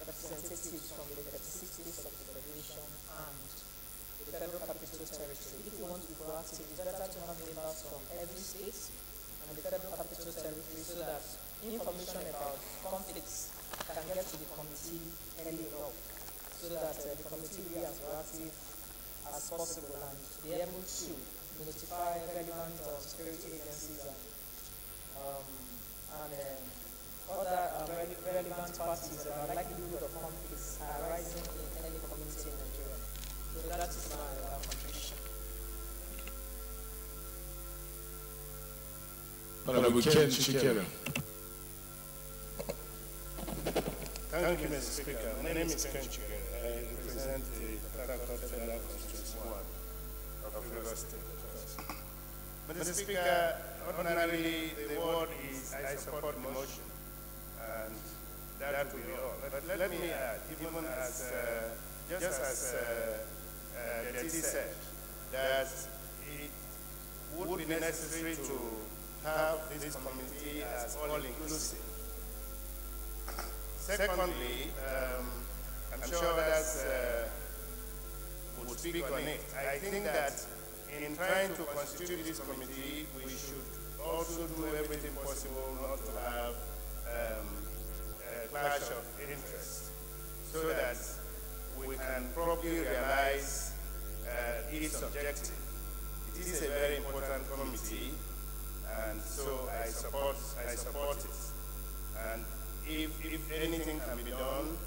representatives from the 36 states of the Federation and the Federal Capital Territory. If you want to be proactive, it's better to have members from every state and the Federal Capital Territory so that information about conflicts can get to the committee early enough, so that the committee will be as proactive as possible and be able to notify relevant security agencies and other relevant parties about likelihood of conflicts arising in any community in Nigeria. So that is my contribution.
Honorable Ken Chikere.
Thank you, Mr. Speaker. My name is Ken Chikere. I represent the Federal Constituency 1 of Rivers State. Mr. Speaker, ordinarily the word is I support the motion, and that will be all. But let me add, even as, just as Betty said, that it would be necessary to have this committee as all-inclusive. Secondly, I'm sure others would speak on it. I think that in trying to constitute this committee, we should also do everything possible not to have a clash of interest, so that we can properly realize its objective. It is a very important committee, and so I support it. And if anything can be done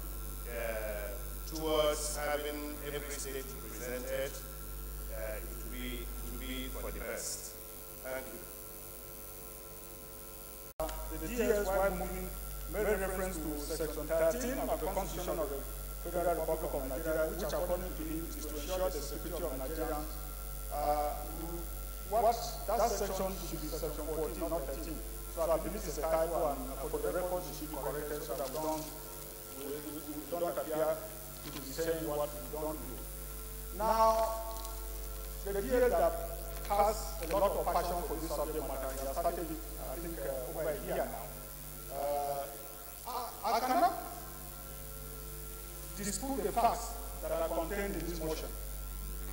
towards having every state represented, it will be for the best. Thank you.
The DS, while moving, made reference to Section 13 of the Constitution of the Federal Republic of Nigeria, which according to him is to ensure the security of Nigerians. That section should be Section 14, not 13. So I believe it's a typo, and for the record, it should be corrected so that we don't appear to be saying what we don't do. Now, the DA that has a lot of passion for this subject matter, he has started it, I think, over a year now. I cannot dispute the facts that are contained in this motion.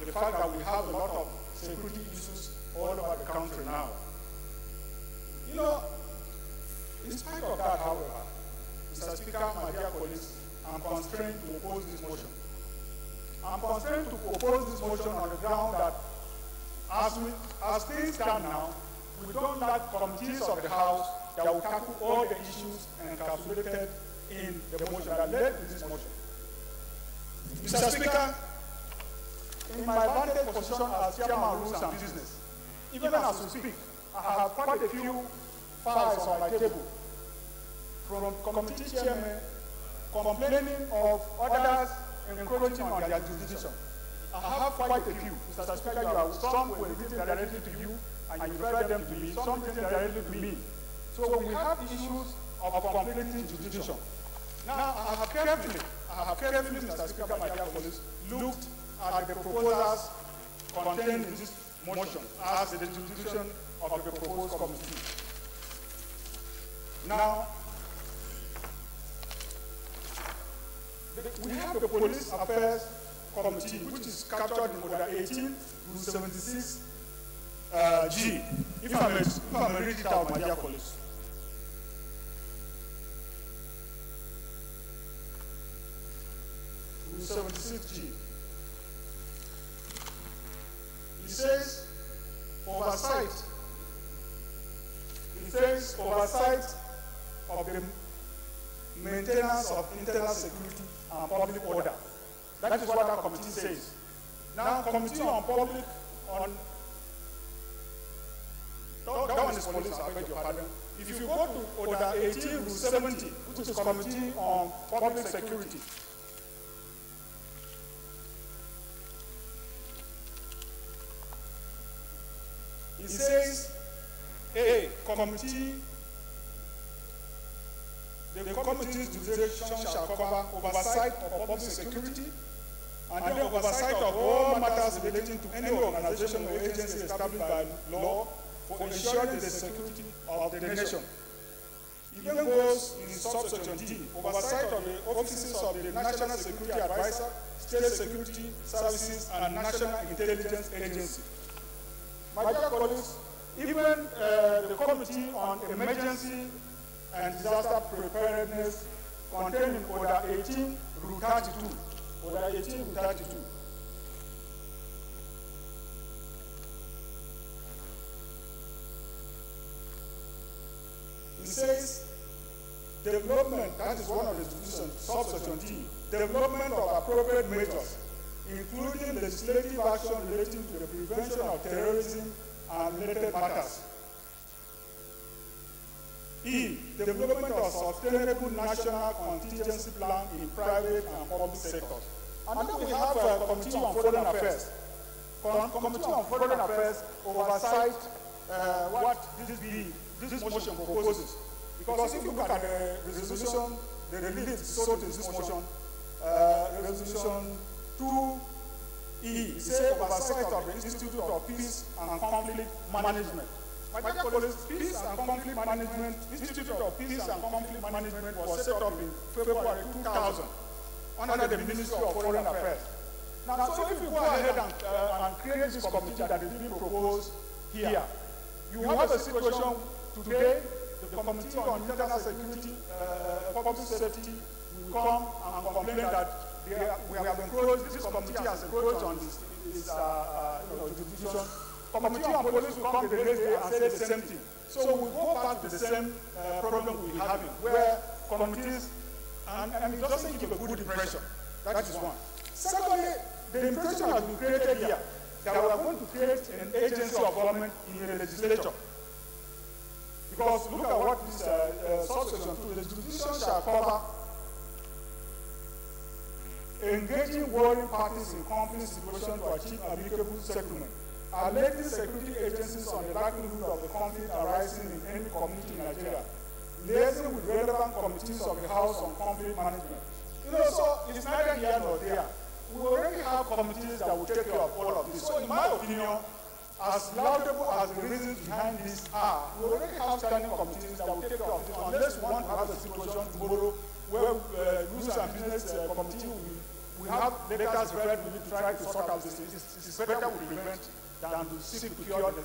The fact that we have a lot of security issues all over the country now. You know, in spite of that, however, Mr. Speaker, my dear colleagues, I'm constrained to oppose this motion. I'm constrained to oppose this motion on the ground that as things stand now, we don't lack committees of the House that will tackle all the issues encapsulated in the motion that led to this motion. Mr. Speaker, in my vantage position as Chairman of Rules and Business, even as we speak, I have quite a few files on my table from committee chairmen complaining of others encroaching on their jurisdiction. I have quite a few. Mr. Speaker, some were written directly to you, and you referred them to me, some written directly to me. So we have issues of conflicting jurisdiction. Now, I have carefully, Mr. Speaker, my dear colleagues, looked at the proposals contained in this motion as the jurisdiction of the proposed committee. Now, we have the Police Affairs Committee, which is captured in Order 18 Rule 76 G. If I may read it out, my dear colleagues. Rule 76 G. It says oversight of the maintenance of internal security and public order. That is what our committee says. Now, Committee on Public, that one is police, I beg your pardon. If you go to Order 18, Rule 70, which is Committee on Public Security, it says, A, committee, the committee's jurisdiction shall cover oversight of public security and then oversight of all matters relating to any organization or agency established by law for ensuring the security of the nation. It then goes in subsection D, oversight of the offices of the National Security Advisor, State Security Services, and National Intelligence Agency. My dear colleagues, even the Committee on Emergency and Disaster Preparedness contained in Order 18, Rule 32. Order 18, Rule 32. It says, development, that is one of the institutions, subsection D, development of appropriate measures, including legislative action relating to the prevention of terrorism and related matters. E, development of sustainable national contingency plan in private and public sectors. And then we have a Committee on Foreign Affairs. Committee on Foreign Affairs oversight what this motion proposes. Because if you look at the resolution, the relief sought in this motion, resolution 2E, it says oversight of the Institute of Peace and Conflict Management. My dear colleagues, Peace and Conflict Management, Institute of Peace and Conflict Management was set up in February 2000 under the Ministry of Foreign Affairs. Now, so if you go ahead and create this committee that is being proposed here, you have a situation today, the Committee on Internal Security, Public Safety will come and complain that we have encroached, this committee has encroached on this jurisdiction. Committee on Police will come the next day and say the same thing. So we go back to the same problem we're having, where committees, and it doesn't give a good impression. That is one. Secondly, the impression has been created here that we are going to create an agency of government in the legislature. Because look at what this subsection 2, the jurisdiction shall cover engaging warring parties in conflict situations to achieve amicable settlement, alerting security agencies on the likelihood of the conflict arising in any community in Nigeria, liaising with relevant committees of the House on conflict management. So it's neither here nor there. We already have committees that will take care of all of this. So in my opinion, as laudable as the reasons behind this are, we already have standing committees that will take care of this, unless we want to have a situation tomorrow where Rules and Business Committee will we have letters read, we try to sort out this. It's better we prevent than to seek to cure the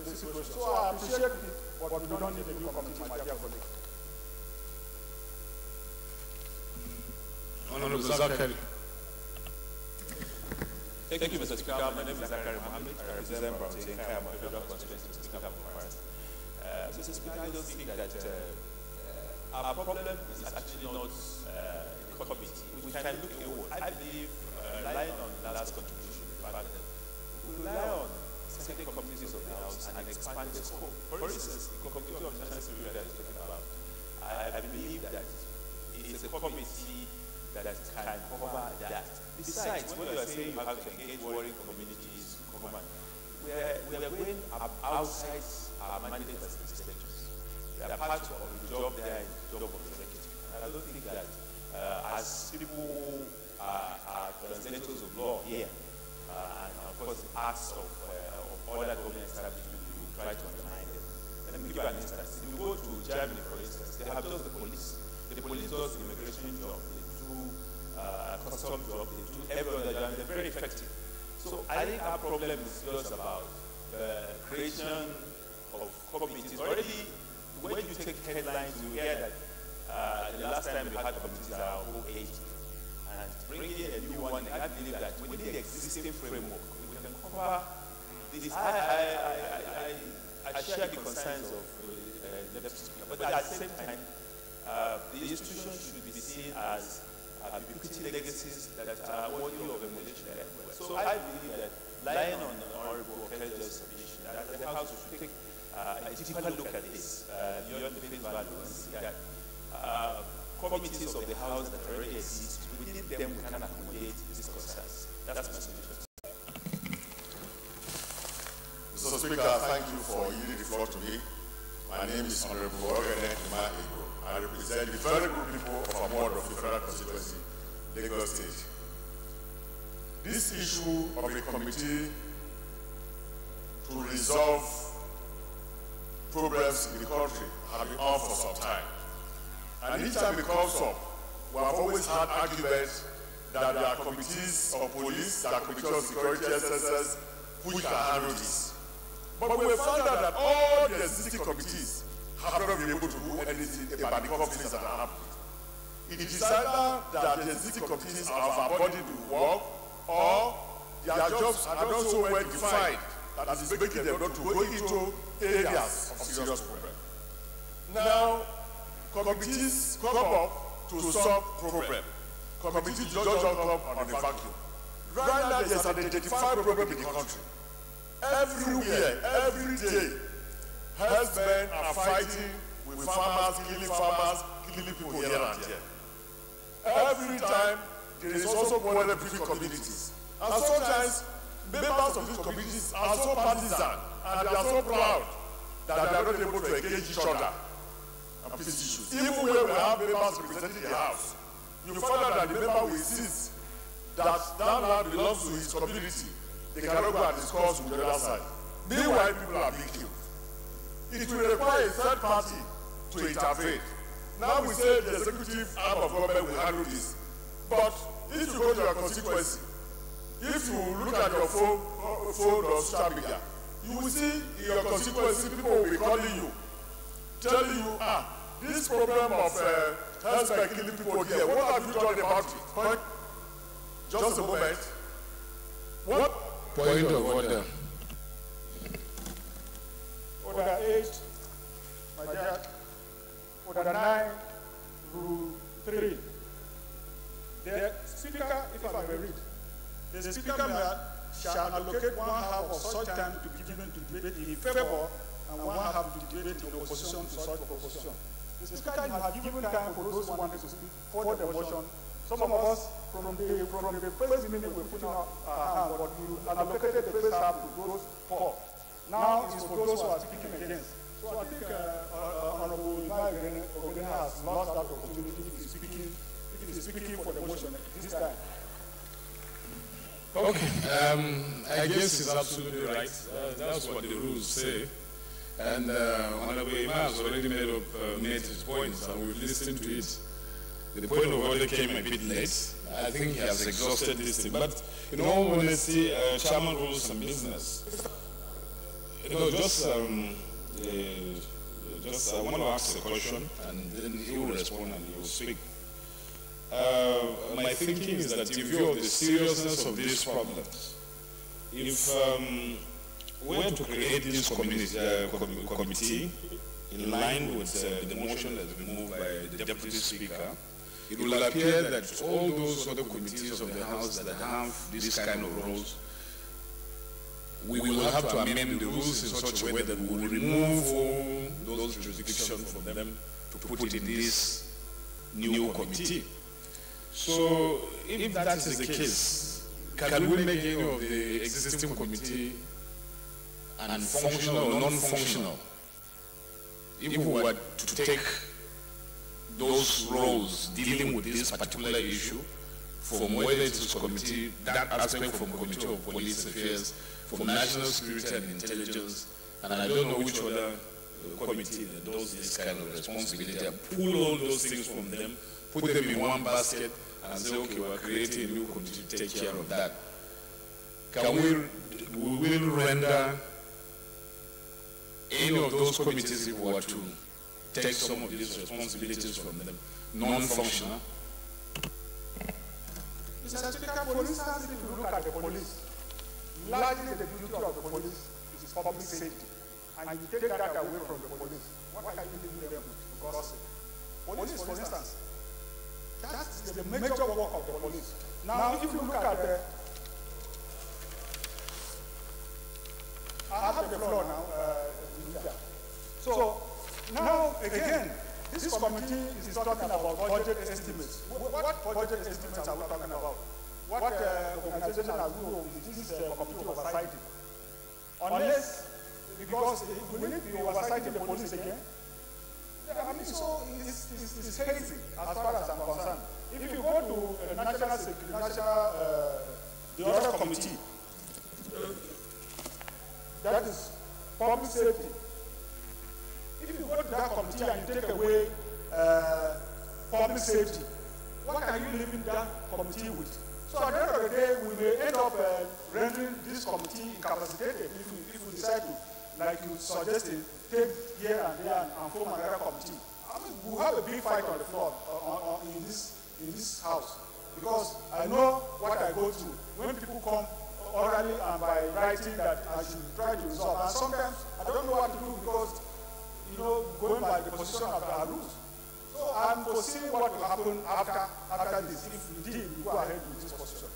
situation. So I appreciate it, but we don't need a new committee, my dear colleague.
Honorable Zachary.
Thank you, Mr. Speaker. My name is Zachary Mohammed. I represent Broughton, Kayama, Federal Constituency, Speaker of Forest. Mr. Speaker, I don't think that our problem is actually not the committee. We can look inward. I believe, relying on the last contribution, we rely on certain committees of the House and expand the scope. For instance, the Committee of National Security that is talking about, I believe that it is a committee that can cover that. Besides, when you are saying you have to engage warring communities, we are going outside our mandate as legislators. We are part of the job there, the job of the executive. And I don't think that as people are translators of law here, and of course the acts of other government establishments, we will try to undermine them. Let me give you an instance. If you go to Germany, for instance, they have just the police. The police does the immigration job, they do custom job, they do every other job, and they're very effective. So I think our problem is just about the creation of committees. Already, when you take headlines, you hear that the last time we had committees are over 80. And bringing in a new one, I believe that within the existing framework, we can cover this. I share the concerns of the Deputy Speaker, but at the same time, the institution should be seen as ubiquity legacies that are worthy of emulation everywhere. So I believe that, lying on the Honorable Okejo's submission, that the House should take a deeper look at this beyond the face value and see that committees of the House that already exist, within them we can accommodate these concerns. That's my submission.
Mr. Speaker, thank you for yielding the floor to me. My name is Honorable Ogene Ima Ego. I represent the very good people of our ward of the Federal Constituency, Lagos State. This issue of a committee to resolve problems in the country has been on for some time. And each time it comes up, we have always had arguments that there are committees of police, there are committees of security, SSS, which can handle this. But we have found out that all the existing committees have not been able to do anything about the conflicts that are happening. It is either that the existing committees have abandoned the work, or their jobs are not so well defined that is making them not to go into areas of serious problem. Now, committees come up to solve problem. Committees don't come up on a vacuum. Right now, there's an identified problem in the country. Everywhere, every day, herdsmen are fighting with farmers, killing people here and there. Every time, there is also problem between communities. And sometimes, members of these communities are so partisan and they are so proud that they are not able to engage each other on peace issues. Even when we have members representing the House, you find out that the member will insist that that land belongs to his community. They cannot go and discuss with the other side. Meanwhile, people are being killed. It will require a third party to intervene. Now we say the executive arm of government will handle this. But if you go to your constituency, if you look at your phone or social media, you will see in your constituency people will be calling you, telling you, this problem of herdsmen killing people here, what have you done about it? Just a moment. What?
Point of order.
Order 8, my dear. Order 9, Rule 3. The Speaker, if I may read, the Speaker shall allocate 1 hour of such time to be given to debate in favor and 1 hour to debate in opposition to such proposition. The Speaker, you have given time for those who wanted to speak for the motion. Some of us, from the first minute, we put in our hand, but you allocated the first half to those for. Now it is for those who are speaking against. So I think Honorable Ogene has lost that opportunity if he is speaking for the motion this time.
Okay, I guess he's absolutely right. That's what the rules say. And Honorable Ima has already made his points, and we've listened to it. The point of order came a bit late. I think he has exhausted this thing. But in all honesty, Chairman rules and business. Just I want to ask a question, and then he will respond and he will speak. My thinking is that in view of the seriousness of these problems, if we were to create this committee in line with the motion that has been moved by the Deputy Speaker, it will appear that all those other committees of the House that have this kind of roles, we will have to amend the rules in such a way that we will remove all those jurisdictions from them to put in this new committee. So, if that is the case, can we make any of the existing committee functional or non-functional? If we were to take those roles dealing with this particular issue from whether it is committee, that aspect from Committee of Police Affairs, from National Security and Intelligence, and I don't know which other committee that does this kind of responsibility, and pull all those things from them, put them in one basket, and say, okay, we're creating a new committee to take care of that. Can we will render any of those committees, if we were to take some of these responsibilities from them, non-functional?
Mr. Speaker, for instance, if you look at the police, largely the duty of the police is public safety, and you take that away from the police, what are you leaving them with? Because police, for instance, that's the major work of the police. Now, if you look at the I have the floor now, so now again, this committee is talking about budget estimates. What budget estimates are we talking about? What organization are we with this committee oversighting? Unless, because we need to be oversighting the police again. I mean, so it's hazy as far as I'm concerned. If you go to the other committee, that is public safety. If you go to that committee and you take away public safety, what are you leaving that committee with? So at the end of the day, we may end up rendering this committee incapacitated if we decide to, like you suggested, take here and there and form another committee. I mean, we'll have a big fight on the floor in this house, because I know what I go through. When people come orally and by writing that I should try to resolve, and sometimes I don't know what to do because, going by the position of our rules. So I'm foreseeing what will happen after this, if indeed we go ahead with this position.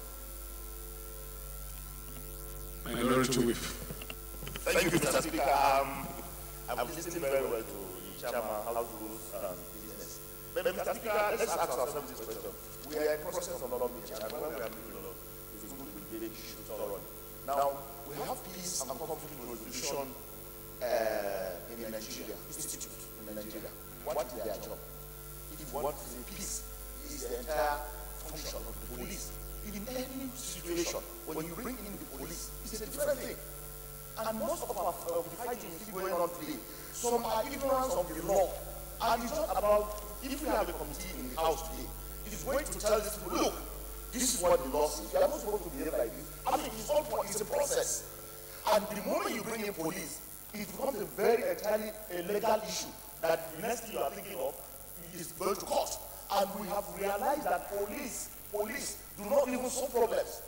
Minority Whip.
Thank you, Mr. Speaker. I've listened very well to the Chairman, House Rules and Business. But Mr. Speaker, let's ask ourselves this question. We are in the process of law making, and when we are making law, it's good we debate issues thoroughly. Now, we have peace and conflict resolution in the Nigeria Institute in Nigeria. What is their job? If what is in peace is the entire function of the police. In any situation, when you bring in the police, it's a different thing. And most of our fighting is going on today. Some are ignorant of the law. And it's not about, if we have a committee in the house today, it is going to tell these people, look, this is what the law says. You are not supposed to behave like this. I mean, it's a process. And the moment you bring in police, it becomes a very entirely legal issue that the next thing you are thinking of is going to court. And we have realized that police do not even solve problems.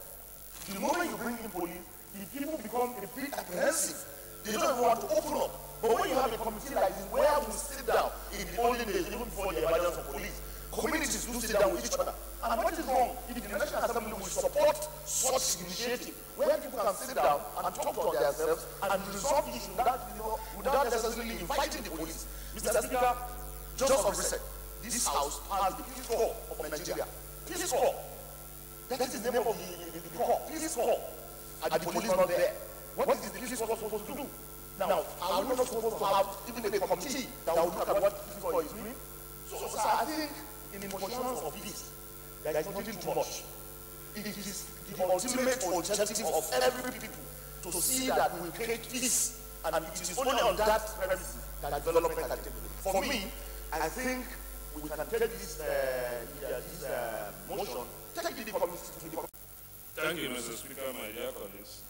The moment you bring in police, the people become a bit apprehensive. They don't even want to open up. But when you have a committee like this, where we sit down in the olden days, even before the emergence of police, communities do sit down with each other. And what is wrong? If the National Assembly will support such initiative, where people can sit down and talk to themselves and resolve issues without necessarily inviting the police. Mr. Speaker, just of recent, this House has the Peace Corps of Nigeria. Peace Corps. That is the name of the corps. Peace Corps. And the police not there. What is the Peace Corps supposed to do? Now, are we not supposed to have even a committee that will look at what Peace Corps is doing? So I think in the pursuance of peace, there is nothing too much. It is the ultimate objective of every people to see that we create peace, and it is only on that premise that development can take place. For me, I think we can take this
motion, take the committee to the committee.
Thank you, Mr. Speaker, my dear colleagues.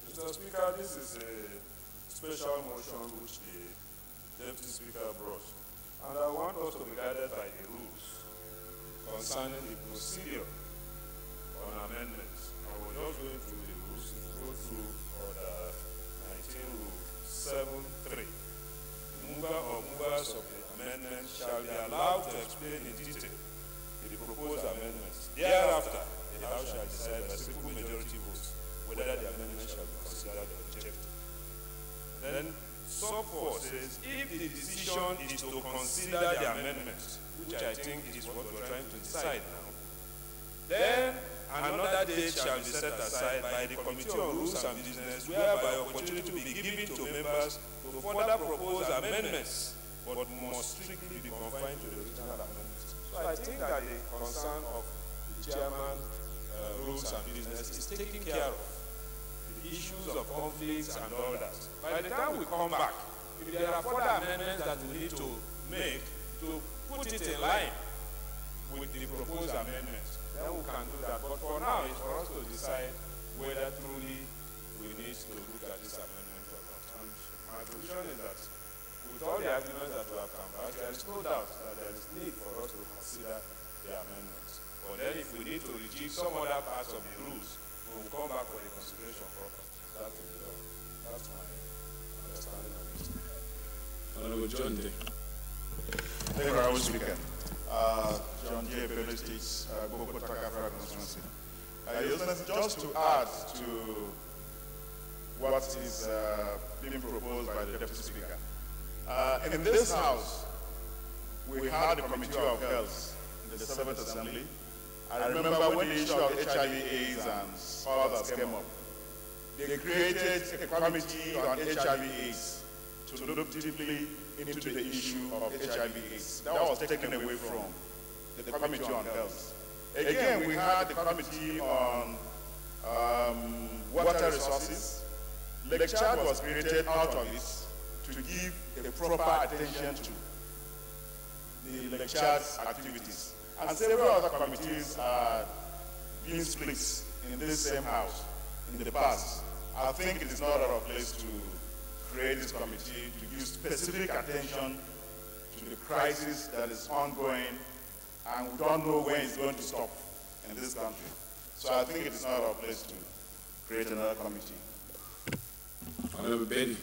Mr. Speaker, this is a special motion which the Deputy Speaker brought. And I want us to be guided by the rules concerning the procedure on amendments. I will just go through the rules. If you go through Order 19 Rule 7.3. The mover or movers of the amendment shall be allowed to explain in detail the proposed amendments. Thereafter, the House shall decide by simple majority votes whether the amendment shall be considered or rejected. Then, sub 4 says, if the decision is to consider the amendment, which I think is what we're trying to decide now, then another date shall be set aside by the Committee on Rules and Business, whereby opportunity will be given to members to further propose amendments, but must strictly be confined to the original amendments. So I think that the concern of the Chairman, Rules and Business is taken care of. The issues of conflicts and all that. By the time we come back, if there are further amendments that we need to make to put it in line with the proposed amendments, then we can do that. But for now, it's for us to decide whether truly we need to look at this amendment or not. And my position is that with all the arguments that we have come back, there is no doubt that there is need for us to consider the amendments. But then if we need to reject some other parts of the rules, we will come back for the consideration proper. That will be done. That's my understanding of it. Honorable John Day.
Thank you, Honorable Speaker. John J. Benue States, Bogota constituency. Just to add to what is being proposed by the Deputy Speaker. In this House, we had the Committee of Health in the 7th Assembly. I remember when the issue of HIV/AIDS and others came up, they created a committee on HIV/AIDS to look deeply into the issue of HIV/AIDS. That was taken away from the Committee on Health. Again, we had the Committee on Water Resources. Lake Chad was created out of it to give a proper attention to the Lake Chad's activities. And several other committees are being split in this same House in the past. I think it is not our place to create this committee to give specific attention to the crisis that is ongoing, and we don't know when it's going to stop in this country. So I think it is not our place to create another committee.
Honorable Benny.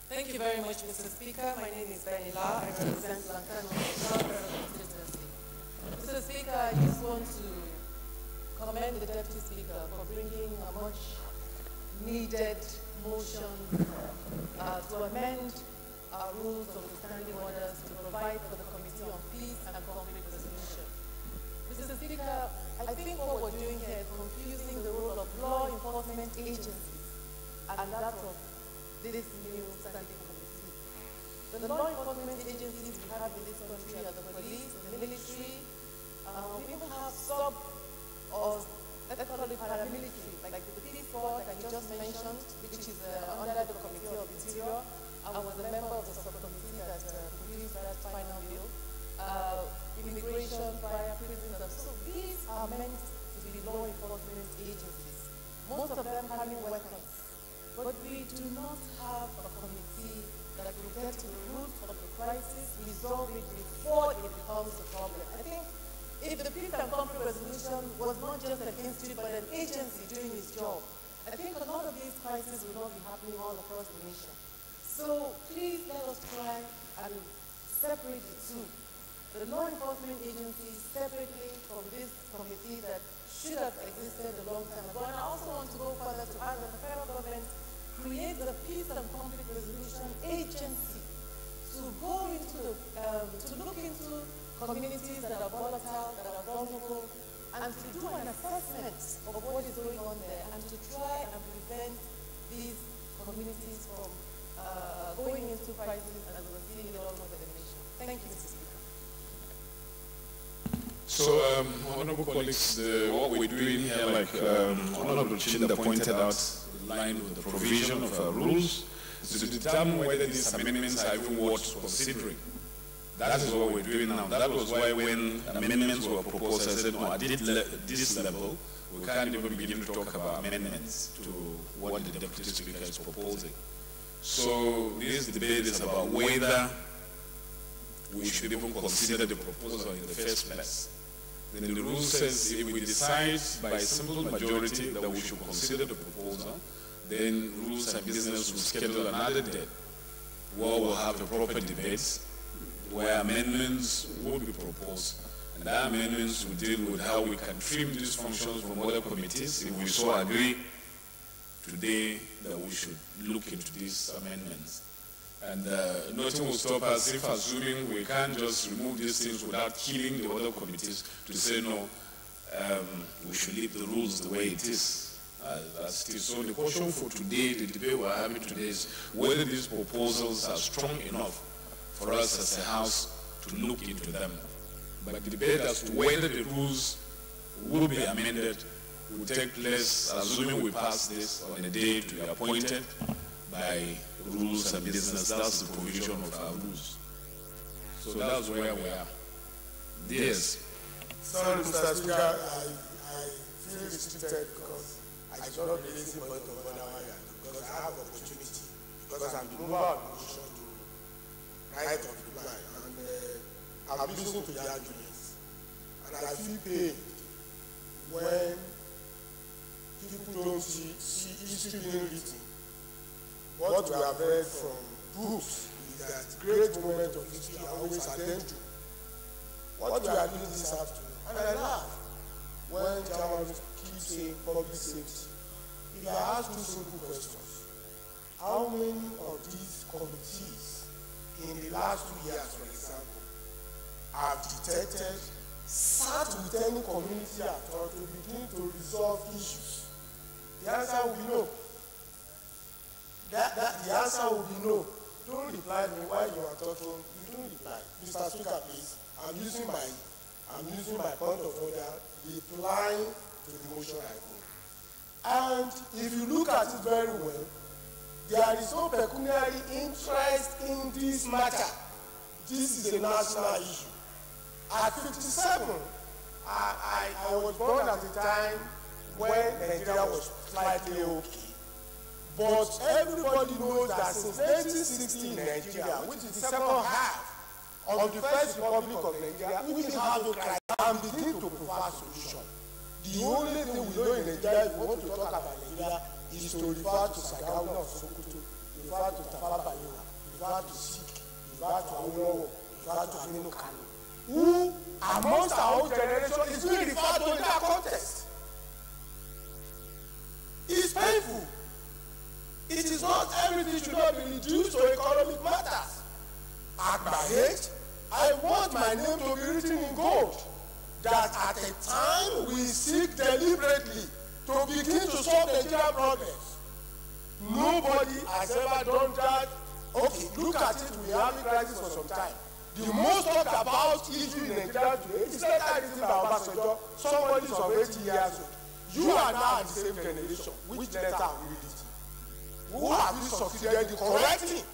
Thank you very much, Mr. Speaker. My name is Benny La. I represent Lankano constituency. Mr. Speaker, I just want to commend the Deputy Speaker for bringing a much needed motion to amend our rules of the standing orders to provide for the Committee on Peace and Conflict Resolution. Mr. Speaker, I think what we're doing here is confusing the role of law enforcement agencies and that of this new standing committee. The law enforcement agencies we have in this country are the police, the military, we even have sub or let's call it paramilitary, like the police force that you just mentioned, which is under the Committee of Interior. I was a member of the subcommittee that produced that final bill. Immigration, fire, prisons, so these are meant to be law enforcement agencies, most of them having weapons. But we do not have a committee that will get to the root of the crisis, resolve it before it becomes a problem. I think if the Peace and Conflict Resolution was not just an institute but an agency doing its job, I think a lot of these crises will not be happening all across the nation. So please let us try and separate the two. The law enforcement agencies separately from this committee that should have existed a long time ago. And I also want to go further to ask that the federal government create the Peace and Conflict Resolution Agency to go into the, to look into communities that are volatile, that are vulnerable, and to do an assessment of what is going on there and to try and prevent these communities from going into crisis as we're seeing it all over the nation. Thank you, Mr. Speaker.
So, honorable colleagues, what we're doing here, like Honorable Chinda pointed out, in line with the provision of our rules, is to determine whether these amendments are even worth considering. That is what we're doing now. That was why when amendments were proposed, I said, no, at this level, we can't even begin to talk about amendments to what the Deputy Speaker is proposing. So this debate is about whether we should even consider the proposal in the first place. Then the rule says if we decide by simple majority that we should consider the proposal, then Rules and Business will schedule another day where we'll have a proper debate where amendments will be proposed. And that amendments will deal with how we can trim these functions from other committees if we so agree today that we should look into these amendments. And nothing will stop us if, assuming we can't just remove these things without killing the other committees, to say no, we should leave the rules the way it is. So the question for today, the debate we're having today, is whether these proposals are strong enough for us as a House to look into them. But the debate as to whether the rules will be amended will take place, assuming we pass this on a day to be appointed by Rules and Business. That's the provision of our rules. So that's where we are. Yes.
Sorry, Mr. Speaker, I feel restricted because I did not raise the point of order because I have opportunity, because I'm the mover of the motion to right of reply, and I'm listening to the arguments, and I feel pain when people don't see history being written. What we have read from books is that great moment of history are always attended to. What we are doing this afternoon, and I laugh when Chairman keeps saying public safety. If I ask two simple questions, how many of these committees in the last 2 years, for example, have detected, sat with any community at all to begin to resolve issues? The answer will be no. The answer will be no. Don't reply me while you are talking. You don't reply. Mr. Speaker, please. I'm using my point of order, replying to the motion I move. And if you look at it very well, there is no pecuniary interest in this matter. This is a national issue. At 57, I was born at a time when Nigeria was slightly okay. But everybody knows that since 1960 in Nigeria, which is the second half of the First Republic of Nigeria, we didn't have a crisis and begin to provide solution. The only thing we know in Nigeria, if we want to talk about Nigeria, is to refer to Sagauna of Sokoto, refer to Tafawa Balewa, refer to Sikh, refer to Awolowo, refer to Aminu Kano, who amongst our own generation is being referred to in that context. It's painful. It is not everything should not be reduced to economic matters. At my age, I want my name to be written in gold. That at a time we seek deliberately to begin to solve Nigerian problems. Nobody has ever done that. Okay, look at it, we have a crisis for some time. The most talked about issue in Nigeria today is letter written by Obasanjo, somebody is of 80 years old. You are now at the same generation. Which letter are we reading? Who have you succeeded in correcting?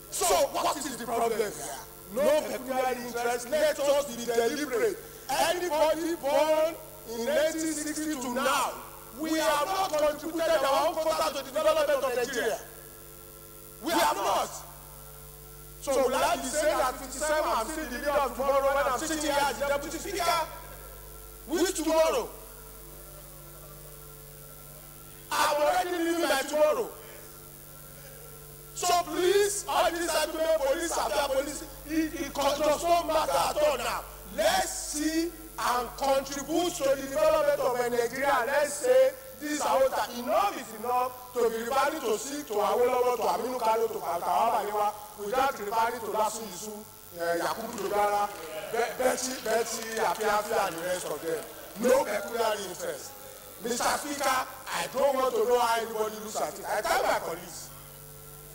So what is the problem here? No pecuniary interest. Let us be deliberate. Anybody born in 1960 to now, we have not contributed our own quota to the development of Nigeria. We have not. So will I be saying at 57 I'm still the leader of tomorrow when I'm sitting here as the Deputy Speaker? Which tomorrow? I'm already living my tomorrow. So please, all this argument, police, after police, it does not matter at all now. Let's see and contribute to the development of Nigeria. Let's say this is our time. Enough is enough to be referring to Sikh, to Awolowo, to Aminu Kano, to Tafawa Balewa, without referring to Lasu Isu, Yakubu Dogara, Betty, Apiafi, and the rest of them. No pecuniary interest. Mr. Speaker, I don't want to know how anybody looks at it. I tell my colleagues,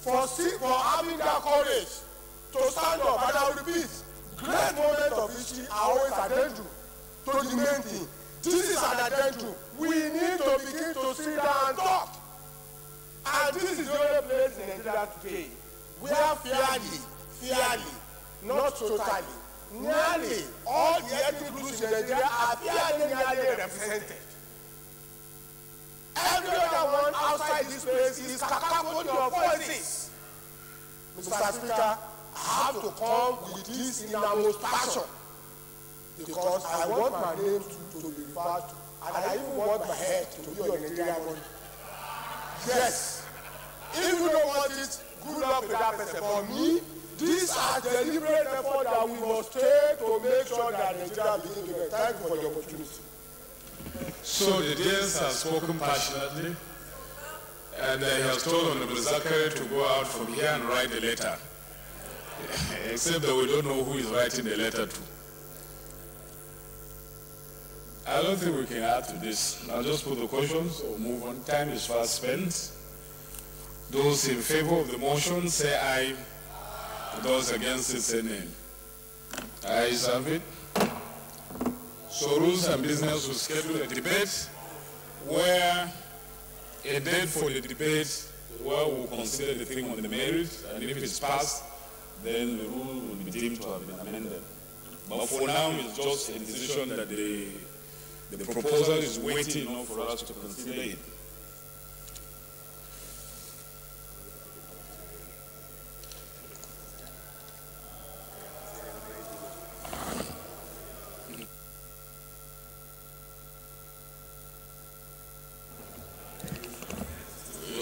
for having that courage to stand up, and I will repeat, great moments of history are always addendum to the main thing. This is an addendum. We need to begin to sit down and talk.
And this is the only place in Nigeria today where fairly, not totally, nearly all the ethnic groups in Nigeria are fairly represented. Every other one outside this place is cacophony of voices. Mr. Speaker, I have to come with this in our most passion because I want my name to be referred to, and I even want my head to be on Nigerian money. Yes. If you don't want it, good luck with that person. For me, these are deliberate efforts that we must take to make sure that Nigeria begins to get. Thank you for the opportunity.
So the Deans have spoken passionately, and he has told Honorable Zachary to go out from here and write a letter. Except that we don't know who is writing the letter to. I don't think we can add to this. I'll just put the questions or move on. Time is fast spent. Those in favor of the motion say aye. Those against it say nay. Ayes have it. So Rules and Business will schedule a debate where a date for the debate where we'll consider the thing on the merits, and if it's passed, then the rule will be deemed to have been amended. But for now, it's just a decision that the proposal is waiting for us to consider it.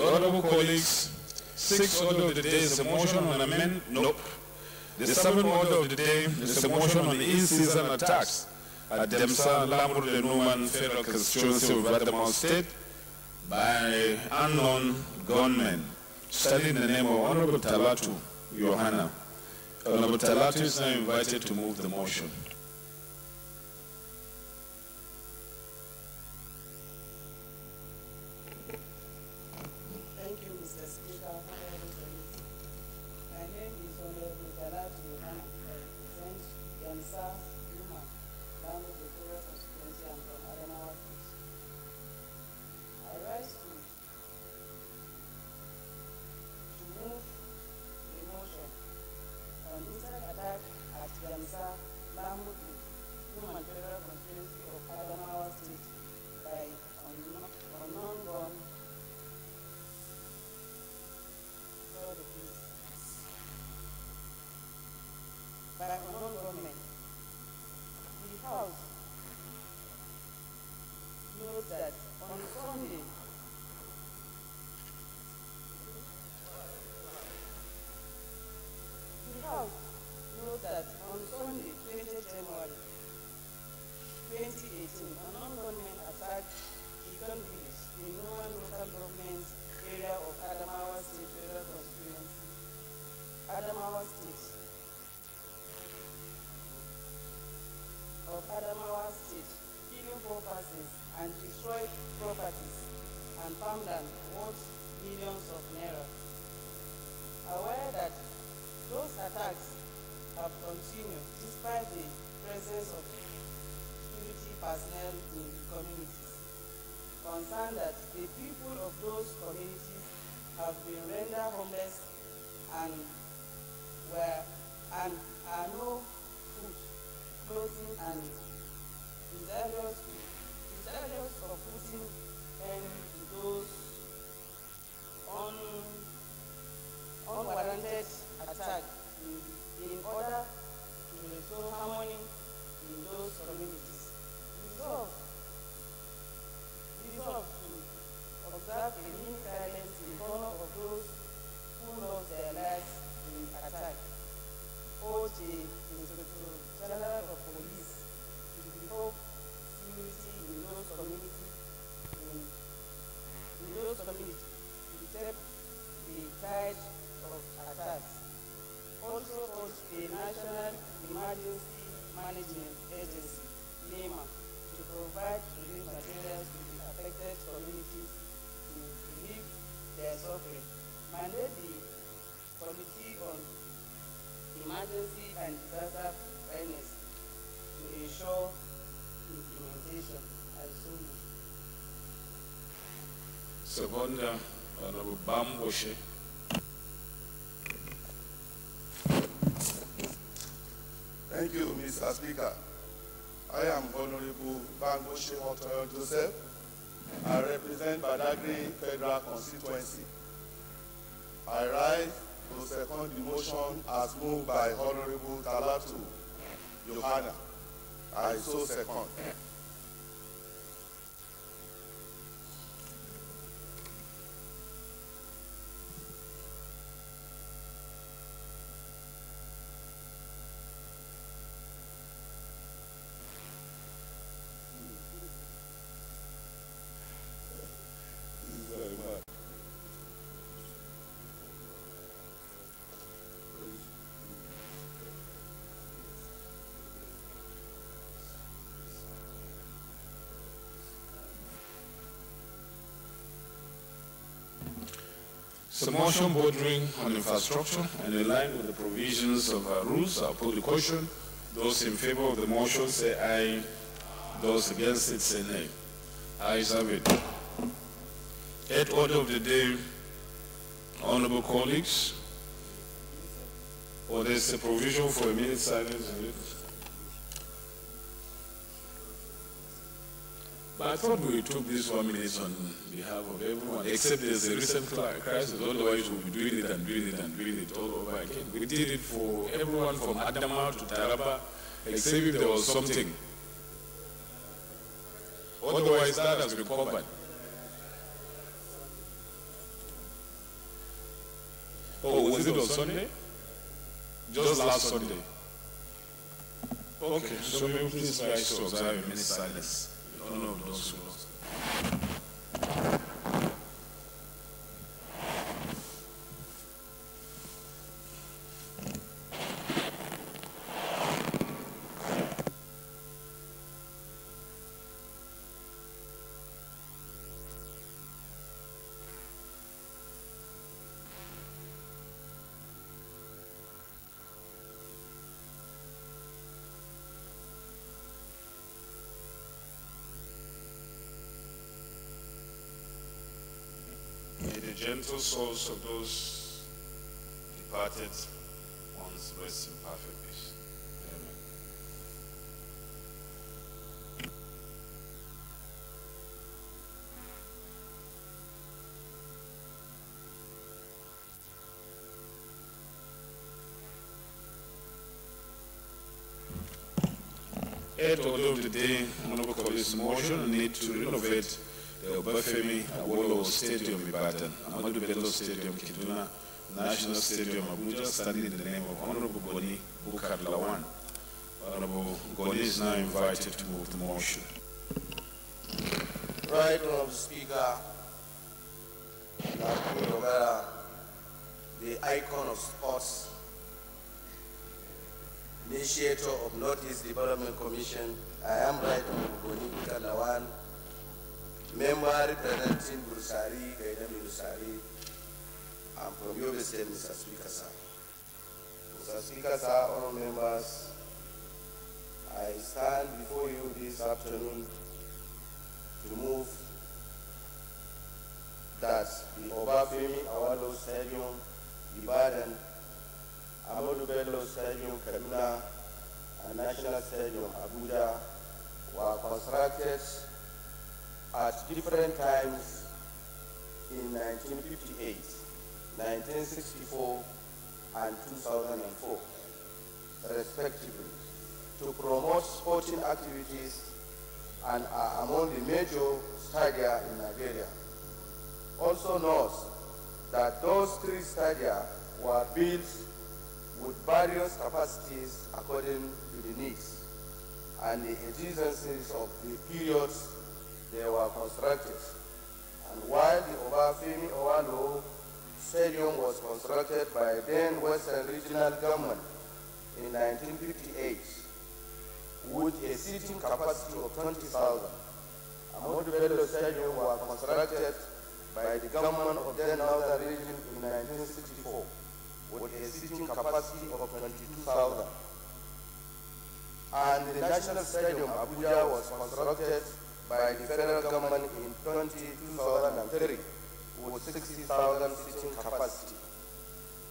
Honorable colleagues, 6th order of the day is a motion on amendment. Nope. The 7th order of the day is a motion on in-season attacks at Demsa, Lamur, the Numan Federal Constituency of Adamawa State by unknown gunmen, studying the name of Honorable Talatu Yohana. Honorable Talatu is now invited to move the motion.
Thank you, Mr. Speaker. My name is Honorable Talatu Yohana. I represent Demsa, Numan, Lamur, the Federal Constituency. I'm from Adamawa State. I rise to move the motion on instant attack at Demsa, Lamur, Numan, Federal Constituency of Adamawa State by unknown gun. By unknown government. The House notes that on Sunday, on Sunday, 20th January 2018, unknown gunmen attacked Eton Village in Numan local government area of Adamawa State Federal Constituency. Adamawa State. Killing 4 persons and destroyed properties and farmland worth millions of naira. Aware that those attacks have continued despite the presence of security personnel in the communities. Concerned that the people of those communities have been rendered homeless and are no food, clothing, and desirous of putting end to those unwarranted attacks in order to restore harmony in those communities. Resolve to observe a minute silence in honor of those who lost their lives in the attack. Urge the Inspector General of Police to develop security in those communities to step the tide of attacks. Also urge the National Emergency Management Agency, NEMA, to provide relief materials to the affected communities to relieve their suffering. Mandate the Committee on Emergency and Disaster Preparedness to ensure implementation as soon.
Second, Honorable Bamboshe.
Thank you, Mr. Speaker. I am Honorable Bamboshe Otoyo Joseph. I represent Badagry Federal Constituency. I rise to second the motion as moved by Honorable Talatu Johanna. I so second.
It's a motion bordering on infrastructure and in line with the provisions of our rules. I'll put the question. Those in favor of the motion say aye. Those against it say nay. Ayes have it. Eighth order of the day, honorable colleagues. Or there's a provision for a minute silence. But I thought we took this 1 minute on behalf of everyone, except there's a recent crisis, otherwise we'll be doing it and doing it and doing it all over again. We did it for everyone from Adama to Taraba, except if there was something. Otherwise, that has been covered. Oh, was it on Sunday? Just last Sunday. Okay, so maybe please rise to observe a minute silence. Honor of those who lost. Gentle souls of those departed ones rest in perfect peace. Amen. Eighth order of the day, honorable colleagues, motion need to renovate the Obafemi Awolowo Stadium Ibadan, Amadou Bello Stadium Kaduna, National Stadium Abuja, standing in the name of Honorable Goni Bukar Lawan. Honorable Goni is now invited to move the motion.
Right, Honorable Speaker, the icon of sports, initiator of Northeast Development Commission, I am Right Honorable Goni Bukar Lawan, member representing Burusari, Gaidam Burusari. I'm from Yobe State, Mr. Speaker, sir. Mr. Speaker, sir, honorable members, I stand before you this afternoon to move that the Obafemi Awolowo Stadium, Ibadan, Amadou Bello Stadium, Kaduna, and National Stadium, Abuja, were constructed at different times in 1958, 1964, and 2004, respectively, to promote sporting activities and are among the major stadia in Nigeria. Also note that those three stadia were built with various capacities according to the needs and the exigencies of the periods they were constructed. And while the Obafemi Awolowo Stadium was constructed by then Western Regional Government in 1958 with a seating capacity of 20,000, Amadou Bello Stadium was constructed by the government of then Northern Region in 1964 with a seating capacity of 22,000. And the National Stadium Abuja was constructed by the federal government in 2003 with 60,000 seating capacity,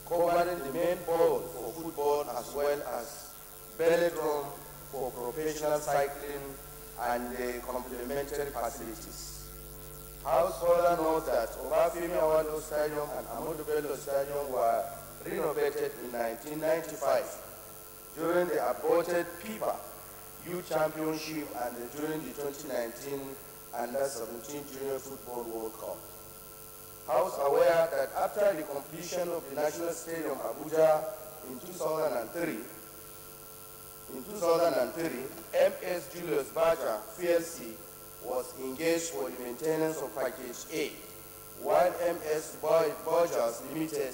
covering the main bowl for football as well as velodrome for professional cycling and the complementary facilities. House further notes that Obafemi Awolowo Stadium and Ahmadu Bello Stadium were renovated in 1995 during the aborted FIFA Youth Championship and during the 2019 Under-17 Junior Football World Cup. House aware that after the completion of the National Stadium Abuja in 2003, MS Julius Baja PLC was engaged for the maintenance of Package A, while MS Borgers Limited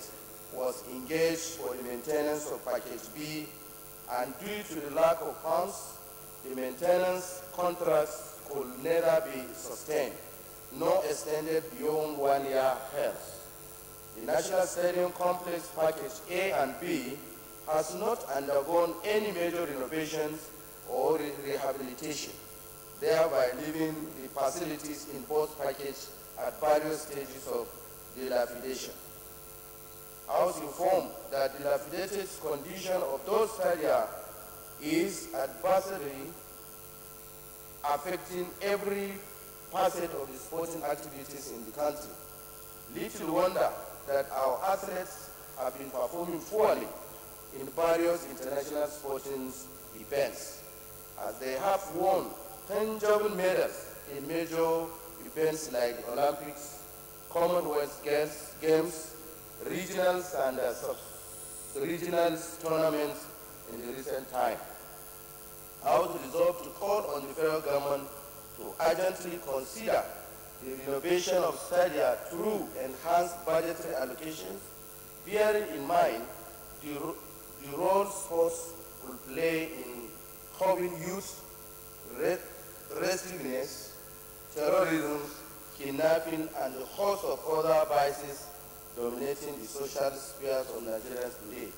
was engaged for the maintenance of Package B, and due to the lack of funds, the maintenance contracts could neither be sustained nor extended beyond 1 year hence. The National Stadium Complex Package A and B has not undergone any major renovations or rehabilitation, thereby leaving the facilities in both packages at various stages of dilapidation. I was informed that the dilapidated condition of those stadia is adversely affecting every facet of the sporting activities in the country. Little wonder that our athletes have been performing poorly in various international sporting events, as they have won tangible medals in major events like the Olympics, Commonwealth Games, regionals and sub-regional tournaments in the recent time. I would resolve to call on the federal government to urgently consider the renovation of stadia through enhanced budgetary allocations, bearing in mind the role sports will play in curbing youth restlessness, terrorism, kidnapping, and a host of other vices dominating the social spheres of Nigerians today.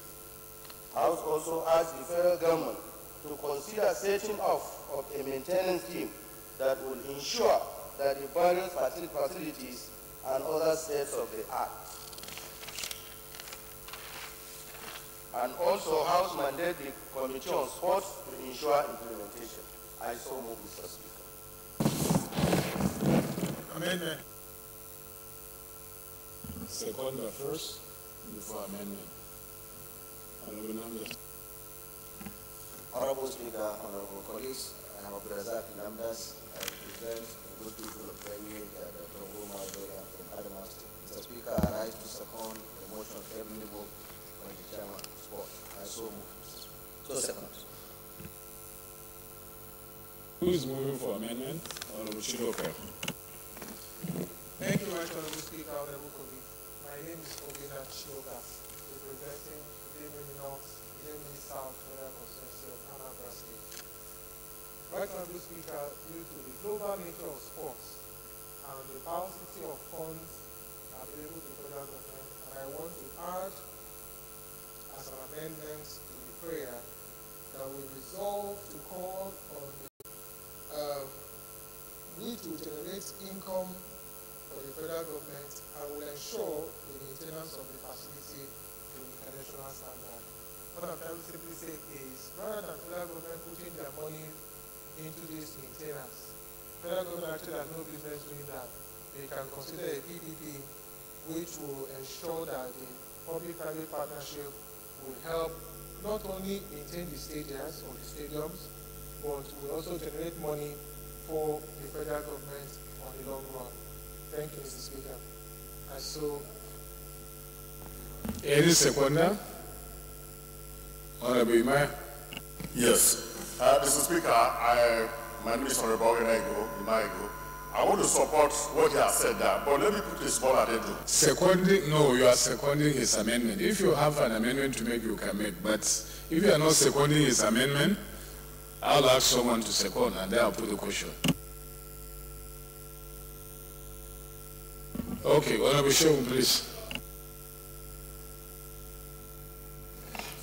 I would also ask the federal government to consider setting up of a maintenance team that will ensure that the various facilities and other states of the art. And also House mandate the Committee on Sports to ensure implementation. I so move, Mr. Speaker.
Amendment. Second the first before amendment.
Honorable Speaker, honorable colleagues, I am Abdulrazak members. I represent the good people of Plenary and the Togo Maldoya from Adamawa State. Mr. Speaker, I rise to second the motion of every vote on the chairman of sport. I so move. So second.
Who is moving for amendment? Honorable Chidoka.
Thank you, Right Honorable Speaker, honorable colleagues. My name is Obina Chidoka, representing Idemili North, Idemili South, Federal Constituency of Anambra State. Right Honorable Speaker, due to the global nature of sports and the paucity of funds available to the federal government, and I want to add as an amendment to the prayer that we resolve to call on which will generate income for the federal government and will ensure the maintenance of the facility to international standard. What I'm trying to simply say is, rather than federal government putting their money into this maintenance, federal government actually has no business doing that. They can consider a PPP which will ensure that the public-private partnership will help not only maintain the stadiums or the stadiums, but will also generate money for the federal government on the long run. Thank you, Mr. Speaker. And so,
any seconder? Honorable Imai.
Yes. Mr. Speaker, my name is Honorable Imaigo. I want to support what he has said there, but let me put a small addendum.
Seconding? No, you are seconding his amendment. If you have an amendment to make, you can make. But if you are not seconding his amendment, I'll ask someone to second, and then I'll put the question. Okay, Honorable Shehu, please.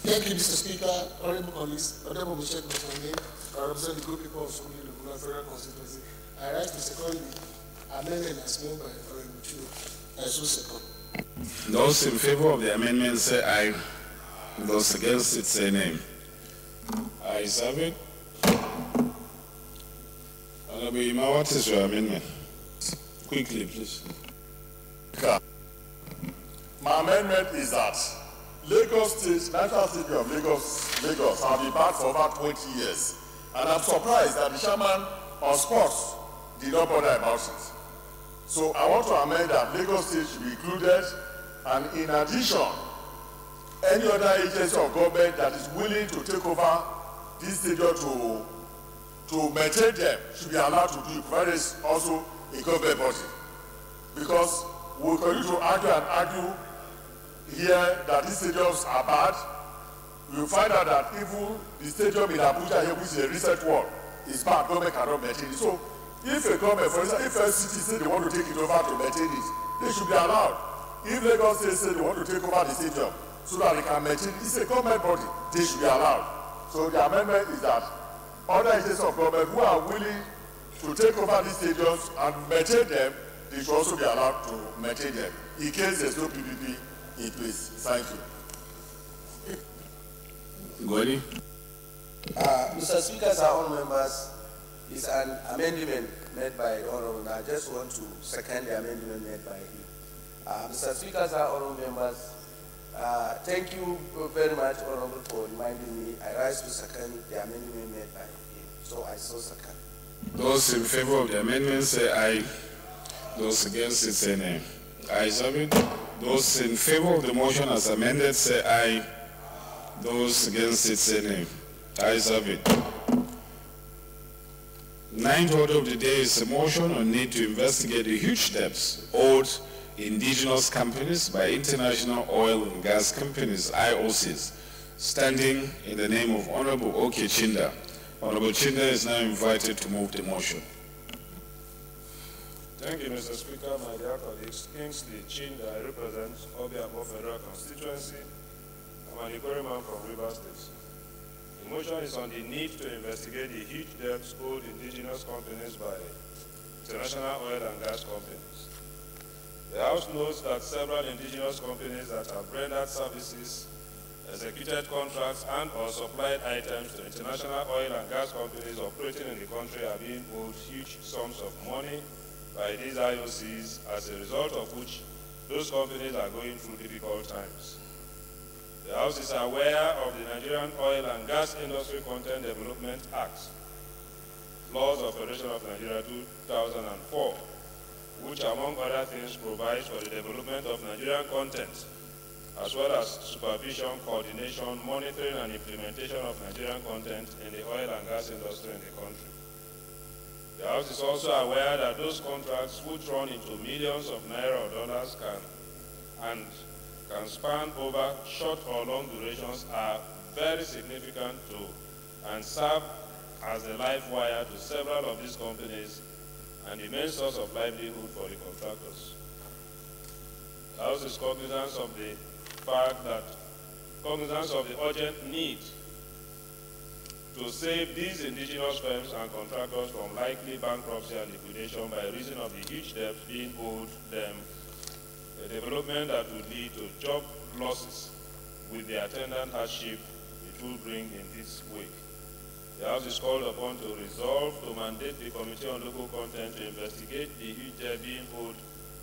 Thank you, Mr. Speaker, honorable colleagues, Honorable Sheikh Mosmane, I represent the good people of Sumuli, the Federal Constituency. I rise to second the amendment as moved by Honorable Chido. I so second.
Those in favor of the amendment say aye. Those against it say nay. Ayes have it. Honorable Ima, what is your amendment? Quickly, please.
My amendment is that Lagos State, National Stadium of Lagos have been back for over 20 years. And I'm surprised that the chairman of sports did not bother about it. So I want to amend that Lagos State should be included, and in addition, any other agency of government that is willing to take over this stadium to maintain them should be allowed to do it, provided it's also a government body. Because we continue to argue here that these stadiums are bad. We will find out that even the stadium in Abuja here, which is a recent one, is bad. Government cannot maintain it. So if a government, for instance, if a city say they want to take it over to maintain it, they should be allowed. If Lagos State say they want to take over the stadium so that they can maintain it, it's a government body, they should be allowed. So the amendment is that other agencies of government who are willing to take over these stadiums and maintain them, they should also be allowed to maintain them in case there's no PPP in place. Thank you.
Goni?
Mr. Speaker, our own members, is an amendment made by the Honorable. I just want to second the amendment made by him. Mr. Speaker, our own members, thank you very much, Honorable, for reminding me. I rise to second the amendment made by him. So I so second.
Those in favor of the amendment say aye. Those against it say nay. Ayes have it. Those in favor of the motion as amended say aye. Those against it say nay. Ayes have it. Ninth order of the day is a motion on need to investigate the huge debts owed indigenous companies by international oil and gas companies, IOCs, standing in the name of Honorable Oke Chinda. Honorable Chinda is now invited to move the motion.
Thank you, Mr. Speaker. My dear colleagues, Kingsley Chinda, I represent Obiamo Federal Constituency. I'm an Igbo man from Rivers State. The motion is on the need to investigate the huge debts owed indigenous companies by international oil and gas companies. The House knows that several indigenous companies that have rendered services, executed contracts, and or supplied items to international oil and gas companies operating in the country are being owed huge sums of money by these IOCs, as a result of which those companies are going through difficult times. The House is aware of the Nigerian Oil and Gas Industry Content Development Act, Laws of Federation of Nigeria 2004, which among other things provides for the development of Nigerian content, as well as supervision, coordination, monitoring, and implementation of Nigerian content in the oil and gas industry in the country. The House is also aware that those contracts, which run into millions of naira or dollars, can span over short or long durations, are very significant to and serve as the life wire to several of these companies and the main source of livelihood for the contractors. The House is cognizant of the fact that, cognizant of the urgent need to save these indigenous firms and contractors from likely bankruptcy and liquidation by reason of the huge debt being owed them, a development that would lead to job losses with the attendant hardship it will bring in this wake. The House is called upon to resolve to mandate the Committee on Local Content to investigate the huge debt being owed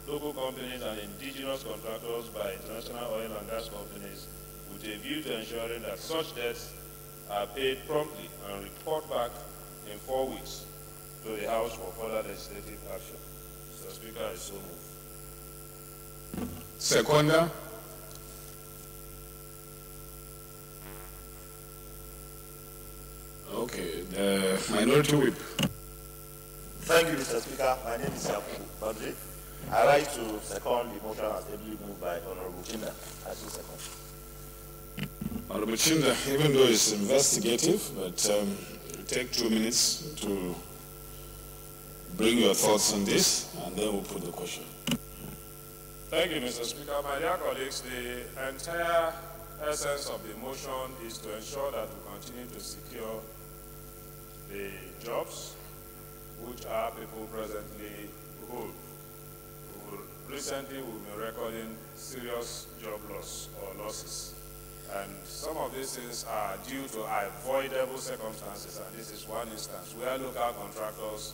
local companies and indigenous contractors by international oil and gas companies, with a view to ensuring that such debts are paid promptly and report back in 4 weeks to the House for further legislative action. Mr. Speaker, I so move.
Seconder. Okay, the Minority Whip.
Thank you, Mr. Speaker. My name is Yakubu Badri. I rise to second the motion as ably moved by Honorable Chinda. I so second.
Honorable Chinda, even though it's investigative, but it'll take 2 minutes to bring your thoughts on this, and then we'll put the question.
Thank you, Mr. Speaker. My dear colleagues, the entire essence of the motion is to ensure that we continue to secure the jobs which our people presently hold. We will recently we've been recording serious job loss or losses. And some of these things are due to avoidable circumstances, and this is one instance where local contractors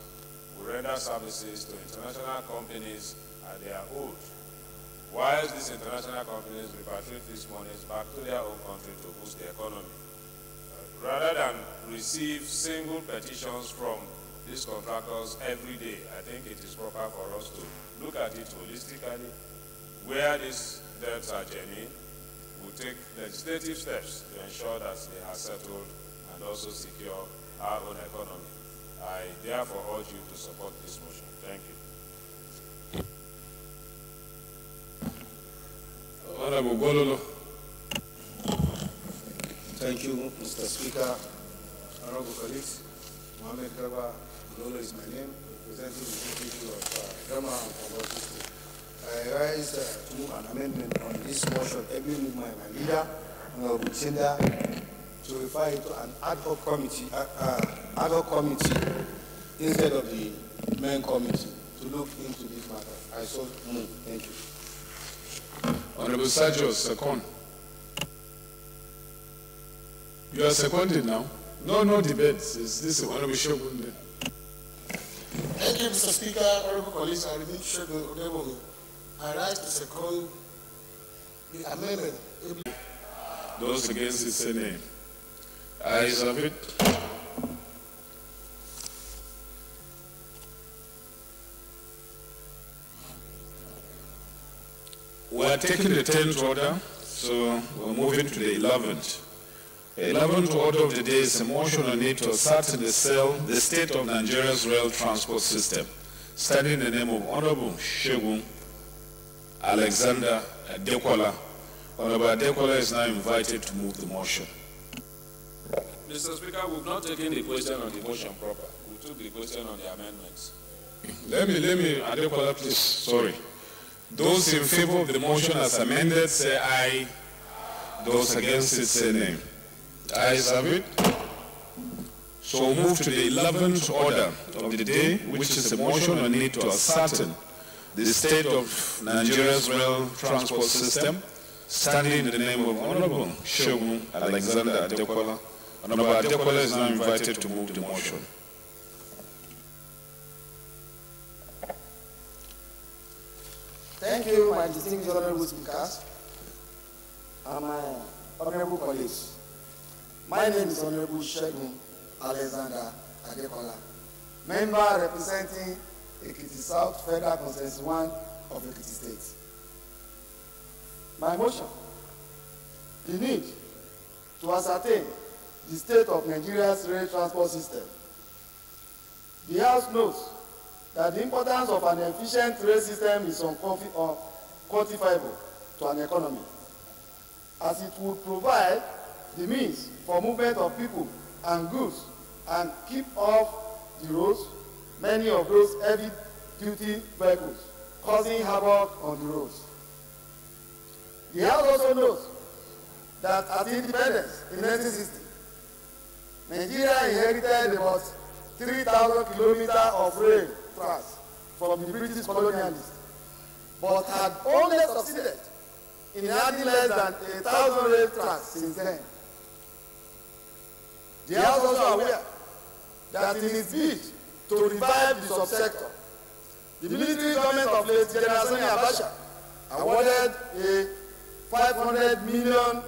will render services to international companies at their owed, whilst these international companies repatriate these monies back to their own country to boost the economy. Rather than receive single petitions from these contractors every day, I think it is proper for us to look at it holistically. Where these debts are genuine, we'll take legislative steps to ensure that they are settled and also secure our own economy. I therefore urge you to support this motion. Thank you.
Honorable Gololo.
Thank you, Mr. Speaker. Honorable colleagues, Mohammed Garba Gololo is my name, representing the people of Gama and Congo District. I rise to move an amendment on this motion, every move my leader, Honorable Chinda, to refer it to an ad hoc committee instead of the main committee to look into this matter. I so move. Thank you.
Honorable Sergio, second. You are seconded now. No debates. This is Honorable Shogun.
Thank you, Mr. Speaker. Honorable colleagues, I remain Shogun Odebomi. I rise to second the amendment.
Those against it say nay. Ayes have it. We are taking the 10th order, so we're moving to the 11th. The 11th order of the day is a motion on it to ascertain the state of Nigeria's rail transport system, standing in the name of Honorable Shegun Alexander Adekola. Honorable Adekola is now invited to move the motion.
Mr. Speaker, we've not taken the question on the motion proper. We took the question on the amendments.
Let me, Adekola, please, sorry. Those in favor of the motion as amended, say aye. Those against it, say nay. Ayes have it. So we'll move to the 11th order of the day, which is a motion on it to ascertain the state of Nigeria's rail transport system, standing in the name of Honorable Shegun Alexander Adekola. Honorable Adekola is now invited to move the motion.
Thank you, my distinguished honorable speakers and my honorable colleagues. My name is Honorable Shegun Alexander Adekola, member representing Ekiti South Federal Constituency 1 of Ekiti State. My motion, the need to ascertain the state of Nigeria's rail transport system. The House knows that the importance of an efficient rail system is quantifiable to an economy, as it would provide the means for movement of people and goods and keep off the roads many of those heavy-duty vehicles, causing havoc on the roads. The House also knows that at independence in 1960, Nigeria inherited about 3,000 kilometers of rail tracks from the British colonialists, but had only succeeded in adding less than 1,000 rail tracks since then. The House is also aware that in its bid to revive the subsector, the military government of late General Sani Abacha awarded a $500 million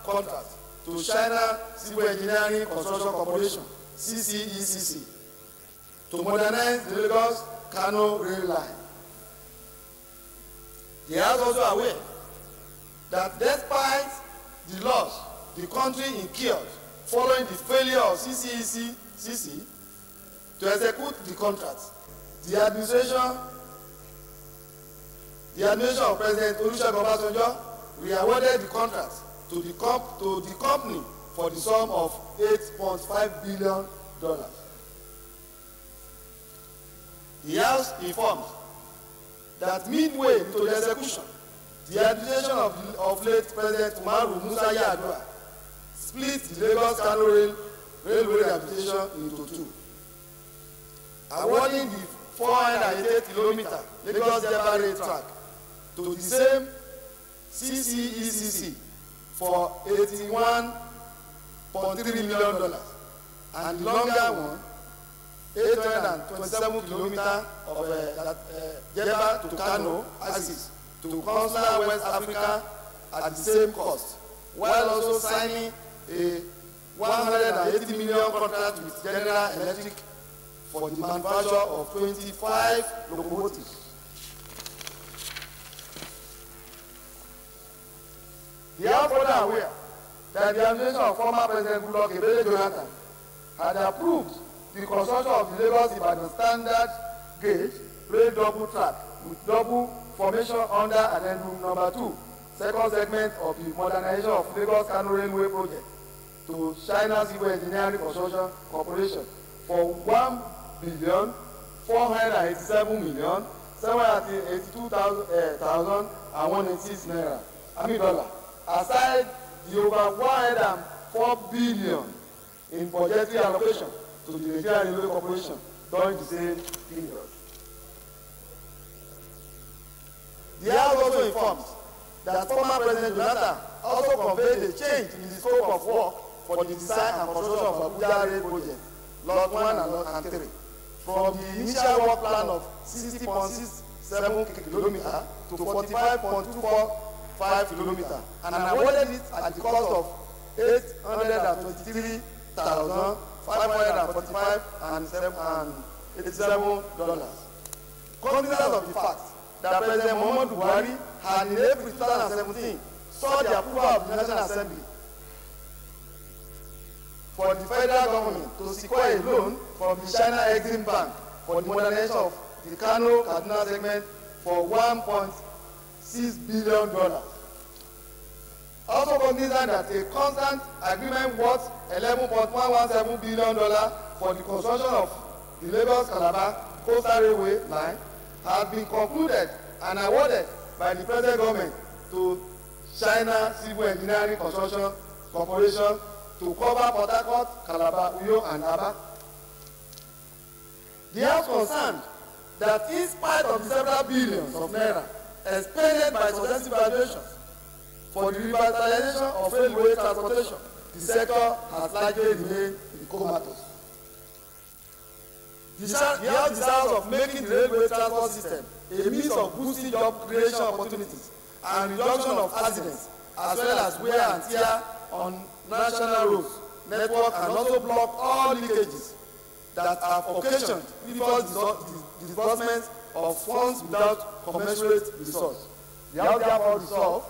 contract to China Civil Engineering Construction Corporation, CCECC, to modernize the Lagos-Kano rail line. The House is also aware that despite the loss the country incurred following the failure of CCECC to execute the contract, the administration of President Olusegun Obasanjo re-awarded the contract to the company for the sum of $8.5 billion. The House informed that midway to the execution, the administration of late President Umaru Musa Yar'Adua split the Lagos-Kano railway rehabilitation into two, awarding the 488 km Lagos-Jeba rail track to the same CCECC for $81.3 million, and the longer one, 827 km of Jeba to Kano axis to Consular West Africa at the same cost, while also signing a 180 million contract with General Electric for the manufacture of 25 locomotives. They are further aware that the administration of former President Goodluck Ebele Jonathan had approved the construction of the Lagos-Ibadan standard gauge rail double track with double formation under addendum number 2, second segment of the modernization of Lagos-Kano Railway project to China Civil Engineering Construction Corporation for $1,487,782,186 $186, aside the over 104 billion in budgetary allocation to the Nigerian Railway Corporation during the same period. The House also informs that former President Jonathan also conveyed a change in the scope of work for the design and construction of Abuja Rail project, Lot 1 and Lot 3, from the initial work plan of 60.67 km to 45.245 km, and awarded it at the cost of $823,545.87. Cognizant of the fact that President Muhammadu Buhari had in April 2017 sought the approval of the National Assembly for the federal government to secure a loan from the China Exim Bank for the modernization of the Kano-Kaduna segment for $1.6 billion. Also cognizant that a constant agreement worth $11.117 billion for the construction of the Lagos-Calabar Coastal Railway line has been concluded and awarded by the present government to China Civil Engineering Construction Corporation to cover Port Harcourt, Calabar, Uyo, and Aba. The House concerned that in spite of the several billions of naira expended by successive valuations for the revitalization of railway transportation, the sector has largely remained comatose. The House desires of making the railway transport system a means of boosting job creation opportunities and reduction of accidents, as well as wear and tear on national roads network, and also block all leakages that have occasioned previous disbursements of funds without commensurate resource. The House therefore resolved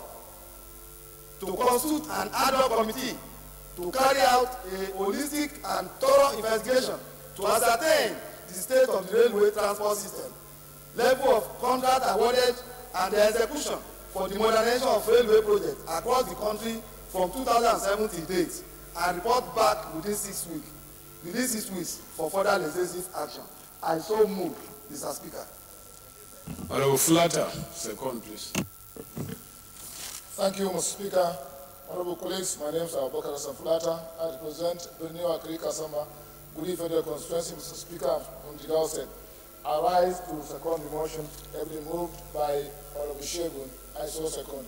to constitute an ad hoc committee to carry out a holistic and thorough investigation to ascertain the state of the railway transport system, level of contract awarded, and the execution for the modernization of railway projects across the country from 2007 till date, and report back within 6 weeks for further legislative action. I so move, Mr. Speaker.
Honorable Flatter, second, please.
Thank you, Mr. Speaker. Honorable colleagues, my name is Abubakar Flatter. I represent the New Akri Kasama Guri Federal Constituency. Mr. Speaker, from the outset, I rise to second the motion having been moved by Honorable Shegun. I so second.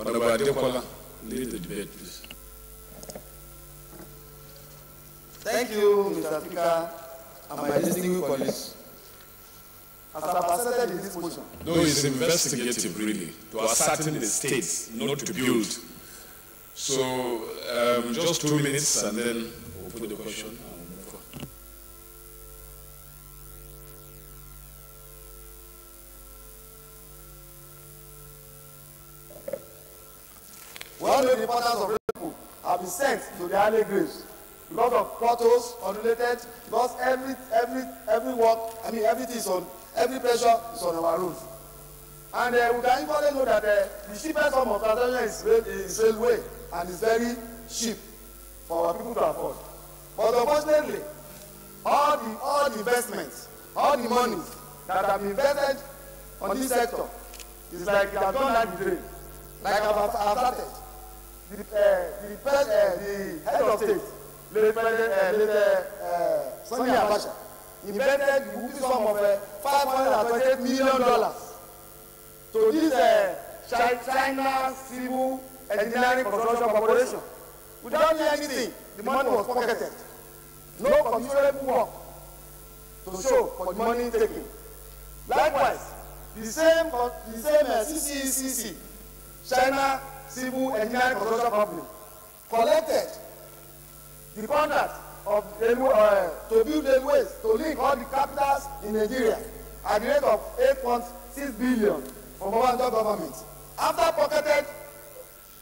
Honorable Adekola, lead the debate, please.
Thank you, Mr. Speaker, and my distinguished colleagues. As I presented in this motion.
No, it's investigative, really, to ascertain the states, not to build. So, just 2 minutes, and then we'll put the question and we'll move on.
We all know the importance of people have been sent to the early graves because of potholes unrelated, because every work, everything is on, every pressure is on our roads. And we can equally know that the cheapest form of transportation is railway, and it's very cheap for our people to afford. But unfortunately, all the investments, all the monies that have been invested on this sector is like they have gone down the drain. like I've started, the head of state, Sonny Abacha, invested the whooping sum of $528 million to this China Civil Engineering Construction Corporation. Without doing anything, the money was pocketed. No commissionable work to show for the money taken. Likewise, the same CCECC, China Civil Engineering Construction Company, collected the contract of to build railways to link all the capitals in Nigeria at the rate of $8.6 billion from Obasanjo government. After pocketed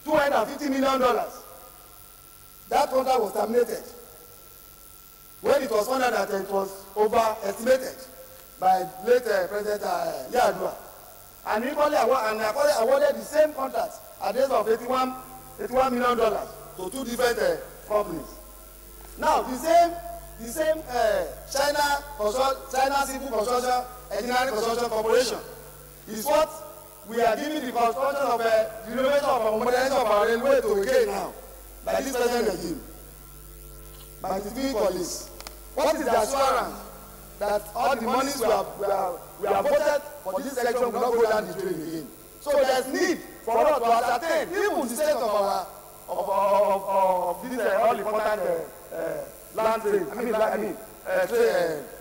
$250 million, that contract was terminated when it was found out that it was overestimated by late President Yar'Adua, and equally awarded the same contract at the rate of $81 million to two different companies. Now the same China Civil Construction Engineering Construction Corporation is what we are giving the construction of the renovation of modernization of our railway to again now by this present regime, by the civil police. What is the assurance that all the monies we have voted for this election will not go down the drain again? So there is need for us to ascertain even the state of our this all important land trade,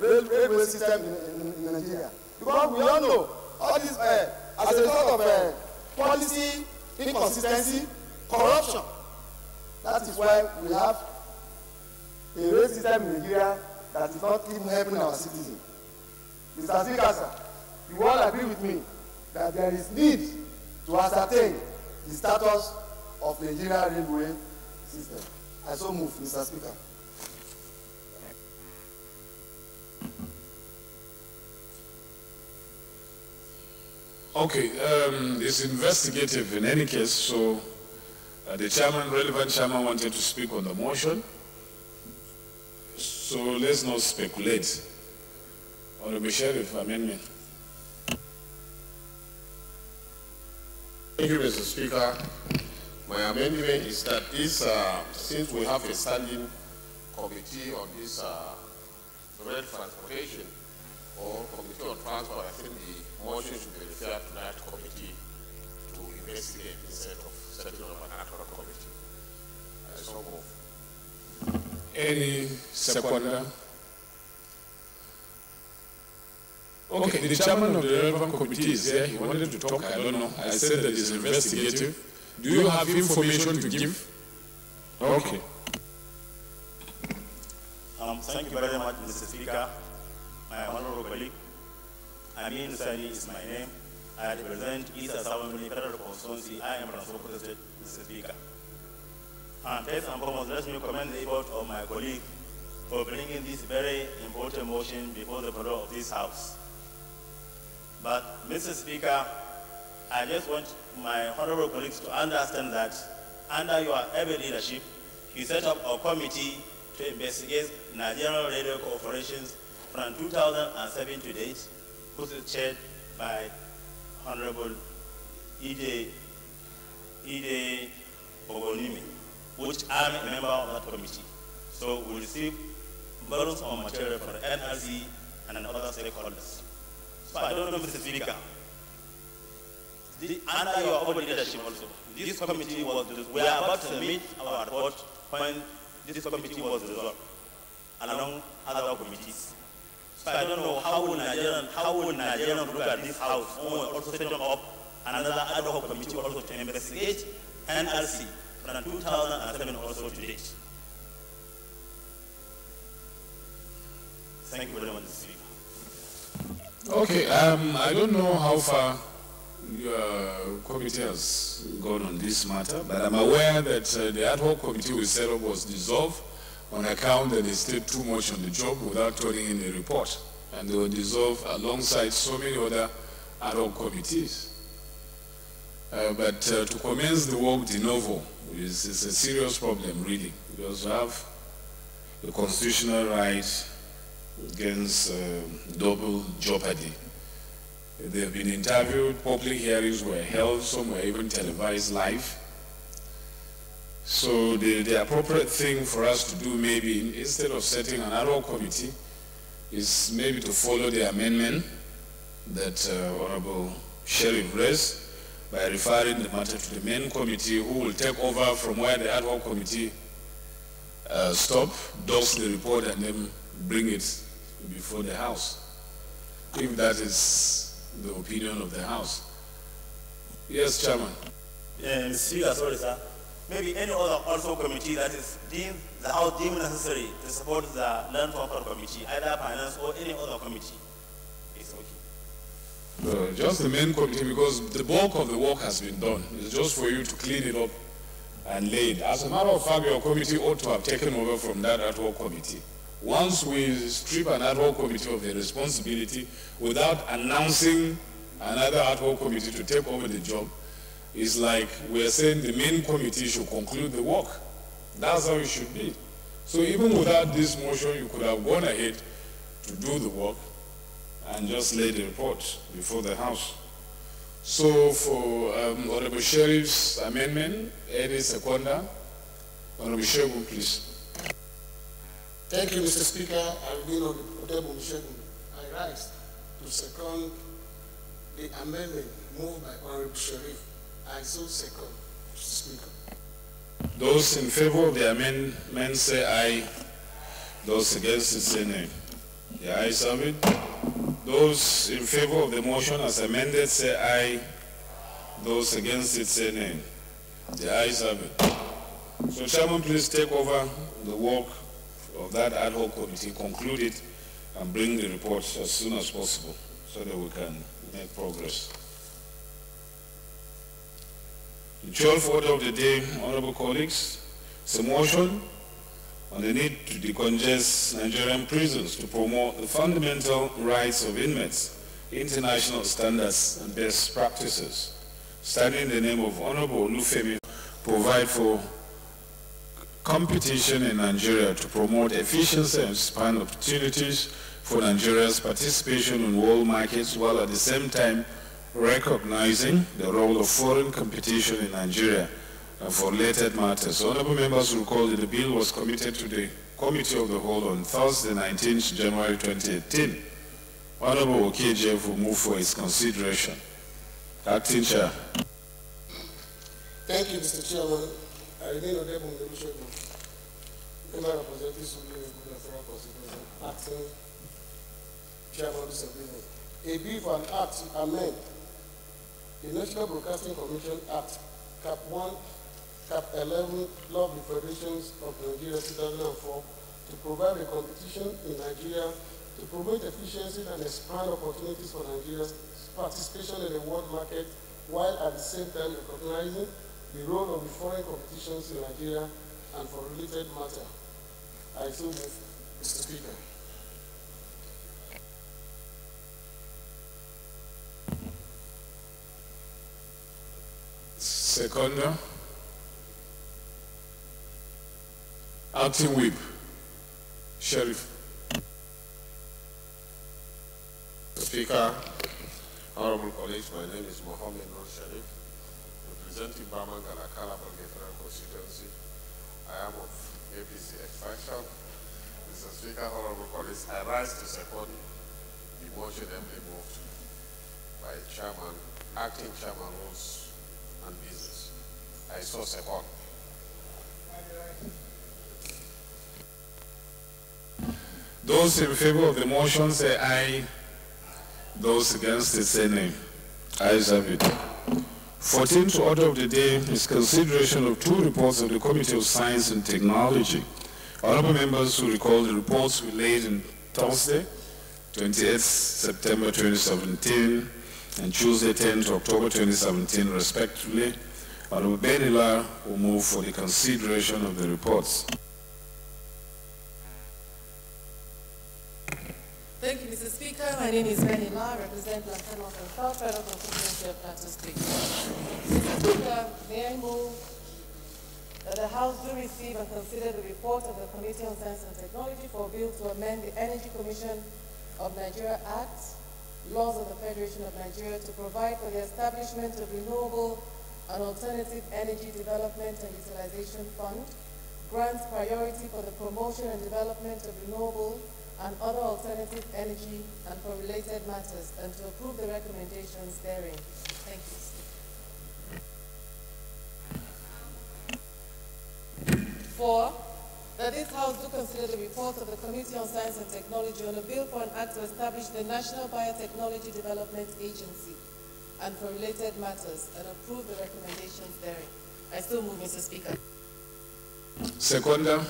railway system in Nigeria. Because we all know all this as a result of policy inconsistency, corruption. That is why we have a rail system in Nigeria that is not even helping our citizens. Mr. Speaker, sir, you all agree with me that there is need to ascertain the status of Nigeria railway system. I so move, Mr. Speaker.
Okay, it's investigative in any case, so the relevant chairman wanted to speak on the motion. So let's not speculate. Honorable Sheriff, amendment.
Thank you, Mr. Speaker. My amendment is that this, since we have a standing committee on this rail transportation or committee on transport, I think the motion should be referred to that committee to investigate instead of setting up an ad hoc committee. I so move.
Any seconder? Okay, the chairman of the relevant committee is there. He wanted to talk. I don't know. I said that it's investigative. Do you have information to give? Okay.
Thank you very much, Mr. Speaker. My honorable colleague, Amin Sani is my name. I represent East Assembly Federal Constituency. I am from Sokoto State, Mr. Speaker. First and foremost, let me commend the effort of my colleague for bringing this very important motion before the floor of this House. But, Mr. Speaker, I just want my honorable colleagues to understand that under your able leadership, you set up a committee to investigate Nigerian radio corporations from 2007 to date, which is chaired by Honorable Ide Ogonimi, which I am a member of that committee. So we receive volumes of material from the NRC and other stakeholders. So I don't know, Mr. Speaker, under your own leadership also, this committee was, we are about to meet our report when this committee was dissolved, along other committees. So I don't know how will Nigerian look at this house when we also set up another ad hoc committee also to investigate NRC from 2007 also to date. Thank you very much, Mr. Speaker.
Okay, I don't know how far your committee has gone on this matter, but I'm aware that the ad hoc committee we set up was dissolved on account that they stayed too much on the job without turning in a report. And they were dissolved alongside so many other ad hoc committees. But to commence the work de novo is a serious problem, really, because you have the constitutional right against double jeopardy. They have been interviewed, public hearings were held, some were even televised live. So the appropriate thing for us to do maybe, instead of setting an ad hoc committee, is maybe to follow the amendment that Honorable Sheriff raised by referring the matter to the main committee, who will take over from where the ad hoc committee does the report, and then bring it before the House, if that is the opinion of the House. Yes, Chairman.
Speaker, sorry, sir. Maybe any other also committee that is deemed, the House deemed necessary to support the Land Transfer Committee, either finance or any other committee. It's okay.
Just the main committee, because the bulk of the work has been done. It's just for you to clean it up and lay it. As a matter of fact, your committee ought to have taken over from that ad hoc committee. Once we strip an ad hoc committee of the responsibility without announcing another ad hoc committee to take over the job, it's like we're saying the main committee should conclude the work. That's how it should be. So even without this motion, you could have gone ahead to do the work and just lay the report before the House. So for Honorable Sheriff's amendment, any seconder? Honorable Sheriff, please.
Thank you, Mr. Speaker. I've been on the table, I rise to second the amendment moved by Honorable Sheriff. I so second, Mr. Speaker.
Those in favor of the amendment say aye. Those against it say nay. The ayes have it. Those in favor of the motion as amended say aye. Those against it say nay. The ayes have it. So, Chairman, please take over the work of that ad hoc committee, conclude it, and bring the report as soon as possible so that we can make progress. The 12th order of the day, honorable colleagues, is a motion on the need to decongest Nigerian prisons to promote the fundamental rights of inmates, international standards and best practices. Standing in the name of Honorable Olufemi, provide for competition in Nigeria to promote efficiency and expand opportunities for Nigeria's participation in world markets, while at the same time recognizing the role of foreign competition in Nigeria and for related matters. Honorable members recall that the bill was committed to the Committee of the Whole on Thursday, 19th January 2018. Honorable OKJF will move for its consideration. Acting Chair.
Thank you, Mr. Chairman. I remain on table member representative Sulu Federal Constitution, acting Chairman of this agreement. A bill for an act to amend the National Broadcasting Commission Act, Cap 1, Cap 11, Law of the Federations of Nigeria 2004, to provide a competition in Nigeria to promote efficiency and expand opportunities for Nigeria's participation in the world market, while at the same time recognizing the role of the foreign competitions in Nigeria and for related matter. I so move, Mr. Speaker.
Seconder. Acting Whip. Sheriff.
Speaker, honorable colleagues, my name is Mohammed Nur Sharif, representing Baman Galakala Federal Constituency. I am of APC extraction. Mr. Speaker, honorable colleagues, I rise to second the motion moved by Chairman, Acting Chairman Rules and Business. I so second.
Those in favor of the motion say aye. Those against it say nay. Ayes have it. 14th order of the day is consideration of two reports of the Committee of Science and Technology. Honorable members who recall the reports we laid on Thursday, 28th September 2017 and Tuesday, 10th October 2017 respectively. Honorable Benila will move for the consideration of the reports.
Thank you, Mr. Speaker. My name is Benila, I represent Blackton North and South Federal Constituency of Plateau State. Mr. Speaker, may I move that the House do receive and consider the report of the Committee on Science and Technology for a bill to amend the Energy Commission of Nigeria Act laws of the Federation of Nigeria to provide for the establishment of renewable and alternative energy development and utilization fund, grants priority for the promotion and development of renewable and other alternative energy and for related matters, and to approve the recommendations therein. Thank you. 4, that this House do consider the report of the Committee on Science and Technology on a bill for an act to establish the National Biotechnology Development Agency and for related matters, and approve the recommendations therein. I still move, Mr. Speaker.
Seconder.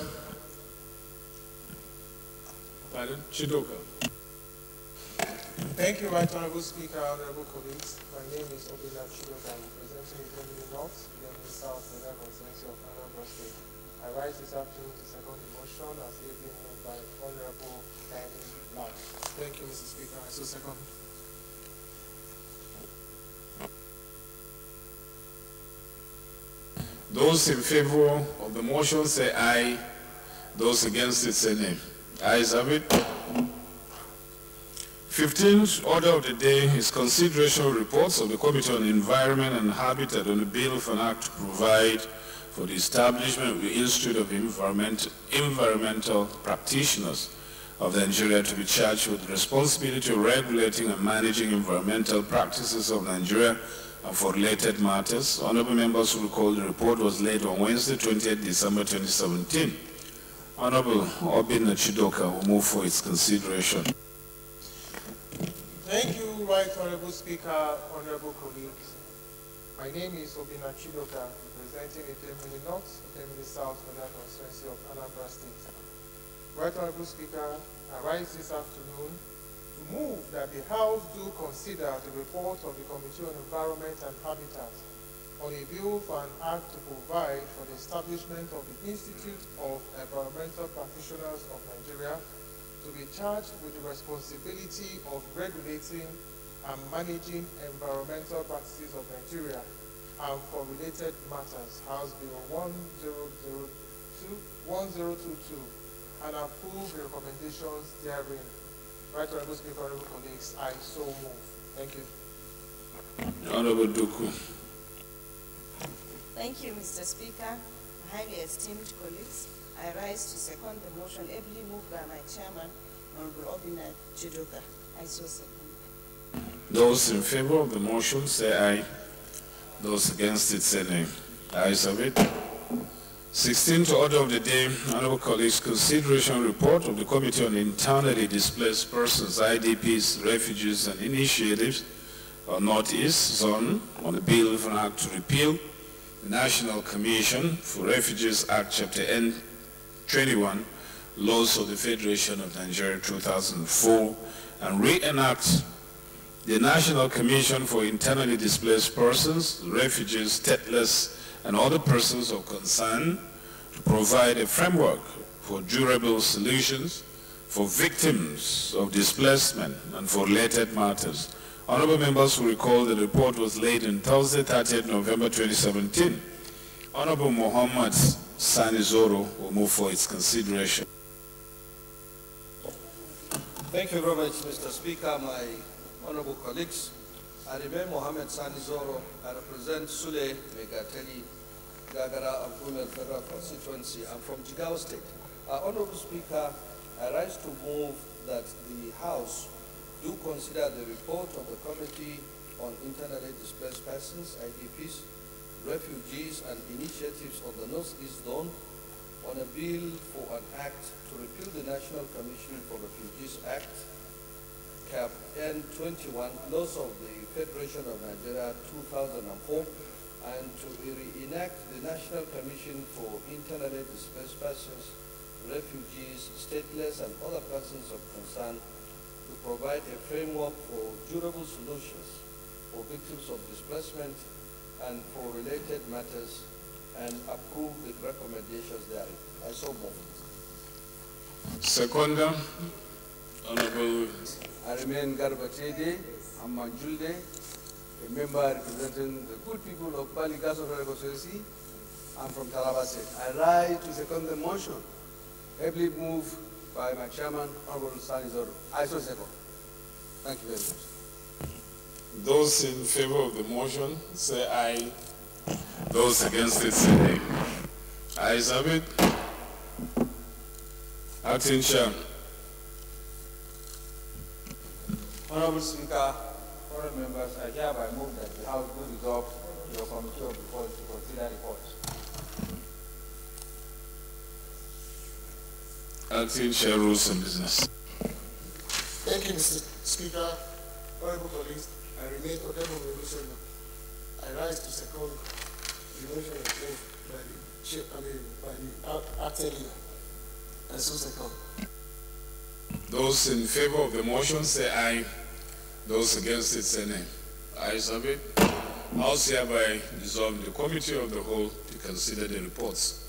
Pardon? Chidoka.
Thank you, Right Honorable Speaker, honorable colleagues. My name is Obila Chidoka. I'm representing the North, the South, and the constituency of Anambra State. I rise this afternoon to second the motion as ably moved by Honorable Danny Lodge. Thank you, Mr. Speaker. I so second.
Those in favor of the motion say aye. Those against it say nay. Ayes have it. 15th order of the day is consideration of reports of the Committee on Environment and Habitat on the bill for an act to provide for the establishment of the Institute of Environmental Practitioners of Nigeria to be charged with the responsibility of regulating and managing environmental practices of Nigeria and for related matters. Honorable members will recall the report was laid on Wednesday, 28 December 2017. Honorable Obina Chidoka will move for its consideration.
Thank you, Right Honorable Speaker, honorable colleagues. My name is Obina Chidoka, representing Itemini North, Itemini South, and the constituency of Anambra State. Right Honorable Speaker, I rise this afternoon to move that the House do consider the report of the Committee on Environment and Habitat on a bill for an act to provide for the establishment of the Institute of Environmental Practitioners of Nigeria to be charged with the responsibility of regulating and managing environmental practices of Nigeria and for related matters, House Bill 1022, and approve the recommendations therein. Right Honorable Speaker, honorable colleagues, I so move. Thank you.
Honorable Duku.
Thank you, Mr. Speaker. Highly esteemed colleagues, I rise to second the motion ably moved by my chairman, Honorable Obina Chidoka. I so second.
Those in favor of the motion say aye. Those against it say nay. Ayes have it. 16th order of the day, honorable colleagues, consideration report of the Committee on Internally Displaced Persons, IDPs, Refugees and Initiatives, Northeast Zone, on the bill for an act to repeal the National Commission for Refugees Act, Chapter N 21, Laws of the Federation of Nigeria 2004, and reenact the National Commission for Internally Displaced Persons, Refugees, Stateless, and other persons of concern to provide a framework for durable solutions for victims of displacement and for related matters. Honorable members will recall the report was laid on Thursday, 30th November 2017. Honorable Muhammad Sani Zoro will move for its consideration.
Thank you very much, Mr. Speaker, my honorable colleagues. I remain Mohammed Sani Zoro. I represent Sule Megateli Gagara of Gumel Federal Constituency. I'm from Jigawa State. Honorable Speaker, I rise to move that the House do consider the report of the Committee on Internally Displaced Persons, IDPs, Refugees and Initiatives of the Northeast Zone on a bill for an act to repeal the National Commission for Refugees Act, Cap N21, Laws of the Federation of Nigeria 2004, and to reenact the National Commission for Internally Displaced Persons, Refugees, Stateless and other persons of concern to provide a framework for durable solutions for victims of displacement and for related matters, and approve the recommendations therein. I so move.
Seconder, Honorable.
I remain Garba Chede, I'm Manjulde, a member representing the good people of Baligaso Constituency. I'm from Taraba State. I rise to second the motion, ably moved by my chairman, Honorable Sani Zoro. I so second. Thank you very much.
Those in favor of the motion say aye. Those against it say nay. Ayes have it. Acting Chairman.
Honorable Speaker, honorable members, I hereby move that the House do resolve your committee of the Court to consider report.
Acting Chair, Rules and Business.
Thank you, Mr. Speaker. Honorable colleagues, I remain Odebo Melusono. I rise to second the motion approved by the chair, by the acting leader. And so second.
Those in favor of the motion say aye. Those against it say nay. Ayes have it. House hereby dissolve the committee of the whole to consider the reports.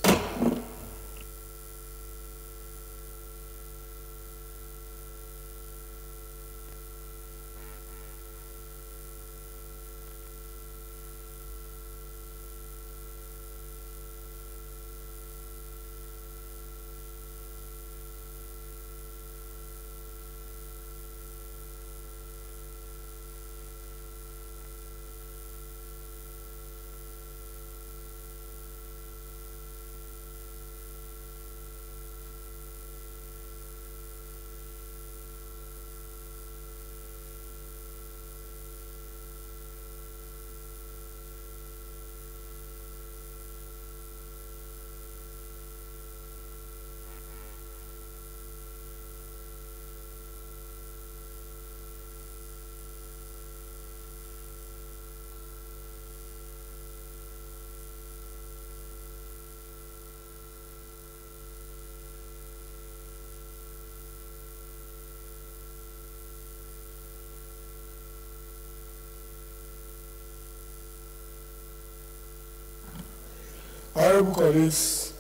Honorable colleagues,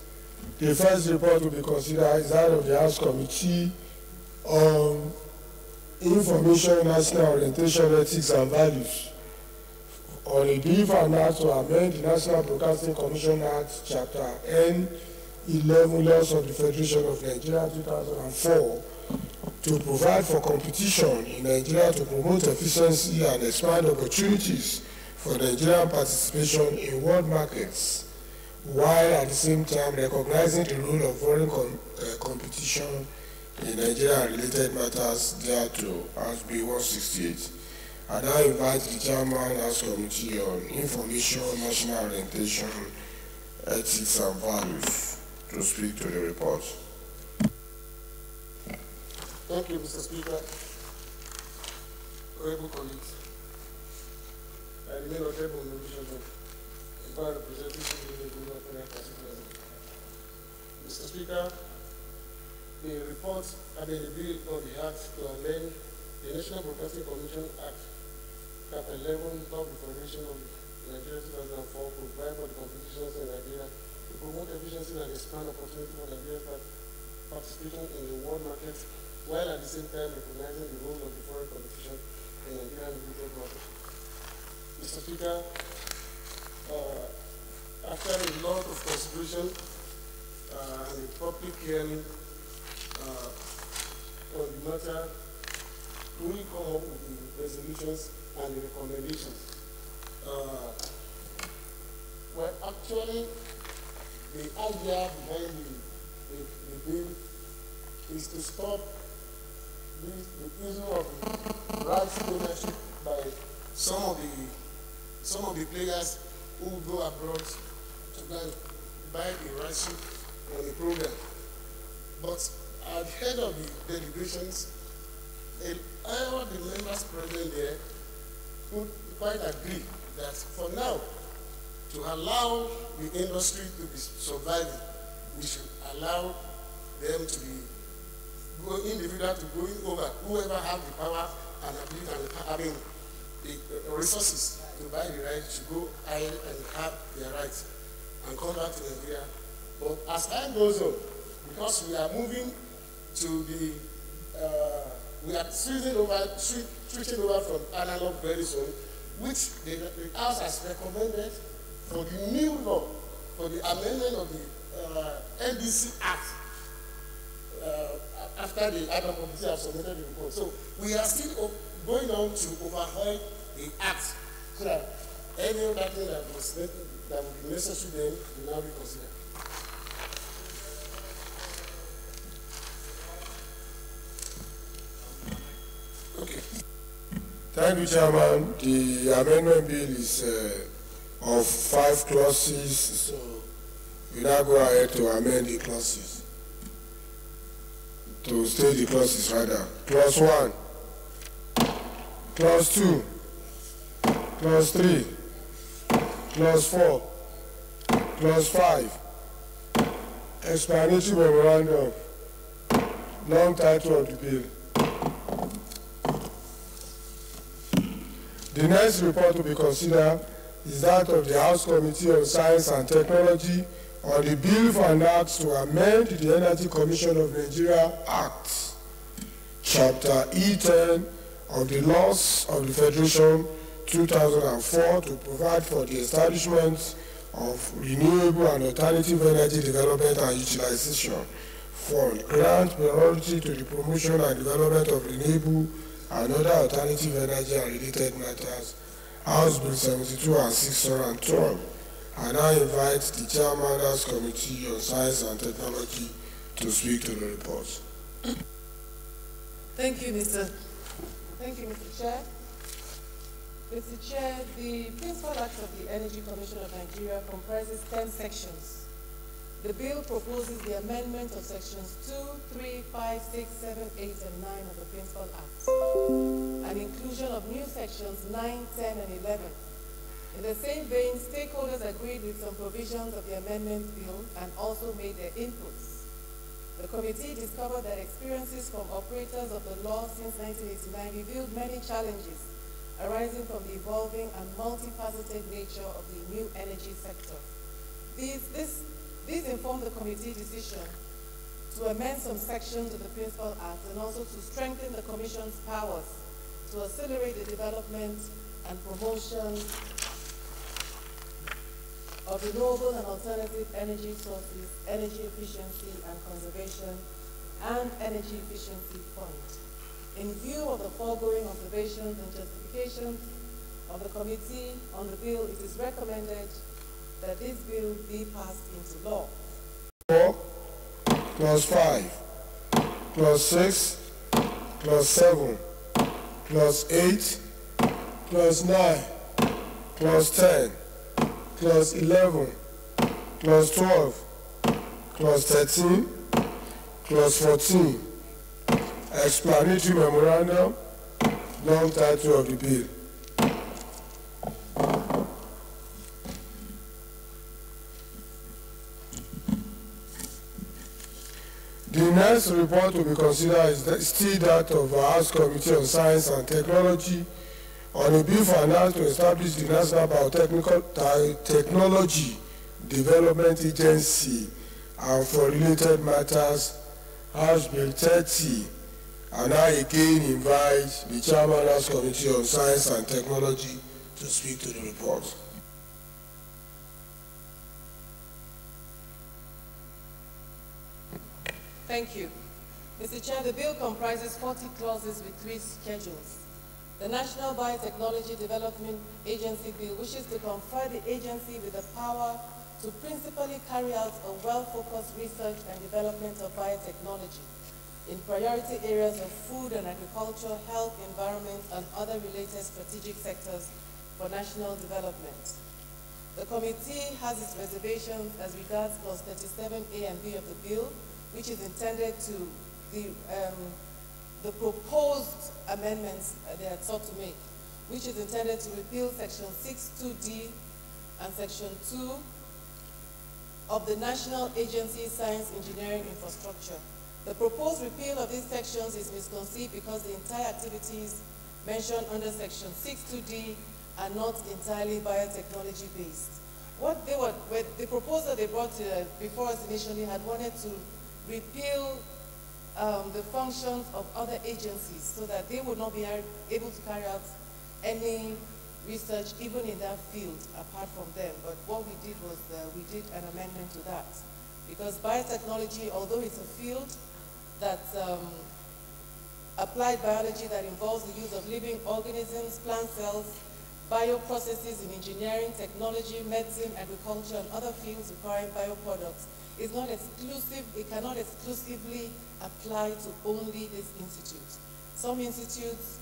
the first report will be considered is that of the House Committee on Information, National Orientation, Ethics and Values on a bill for an act to amend the National Broadcasting Commission Act, Chapter N11, Laws of the Federation of Nigeria 2004, to provide for competition in Nigeria to promote efficiency and expand opportunities for Nigerian participation in world markets, while at the same time recognizing the role of foreign competition in Nigeria and related matters thereto, as Bill 168. I now invite the Chairman House Committee on Information, National Orientation, Ethics and Values to speak to the report.
Thank you, Mr. Speaker. Honorable colleagues, I remain Odebo Melusono, representing the Plenary constituency. Mr. Speaker, the report and the bill on the act to amend the National Broadcasting Commission Act, Chapter 11, Law of the Federation of Nigeria 2004, provide for the competitions in Nigeria to promote efficiency and expand opportunity for Nigeria's participation in the world market, while at the same time recognizing the role of the foreign competition in Nigerian related matters. Mr. Speaker, after a lot of consideration and a public hearing on the matter, we come up with the resolutions and the recommendations. Well, actually, the idea behind the bill is to stop the issue of the rights ownership by some of the players who go abroad to buy the rights on the program. But at the head of the deliberations, all the members present there would quite agree that for now, to allow the industry to be surviving, we should allow them to be individual to going over, whoever have the power and ability and having the resources to buy the right to go ahead and have their rights and come back to Nigeria. But as time goes on, because we are moving to the, we are switching over from analog very soon, which the House has recommended for the new law, for the amendment of the NDC Act, after the Adam Committee have submitted the report. So we are still going on to overhaul the act, so that any other thing that would be necessary then will now be considered. Okay.
Thank you, Chairman. The amendment bill is of 5 clauses, so we now go ahead to amend the clauses. To state the clauses rather. Clause 1, Clause 2, Clause 3, Clause 4, Clause 5, explanatory memorandum, long title of the bill. The next report to be considered is that of the House Committee on Science and Technology on the Bill for an Act to amend the Energy Commission of Nigeria Act, Chapter E10 of the Laws of the Federation 2004 to provide for the establishment of renewable and alternative energy development and utilization fund, grant priority to the promotion and development of renewable and other alternative energy and related matters, House Bill 72 and 612. And I invite the Chairman House Committee on Science and Technology to speak to the report.
Thank you, Mr. Chair. Mr. Chair, the Principal Act of the Energy Commission of Nigeria comprises 10 sections. The bill proposes the amendment of sections 2, 3, 5, 6, 7, 8, and 9 of the Principal Act, and inclusion of new sections 9, 10, and 11. In the same vein, stakeholders agreed with some provisions of the amendment bill and also made their inputs. The committee discovered that experiences from operators of the law since 1989 revealed many challenges arising from the evolving and multifaceted nature of the new energy sector. These informed the committee decision to amend some sections of the Principal Act and also to strengthen the Commission's powers to accelerate the development and promotion of renewable and alternative energy sources, energy efficiency and conservation, and energy efficiency fund. In view of the foregoing observations and justifications of the committee on the bill, it is recommended that this bill be passed into law.
4, Clause 5, Clause 6, Clause 7, Clause 8, Clause 9, Clause 10, Clause 11, Clause 12, Clause 13, Clause 14, explanatory memorandum, long title of the bill. The next report to be considered is still that of our House Committee on Science and Technology on a bill for an act to establish the National Biotechnology Development Agency and for related matters, House Bill 30. And I again invite the Chairman House Committee on Science and Technology to speak to the report.
Thank you. Mr. Chair, the bill comprises 40 clauses with 3 schedules. The National Biotechnology Development Agency Bill wishes to confer the agency with the power to principally carry out a well-focused research and development of biotechnology in priority areas of food and agriculture, health, environment, and other related strategic sectors for national development. The committee has its reservations as regards clause 37A and B of the bill, which is intended to the proposed amendments they had sought to make, which is intended to repeal section 6.2d and section 2 of the National Agency Science Engineering Infrastructure. The proposed repeal of these sections is misconceived because the entire activities mentioned under section 6.2d are not entirely biotechnology based. The proposal they brought before us initially had wanted to repeal the functions of other agencies so that they would not be able to carry out any research even in that field apart from them. But what we did was we did an amendment to that. Because biotechnology, although it's a field that applied biology that involves the use of living organisms, plant cells, bioprocesses in engineering, technology, medicine, agriculture, and other fields requiring bioproducts is not exclusive, it cannot exclusively apply to only this institute. Some institutes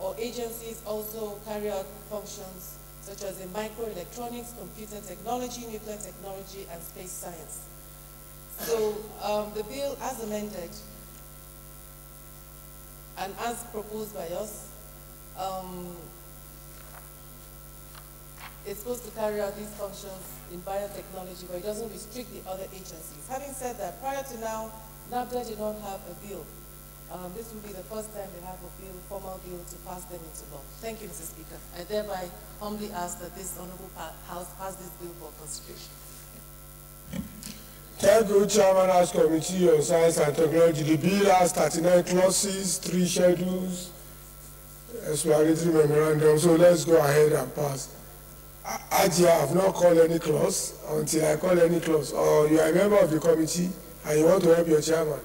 or agencies also carry out functions such as in microelectronics, computer technology, nuclear technology, and space science. So the bill as amended and as proposed by us is supposed to carry out these functions in biotechnology, but it doesn't restrict the other agencies. Having said that, prior to now, NABDA did not have a bill. This will be the first time they have a bill, formal bill, to pass them into law. Thank you, Mr. Speaker. I thereby humbly ask that this Honorable House pass this bill for consideration.
Thank you, Chairman, House Committee on Science and Technology. The bill has 39 clauses, 3 schedules, explanatory memorandum, so let's go ahead and pass. Ajia, I have not called any clause until I call any clause. Or you are a member of the committee and you want to help your chairman.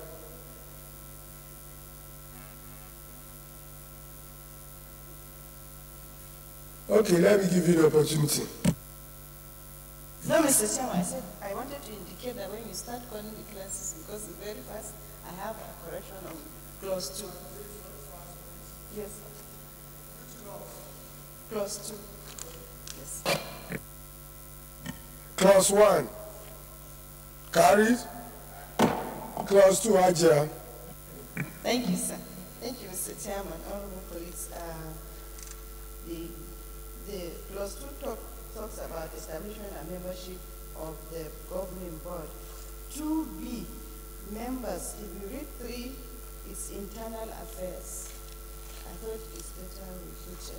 Okay, let me give you the opportunity.
No, Mr. Chairman, I said I wanted to indicate that when you start calling the clauses, because it's very fast, I have a correction on clause 2. Yes. Clause 2. Yes.
Clause 1. Carried. Clause 2, Ajia.
Thank you, sir. Thank you, Mr. Chairman. Honorable colleagues, the clause 2 talks about establishment and membership of the governing board. 2B, members, if you read 3, it's internal affairs. I thought it's better we put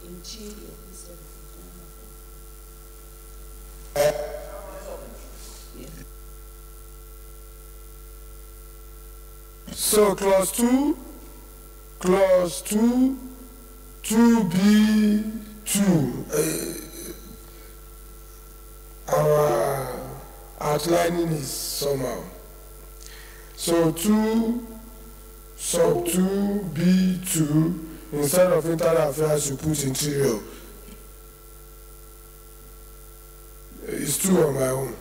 interior instead of internal affairs. Yes.
So clause 2, 2B2. Our outlining is somehow. So 2 sub 2B2, instead of internal affairs, you put interior. It's 2 on my own.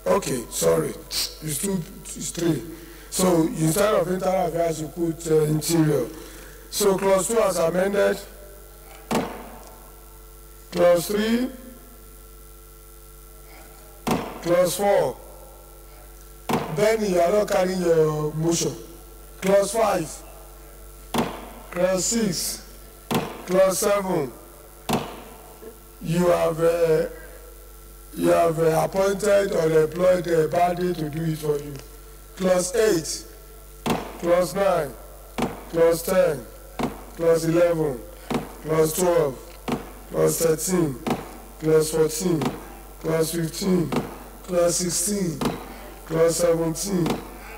Okay, sorry. It's 2, it's 3. So instead of internal affairs, you put interior. So clause 2 as amended. Clause 3. Clause 4. Benny, you are not carrying your motion. Clause 5. Clause 6. Clause 7. You have appointed or employed a body to do it for you. Clause 8. Clause 9. Clause 10. Clause 11. Clause 12. Clause 13. Clause 14. Clause 15. Clause 16, clause 17,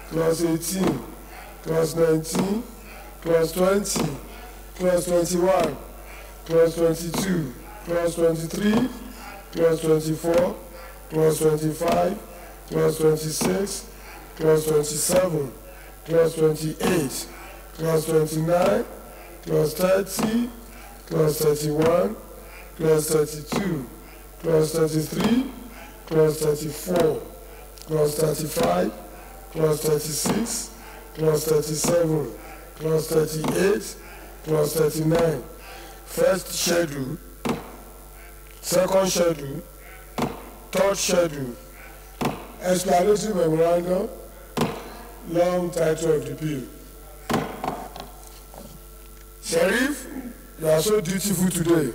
clause 18, clause 19, clause 20, clause 21, clause 22, clause 23, clause 24, clause 25, clause 26, clause 27, clause 28, clause 29, clause 30, clause 31, clause 32, clause 33, clause 34, clause 35, clause 36, clause 37, clause 38, clause 39. First schedule, second schedule, third schedule, explanatory memorandum, long title of the bill. Sheriff, you are so dutiful today.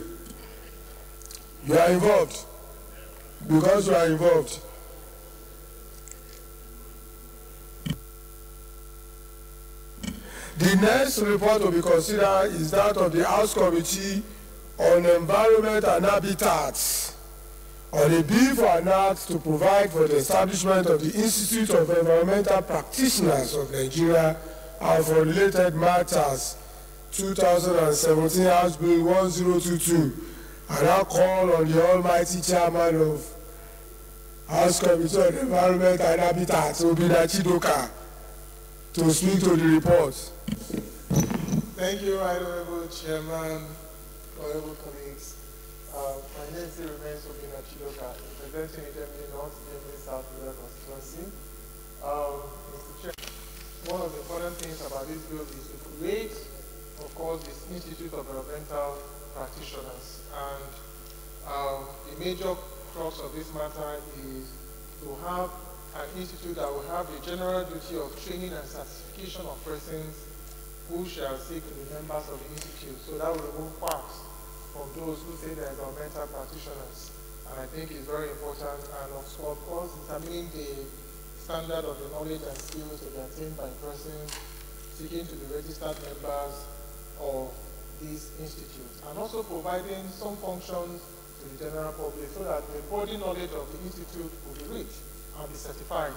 You are involved. Because you are involved. The next report to be considered is that of the House Committee on Environment and Habitats on a bill for an act to provide for the establishment of the Institute of Environmental Practitioners of Nigeria and for related matters, 2017 House Bill 1022. And I call on the almighty chairman of House Committee on Environment and Habitat, Obina Chidoka, to speak to the report.
Thank you, Right Honorable Chairman, honorable colleagues. My name still remains Obina Chidoka, representing Germany North, Germany South River constituency. Mr. Chair, one of the important things about this bill is to create, of course, this Institute of Environmental Practitioners. And the major crux of this matter is to have an institute that will have the general duty of training and certification of persons who shall seek to be members of the institute. So that will remove quacks from those who say they are environmental practitioners. And I think it's very important, and of course determining the standard of the knowledge and skills to be attained by persons seeking to be registered members of this institute, and also providing some functions to the general public so that the body knowledge of the institute will be rich and be certified,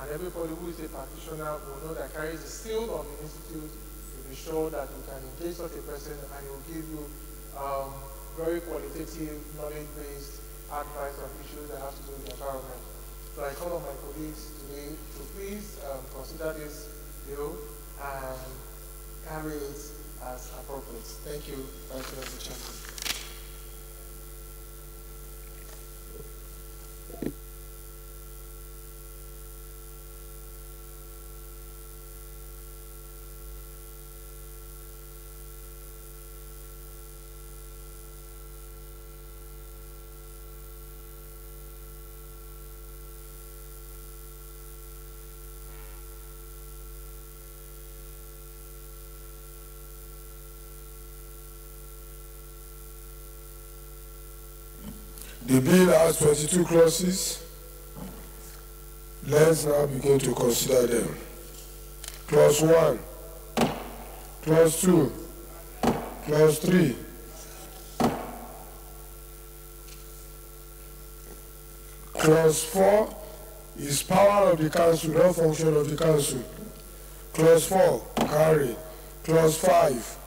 and everybody who is a practitioner will know that carries the seal of the institute to be sure that you can engage such a person and he will give you very qualitative, knowledge-based advice on issues that have to do with the environment. So I call on my colleagues today to please consider this bill and carry it as appropriate. Thank you, Vice President Chairman.
The bill has 22 clauses. Let's now begin to consider them. Clause 1, Clause 2, Clause 3, Clause 4 is power of the council, not function of the council. Clause 4, carried. Clause 5,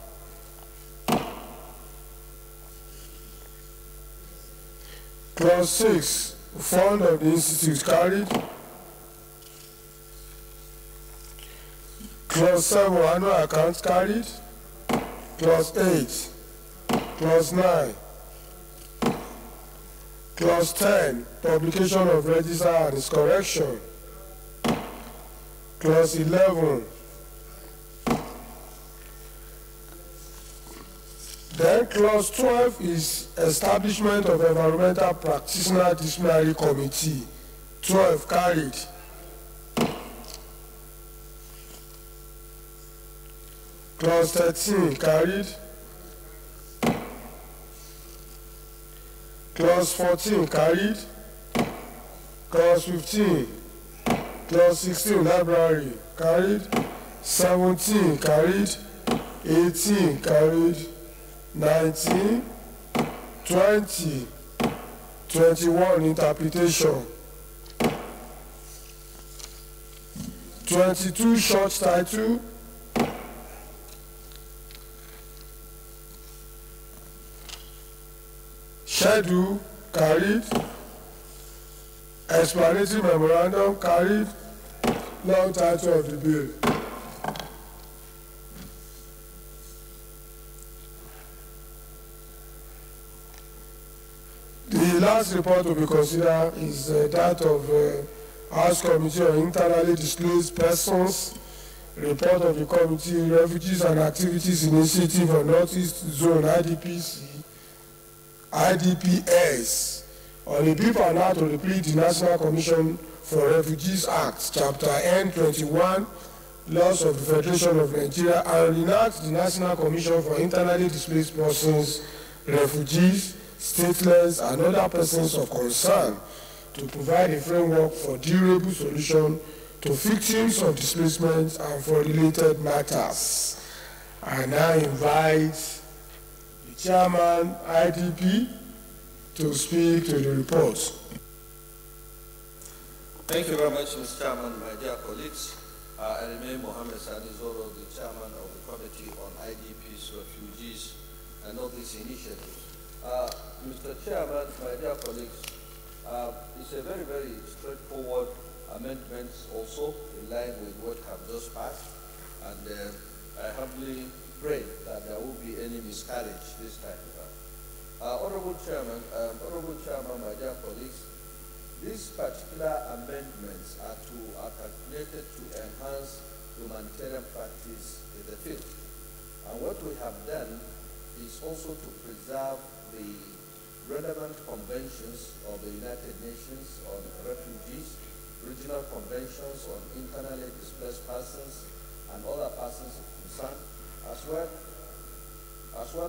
Clause 6, fund of the institute, carried. Clause 7, annual accounts, carried. Clause 8, Clause 9, Clause 10, publication of register and its correction. Clause 11, then Clause 12 is establishment of environmental practitioner disciplinary committee. 12, carried. Clause 13, carried. Clause 14, carried. Clause 15, Clause 16, library, carried. 17, carried. 18, carried. 19, 20, 21, interpretation. 22, short title. Schedule, carried. Explanatory memorandum, carried. Long title of the bill. The last report to be considered is that of House Committee on Internally Displaced Persons, report of the Committee Refugees and Activities Initiative on Northeast Zone IDPS, on a bill for an act to repeal the National Commission for Refugees Act, Chapter N21, Laws of the Federation of Nigeria, and reenact the National Commission for Internally Displaced Persons, Refugees, stateless, and other persons of concern to provide a framework for durable solution to victims of displacement and for related matters. I now invite the Chairman, IDP, to speak to the report.
Thank you very much, Mr. Chairman, my dear colleagues. I remain Mohammed Sani Zoro, the Chairman of the Committee on IDPs, Refugees, and all these initiatives. Mr. Chairman, my dear colleagues, it's a very, very straightforward amendments also in line with what have just passed, and I humbly pray that there won't be any miscarriage this time around. Honorable Chairman, my dear colleagues, these particular amendments are calculated to enhance humanitarian practice in the field. And what we have done is also to preserve the relevant conventions of the United Nations on refugees, regional conventions on internally displaced persons and other persons of concern, as well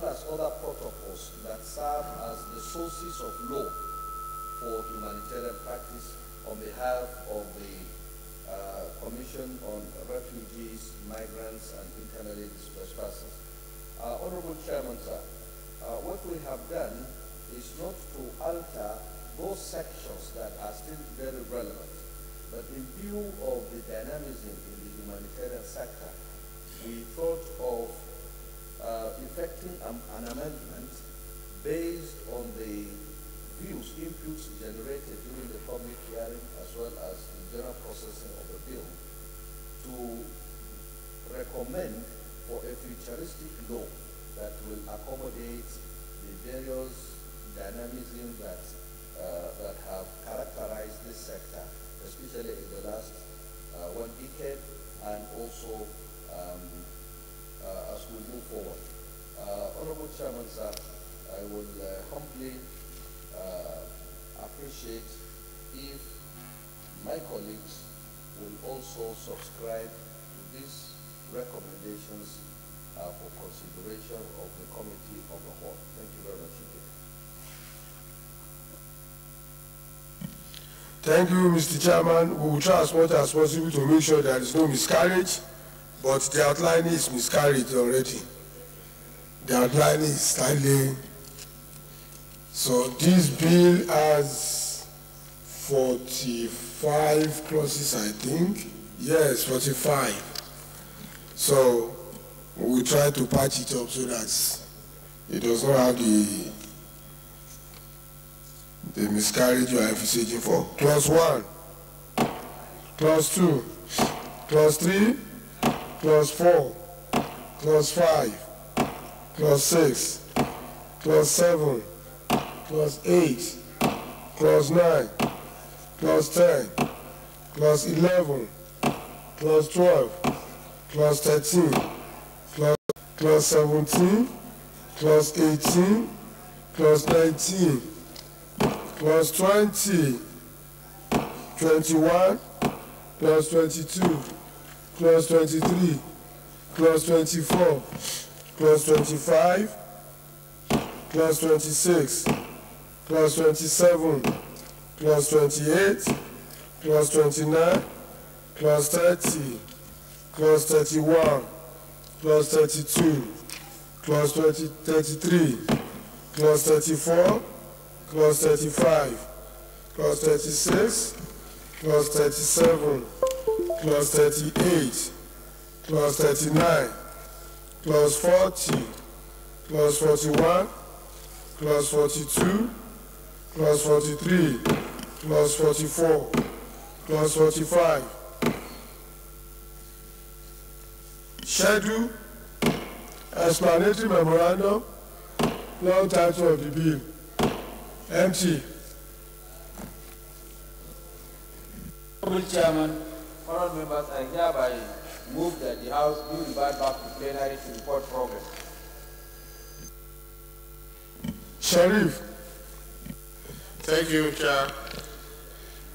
as other protocols that serve as the sources of law for humanitarian practice on behalf of the Commission on Refugees, Migrants, and Internally Displaced Persons. Honorable Chairman, sir, what we have done is not to alter those sections that are still very relevant, but in view of the dynamism in the humanitarian sector, we thought of effecting an amendment based on the inputs generated during the public hearing as well as the general processing of the bill to recommend for a futuristic law that will accommodate the various dynamism that have characterized this sector, especially in the last 1 decade, and also as we move forward. Honorable Chairman, sir, I will humbly appreciate if my colleagues will also subscribe to these recommendations for consideration of the Committee of the Whole. Thank you very much indeed.
Thank you, Mr. Chairman. We will try as much as possible to make sure there is no miscarriage, but the outline is miscarriage already. The outline is slightly. So this bill has 45 clauses, I think. Yes, 45. So we will try to patch it up so that it does not have the miscarriage you are envisaging for. Clause 1, Clause 2, Clause 3, Clause 4, Clause 5, Clause 6, Clause 7, Clause 8, Clause 9, Clause 10, Clause 11, Clause 12, Clause 13, Clause 17, Clause 18, Clause 19, Clause 20, 21, Clause 22, Clause 23, Clause 24, Clause 25, Clause 26, Clause 27, Clause 28, Clause 29, Clause 30, Clause 31, Clause 32, Clause 33, Clause 34, Clause 35, Clause 36, Clause 37, Clause 38, Clause 39, Clause 40, Clause 41, Clause 42, Clause 43, Clause 44, Clause 45. Schedule, explanatory memorandum, long title of the bill. Empty.
Honorable Chairman, honorable members, I hereby move that the House be referred back to plenary to report progress.
Sharif.
Thank you, Chair.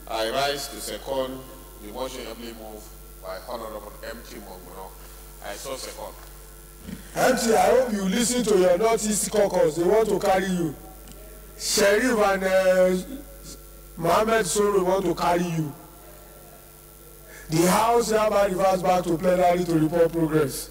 I rise to second the motion ably moved by Honorable M.T. Monguno. I so second.
MT, I hope you listen to your Northeast caucus. They want to carry you. Sharif and Mohammed Soro want to carry you. The House hereby reverts back to plenary to report progress.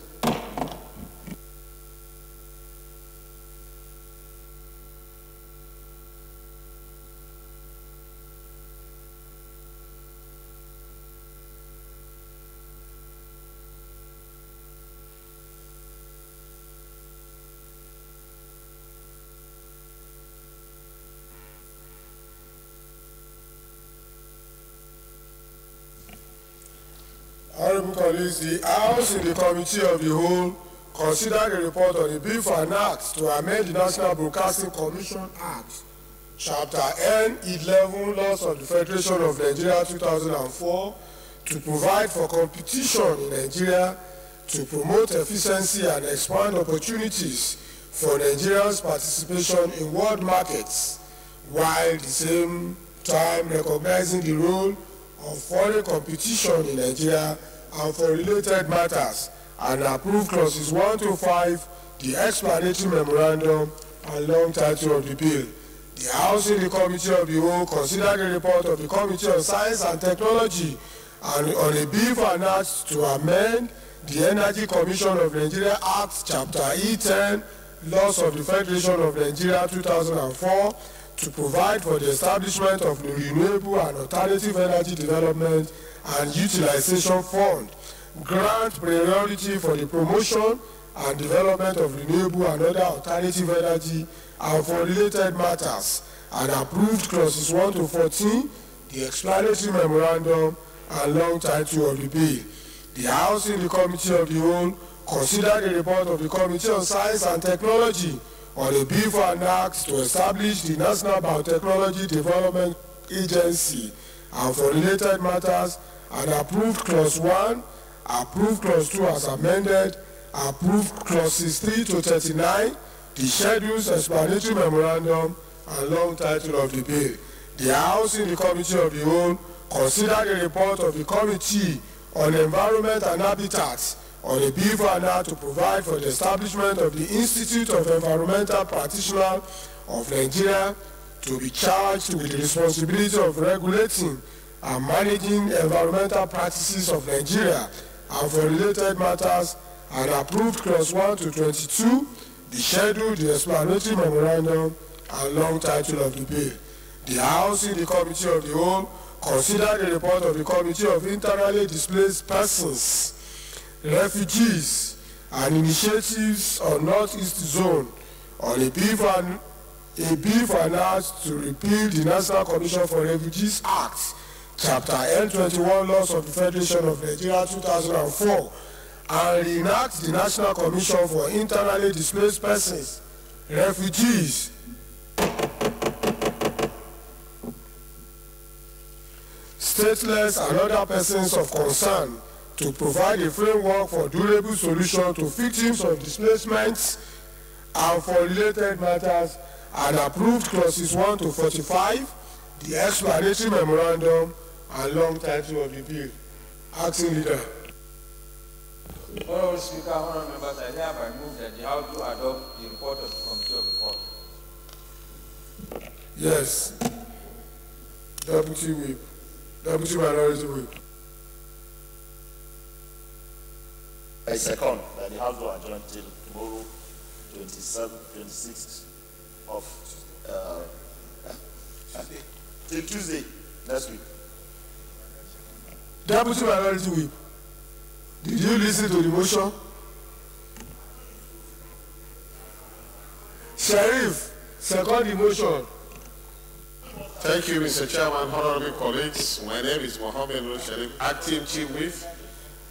Honorable colleagues, the House in the Committee of the Whole consider the report on the bill for an act to amend the National Broadcasting Commission Act, Chapter N11, Laws of the Federation of Nigeria 2004, to provide for competition in Nigeria, to promote efficiency and expand opportunities for Nigerians' participation in world markets, while at the same time recognizing the role of foreign competition in Nigeria and for related matters, and approve clauses 1 to 5, the explanatory memorandum and long title of the bill. The House in the Committee of the Whole considered the report of the Committee on Science and Technology and on a bill for an act to amend the Energy Commission of Nigeria Act, Chapter E10, Laws of the Federation of Nigeria 2004, to provide for the establishment of the Renewable and Alternative Energy Development and Utilization Fund, grant priority for the promotion and development of renewable and other alternative energy and for related matters, and approved clauses 1 to 14, the explanatory memorandum and long title of the bill. The House in the Committee of the Whole considered the report of the Committee on Science and Technology on a bill for an act to establish the National Biotechnology Development Agency and for related matters, and approved clause 1, approved clause 2 as amended, approved clauses 3 to 39, the schedules, explanatory memorandum, and long title of the bill. The House in the Committee of the Whole considered the report of the Committee on Environment and Habitat on a bill for an act to provide for the establishment of the Institute of Environmental Practitioners of Nigeria to be charged with the responsibility of regulating and managing environmental practices of Nigeria and for related matters, and approved clause 1 to 22, the schedule, the explanatory memorandum, and long title of the bill. The House in the Committee of the Whole considered the report of the Committee of Internally Displaced Persons, Refugees, and Initiatives on Northeast Zone on a bill for an act to repeal the National Commission for Refugees Act, Chapter N21, Laws of the Federation of Nigeria 2004, and reenact the National Commission for Internally Displaced Persons, Refugees, stateless, and other persons of concern, to provide a framework for durable solution to victims of displacement and for related matters, and approved clauses 1 to 45, the explanatory memorandum, and long title of the bill. Acting Leader.
Honourable Speaker, honourable members, I hereby move that the House to adopt the report of the Committee of the Court.
Yes. Deputy Whip. Deputy Minority Whip.
I second that the House will adjourn till tomorrow, 26th of till Tuesday next week.
Deputy Minority Whip, did you listen to the motion? Sheriff, second the motion.
Thank you, Mr. Chairman, honorable colleagues. My name is Mohammed Sharif, Acting Chief Whip.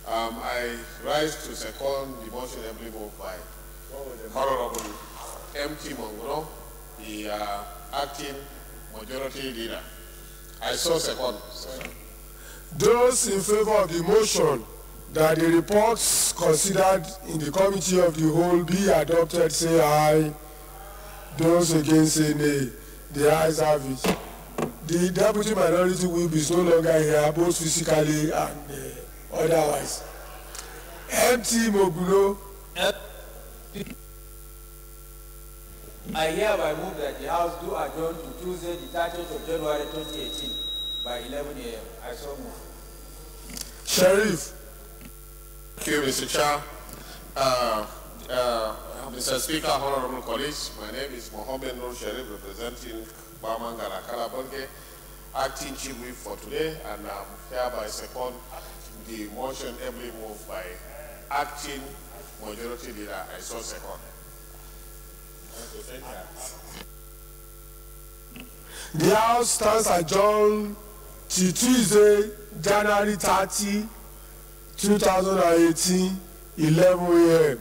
I rise to second the motion ably moved by Honorable M.T. Monguno, the Acting Majority Leader. I so second.
Those in favor of the motion that the reports considered in the Committee of the Whole be adopted, say aye. Those against, say nay. The ayes have it. The Deputy Minority Whip is no longer here, both physically and otherwise. M.T. Mogulo.
I hereby move that the House do adjourn to Tuesday, the 30th of January 2018 by 11 a.m. I so move.
Sheriff.
Thank you, Mr. Chair. Mr. Speaker, honorable colleagues, my name is Mohammed Nur Sharif, representing Bamangala Kalabonge, Acting Chief Whip for today, and hereby second the motion ably moved by Acting Majority Leader. I so second.
The House stands adjourned till Tuesday, January 30, 2018, 11 a.m.